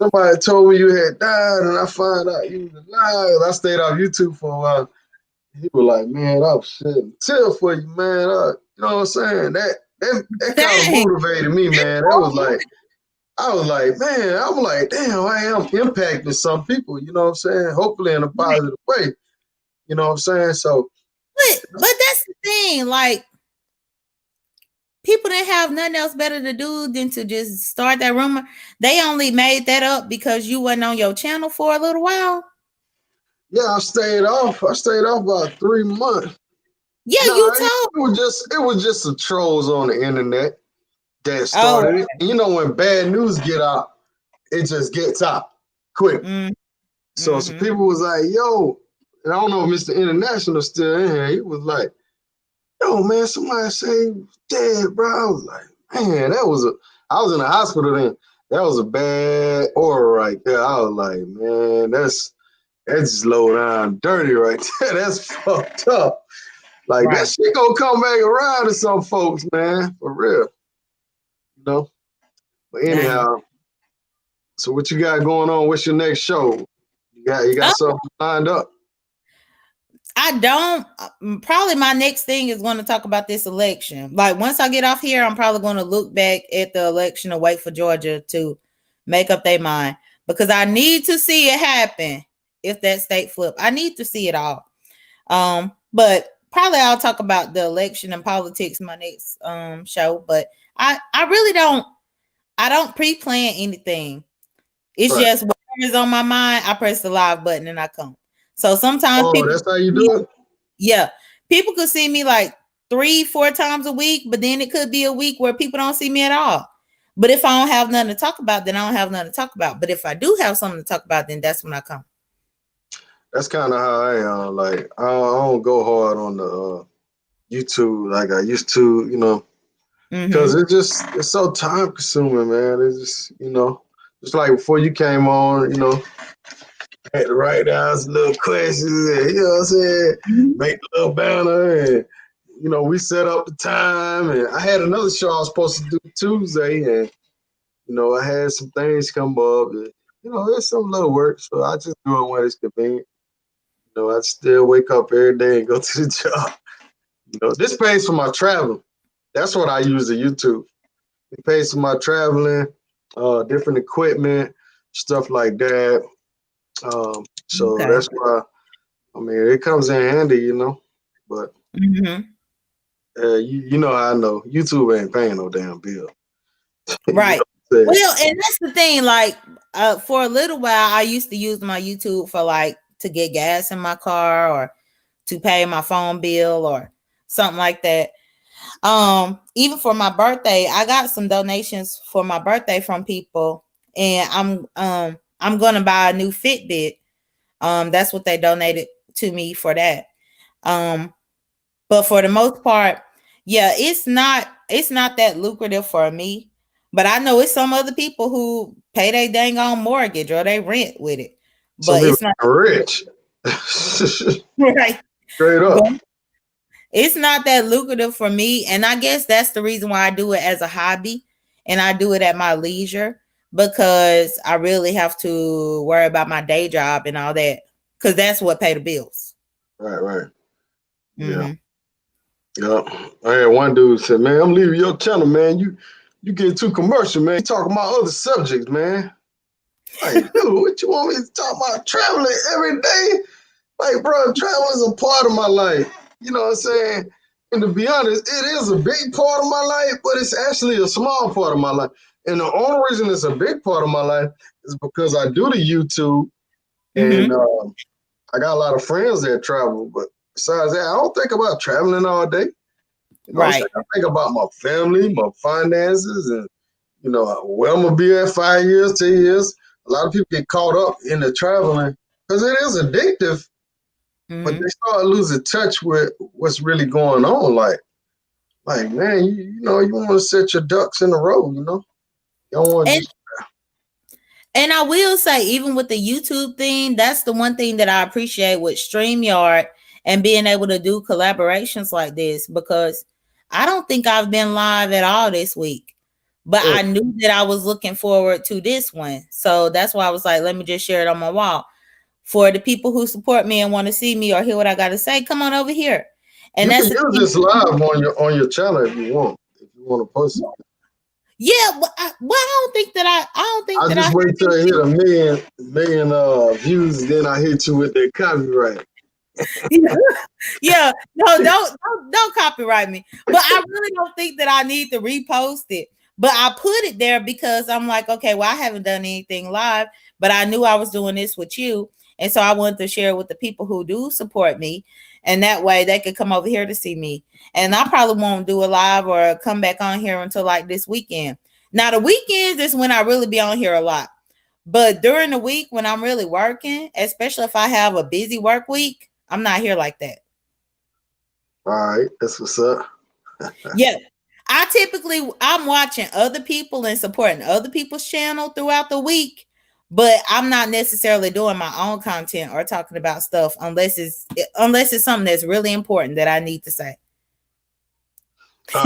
somebody told me you had died, and I found out you was alive. I stayed off YouTube for a while. He was like, man, I was shedding tears for you, man. You know what I'm saying? That kind of motivated me, man. I was like, man, I'm like, damn, I am impacting some people, you know what I'm saying? Hopefully in a positive way, you know what I'm saying? So But that's the thing, like people didn't have nothing else better to do than to just start that rumor. They only made that up because you wasn't on your channel for a little while. Yeah, I stayed off. About 3 months. Yeah, No, you it was just the trolls on the internet that told. started it. And you know, when bad news get out, it just gets out quick. So some people was like, "Yo," and I don't know if Mr. International still in here. He was like, "Yo, man, somebody say dead, bro." I was like, "Man, I was in the hospital then. That was a bad aura right there." I was like, "Man, that's just low down dirty right there. That's fucked up." Like that shit gonna come back around to some folks, man, for real. You know. But anyhow, so what you got going on? What's your next show? You got something lined up? I don't. Probably my next thing is going to talk about this election. Like once I get off here, I'm probably going to look back at the election and wait for Georgia to make up their mind because I need to see it happen. If that state flip, I need to see it all. But probably I'll talk about the election and politics in my next show. But I really don't. I don't pre-plan anything. It's just whatever's on my mind. I press the live button and I come. So sometimes people. That's how you do it. Yeah, people could see me like 3-4 times a week, but then it could be a week where people don't see me at all. But if I don't have nothing to talk about, then I don't have nothing to talk about. But if I do have something to talk about, then that's when I come. That's kind of how I am. Like I don't go hard on the YouTube like I used to, you know, because it's so time consuming, man. It's just, you know, just like before you came on, you know, I had to write down some little questions, and, you know what I'm saying, make a little banner, and you know, we set up the time, and I had another show I was supposed to do Tuesday, and you know, I had some things come up, and you know, it's some little work, so I just do it when it's convenient. You know, I still wake up every day and go to the job. You know, this pays for my travel. That's what I use the YouTube. It pays for my traveling, different equipment, stuff like that. So that's why, I mean, it comes in handy, you know. But you know how I know YouTube ain't paying no damn bill. Right. Well, and that's the thing. Like, for a little while, I used to use my YouTube for like to get gas in my car or to pay my phone bill or something like that. Even for my birthday, I got some donations for my birthday from people, and I'm gonna buy a new Fitbit. That's what they donated to me for that. But for the most part, yeah, it's not that lucrative for me. But I know it's some other people who pay their dang on mortgage or they rent with it. But it's not rich. Right. Straight up. But it's not that lucrative for me. And I guess that's the reason why I do it as a hobby and I do it at my leisure because I really have to worry about my day job and all that because that's what pay the bills. Right. Yeah. Yeah. I had one dude said, "Man, I'm leaving your channel, man. You get too commercial, man. You talking about other subjects, man." Like, dude, what you want me to talk about? Traveling every day? Like, bro, travel is a part of my life. You know what I'm saying? And to be honest, it is a big part of my life, but it's actually a small part of my life. And the only reason it's a big part of my life is because I do the YouTube, and I got a lot of friends that travel. But besides that, I don't think about traveling all day. You know what I'm saying? I think about my family, my finances, and you know where I'm gonna be at 5 years, 10 years. A lot of people get caught up in the traveling because it is addictive. But they start losing touch with what's really going on. Like man, you know, you want to set your ducks in a row. You know, you don't want to. And I will say, even with the YouTube thing, that's the one thing that I appreciate with StreamYard and being able to do collaborations like this because I don't think I've been live at all this week. But I knew that I was looking forward to this one. So that's why I was like, let me just share it on my wall. For the people who support me and want to see me or hear what I got to say, come on over here. And you that's can use this live on your channel if you want. If you want to post it. Yeah, but I don't think that I just wait till I hit a million views, then I hit you with that copyright. Yeah, no, don't copyright me. But I really don't think that I need to repost it. But I put it there because I'm like, okay, well, I haven't done anything live, but I knew I was doing this with you. And so I wanted to share it with the people who do support me. And that way they could come over here to see me. And I probably won't do a live or come back on here until like this weekend. Now, the weekends is when I really be on here a lot. But during the week when I'm really working, especially if I have a busy work week, I'm not here like that. All right, that's what's up. Yeah. I'm watching other people and supporting other people's channel throughout the week, but I'm not necessarily doing my own content or talking about stuff unless it's something that's really important that I need to say.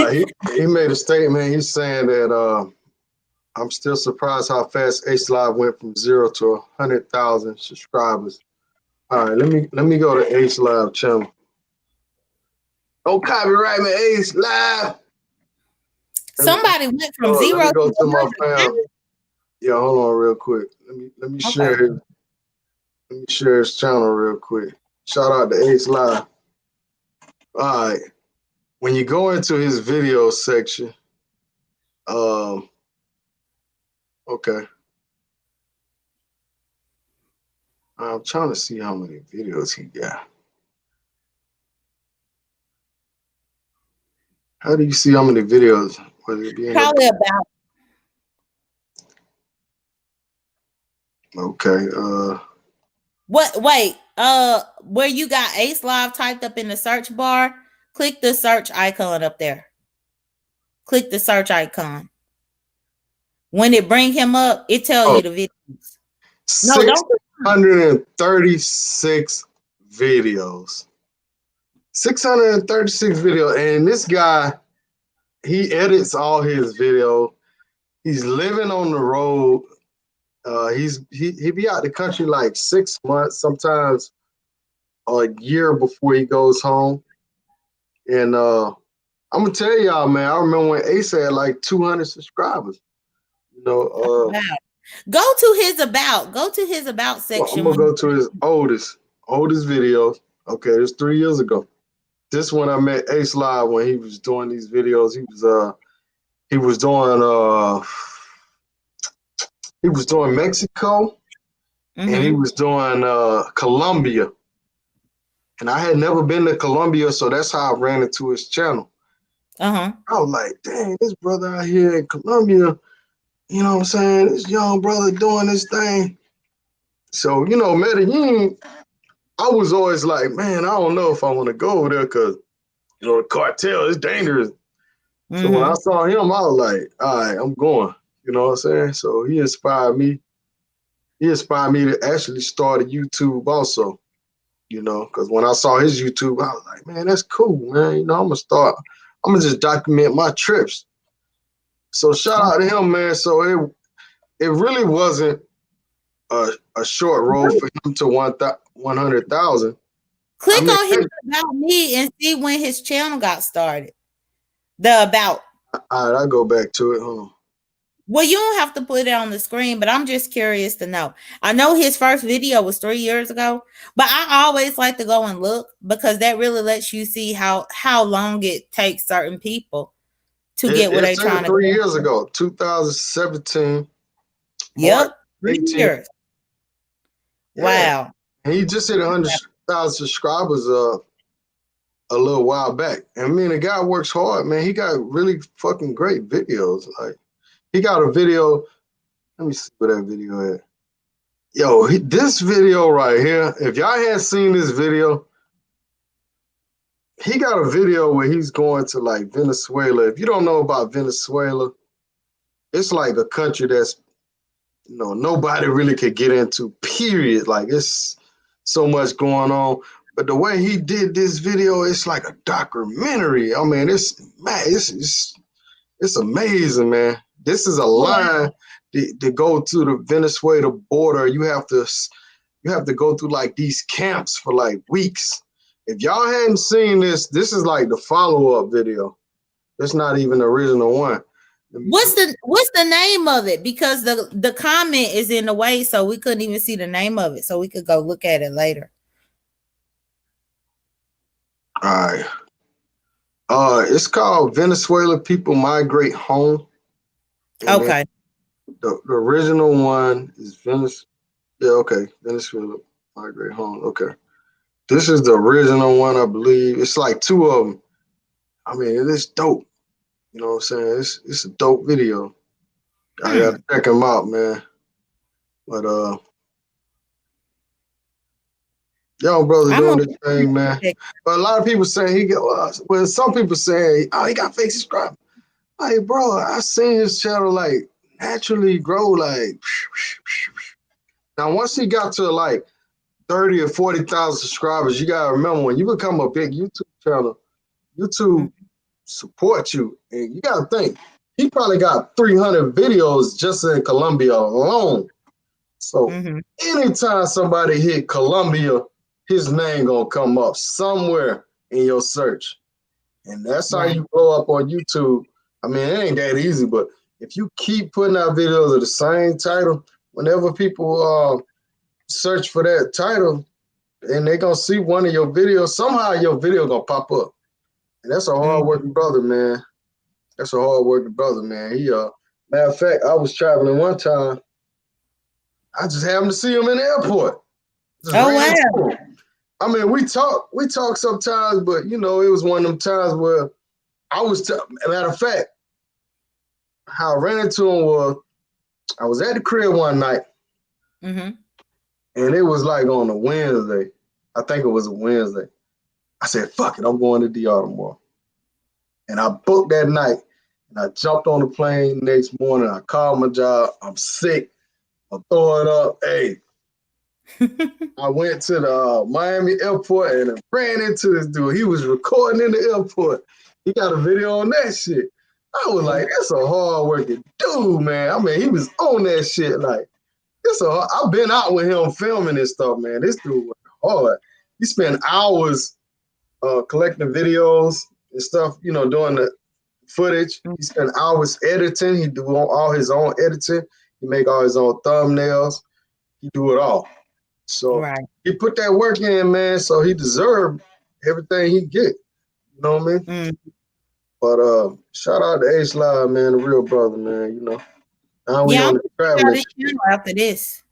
He made a statement. He's saying that I'm still surprised how fast Ace Live went from 0 to 100,000 subscribers. All right, let me go to Ace Live channel. Don't copyright me, Ace Live. Somebody went from 0 let me go to to my fam. Yeah, hold on real quick. Let me share Okay. his let me share his channel real quick. Shout out to Ace Live. All right. When you go into his video section, okay. I'm trying to see how many videos he got. How do you see how many videos? Probably about. Okay. What? Wait. Where you got Ace Live typed up in the search bar, click the search icon up there. Click the search icon. When it bring him up, it tell you the videos. No, don't. 636 videos. 636 videos, and this guy, he edits all his video. He's living on the road. He be out the country like 6 months, sometimes a year before he goes home. And I'm gonna tell y'all, man, I remember when Ace had like 200 subscribers. You know, wow. Go to his about. Go to his about section. I'm gonna go to his oldest videos. Okay, it's 3 years ago. This one I met Ace Live when he was doing these videos. He was doing Mexico, and he was doing Colombia. And I had never been to Colombia, so that's how I ran into his channel. I was like, dang, this brother out here in Colombia, you know what I'm saying? This young brother doing this thing. So, you know, Medellin, I was always like, man, I don't know if I want to go over there because, you know, the cartel is dangerous. So when I saw him, I was like, all right, I'm going. You know what I'm saying? So he inspired me. He inspired me to actually start a YouTube also, you know, because when I saw his YouTube, I was like, man, that's cool, man. You know, I'm gonna just document my trips. So shout out to him, man. So it really wasn't a short road for him to 100,000. Click on his About Me and see when his channel got started. The About. All right, I'll go back to it. Hold on. Well, you don't have to put it on the screen, but I'm just curious to know. I know his first video was 3 years ago, but I always like to go and look because that really lets you see how long it takes certain people to get what they're trying to do. 3 years ago, 2017. Yep, 3 years. Wow. And he just hit 100,000 subscribers a little while back. And I mean, the guy works hard, man. He got really fucking great videos. Like, he got a video. Let me see where that video at. Yo, this video right here, if y'all hadn't seen this video, he got a video where he's going to like Venezuela. If you don't know about Venezuela, it's like a country that's, you know, nobody really could get into, period. Like, it's so much going on. But the way he did this video, it's like a documentary. I mean, it's amazing, man. This is a line to go to the Venezuela border. You have to go through like these camps for like weeks. If y'all hadn't seen this, this is like the follow-up video. It's not even the original one. What's the name of it? Because the comment is in the way, so we couldn't even see the name of it. So we could go look at it later. All right. It's called Venezuela People Migrate Home. And then Okay. the original one is Venezuela. Yeah, okay. Venezuela Migrate Home. Okay. This is the original one, I believe. It's like two of them. I mean, it is dope. You know what I'm saying? It's a dope video. I gotta check them out, man. But young brother I'm doing gonna this thing, man. But a lot of people saying he got well, some people saying, oh, he got fake subscribers. Like, bro, I seen his channel like naturally grow like now once he got to like 30 or 40,000 subscribers, you gotta remember when you become a big YouTube channel, YouTube support you. And you gotta think, he probably got 300 videos just in Colombia alone. So anytime somebody hit Colombia, his name gonna come up somewhere in your search. And that's how you blow up on YouTube. I mean, it ain't that easy, but if you keep putting out videos of the same title, whenever people search for that title and they gonna see one of your videos, somehow your video gonna pop up. And that's a hard working brother, man. That's a hard working brother, man. He matter of fact, I was traveling one time. I just happened to see him in the airport. Just ran into him. I mean, we talk sometimes, but you know, it was one of them times where I was matter of fact, how I ran into him was I was at the crib one night, and it was like on a Wednesday. I think it was a Wednesday. I said, "Fuck it, I'm going to DR tomorrow," and I booked that night. And I jumped on the plane the next morning. I called my job. I'm sick. I'll throw it up. Hey, I went to the Miami airport and I ran into this dude. He was recording in the airport. He got a video on that shit. I was like, that's a hard working dude, man. I mean, he was on that shit. Like, I've been out with him filming this stuff, man. This dude was hard. He spent hours collecting videos and stuff, you know, doing the footage. He spent hours editing. He do all his own editing. He make all his own thumbnails. He do it all. So he put that work in, man. So he deserved everything he get. You know what I mean? But shout out to Ace Live, man, the real brother, man. You know. Now we on the traveling after this.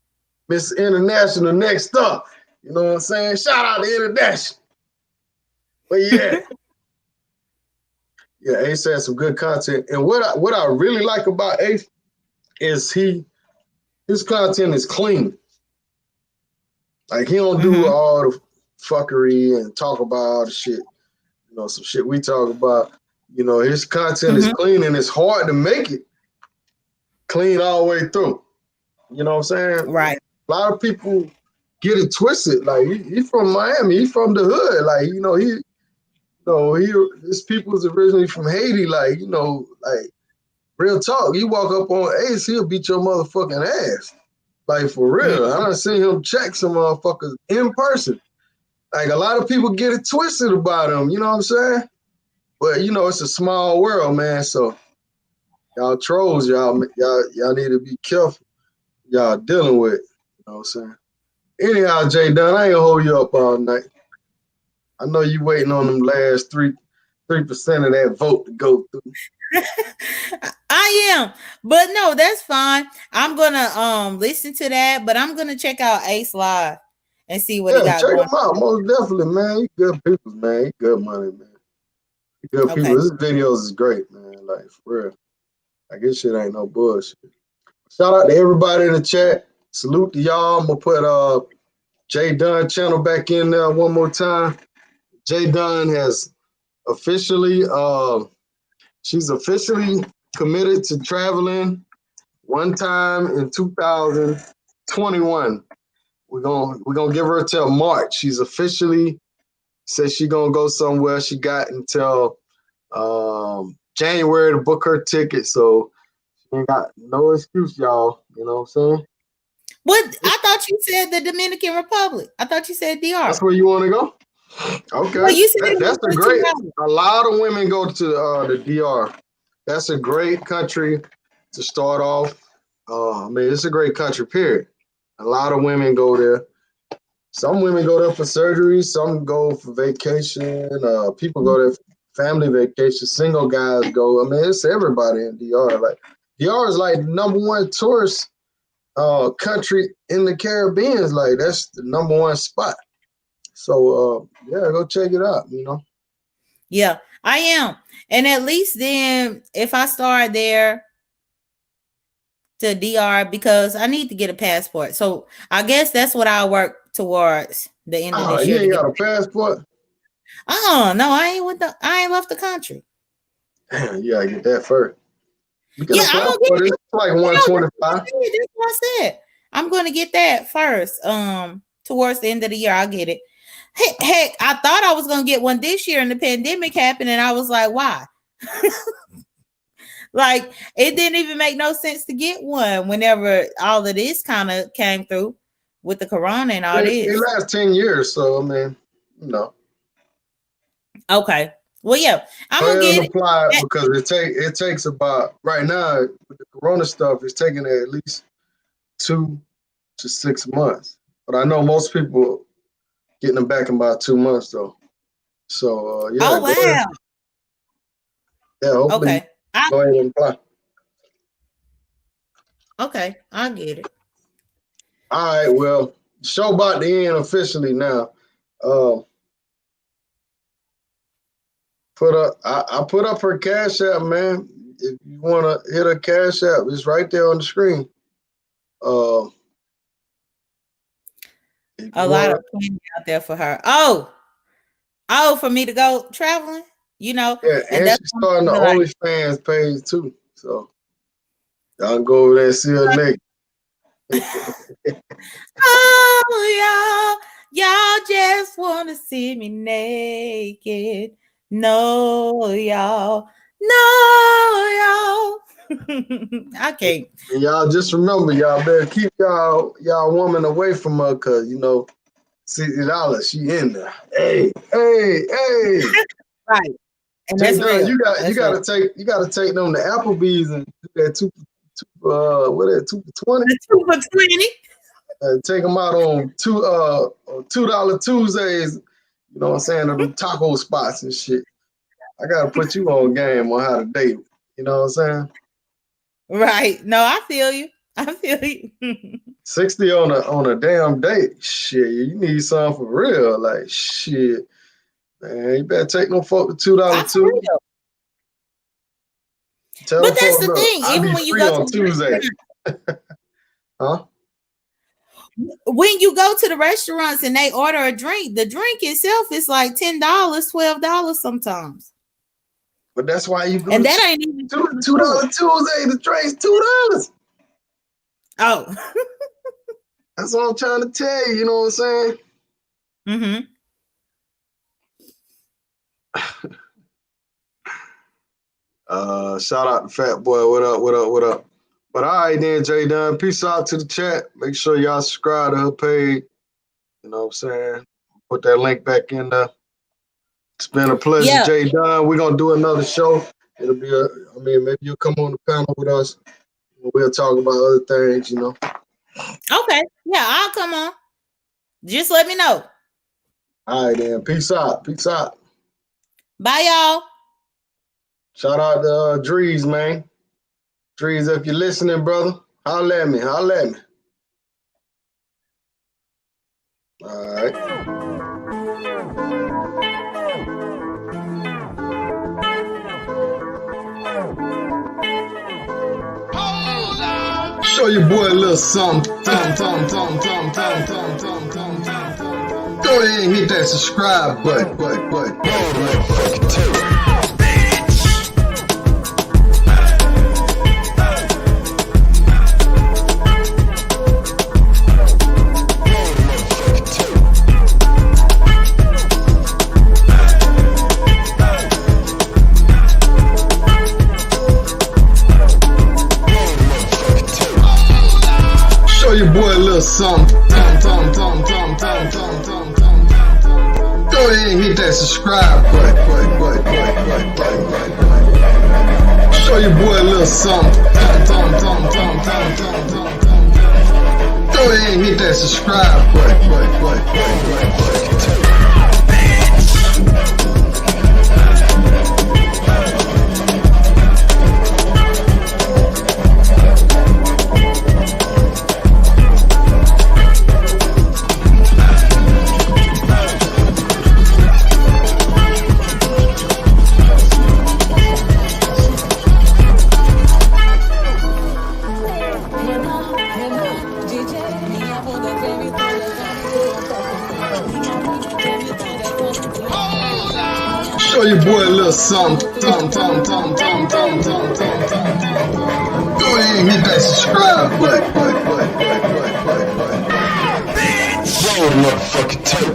Miss International next up. You know what I'm saying? Shout out to International. But yeah. Yeah, Ace has some good content. And what I really like about Ace is his content is clean. Like he don't do all the fuckery and talk about all the shit. You know, some shit we talk about. You know, his content is clean and it's hard to make it clean all the way through. You know what I'm saying? Right. A lot of people get it twisted. Like he from Miami, he from the hood. Like, you know, his people's originally from Haiti. Like, you know, like real talk. You walk up on Ace, he'll beat your motherfucking ass. Like for real. I done seen him check some motherfuckers in person. Like a lot of people get it twisted about him, you know what I'm saying? But you know, it's a small world, man. So y'all trolls, y'all need to be careful. Y'all dealing with, you know what I'm saying? Anyhow, J.Dunn, I ain't gonna hold you up all night. I know you waiting on them last 3% of that vote to go through. I am, but no, that's fine. I'm gonna listen to that, but I'm gonna check out Ace Live and see what he got check going. him out, most definitely, man. He good people, man. He good money, man. He good people. His videos is great, man. Like for real. Like this shit ain't no bullshit. Shout out to everybody in the chat. Salute to y'all. I'm gonna put J.Dunn channel back in there one more time. J.Dunn has officially she's officially committed to traveling one time in 2021. We're gonna give her till March. She's officially said she's gonna go somewhere. She got until January to book her ticket, so she ain't got no excuse, y'all. You know what I'm saying? What? I thought you said the Dominican Republic. I thought you said DR. That's where you want to go? Okay. Well, you said that's a great. A lot of women go to the DR. That's a great country to start off. I mean, it's a great country, period. A lot of women go there. some women go there for surgery, some go for vacation. People go there for family vacation. Single guys go. I mean, it's everybody in DR. Like DR is like the #1 tourist country in the Caribbean. Is like that's the #1 spot. So yeah, go check it out. You know. Yeah, I am. And at least then, if I start there to DR, because I need to get a passport. So I guess that's what I'll work towards the end of this year. You ain't got a passport? No, I ain't left the country. Damn, you gotta get that first. Yeah, I'm gonna get it. It's like 125. That's what I said. I'm gonna get that first. Towards the end of the year, I'll get it. Heck, I thought I was gonna get one this year, and the pandemic happened, and I was like, why? Like, it didn't even make no sense to get one whenever all of this kind of came through with the corona and all this. It lasts 10 years, so I mean, no. Okay. Well, yeah, I'm gonna get it. Because it takes about right now with the corona stuff, it's taking at least 2 to 6 months. But I know most people getting them back in about 2 months though. So yeah. Oh wow. Yeah. Hopefully, okay. Go ahead and apply. Okay, I'll get it. All right. Well, show about to end officially now. I put up her Cash App, man. If you want to hit her Cash App, it's right there on the screen. A lot of money out there for her. Oh, for me to go traveling, you know. Yeah, and she's starting the OnlyFans page too. So y'all go over there and see her naked. Oh, y'all just want to see me naked. No, y'all. I can't. And y'all just remember, y'all better keep y'all woman away from her, cause you know, $60, she in there. Hey. Right. And that's J.Dunn, you gotta take them to Applebee's and do that 2 for 20. 2 for 20. And take them out on $2 Tuesdays. You know what I'm saying? Them taco spots and shit. I gotta put you on game on how to date. You know what I'm saying? Right. No, I feel you. 60 on a damn date. Shit, you need something for real. Like shit. Man, you better take no folk to $2 too. But that's the thing. Even when you go on Tuesday. Huh? When you go to the restaurants and they order a drink, the drink itself is like $10, $12 sometimes. But that's why you go. And that ain't even $2 Tuesday. The drink's $2. Oh, that's what I'm trying to tell you. You know what I'm saying? Shout out to Fat Boy. What up? But all right then, J.Dunn. Peace out to the chat. Make sure y'all subscribe to her page. You know what I'm saying? Put that link back in there. It's been a pleasure, yeah. J.Dunn. We're gonna do another show. It'll be maybe you'll come on the panel with us. We'll talk about other things, you know. Okay. Yeah, I'll come on. Just let me know. All right then. Peace out. Bye, y'all. Shout out to Drees, man. Drees, if you're listening, brother, holla at me. All right. Show your boy a little something. Go ahead and hit that subscribe button. Show your boy a little something. Go ahead and hit that subscribe button. Show your boy a little something. Go ahead and hit hit that subscribe button. Show your boy a little something. Go ahead and hit that subscribe button. Roll, motherfucking tape.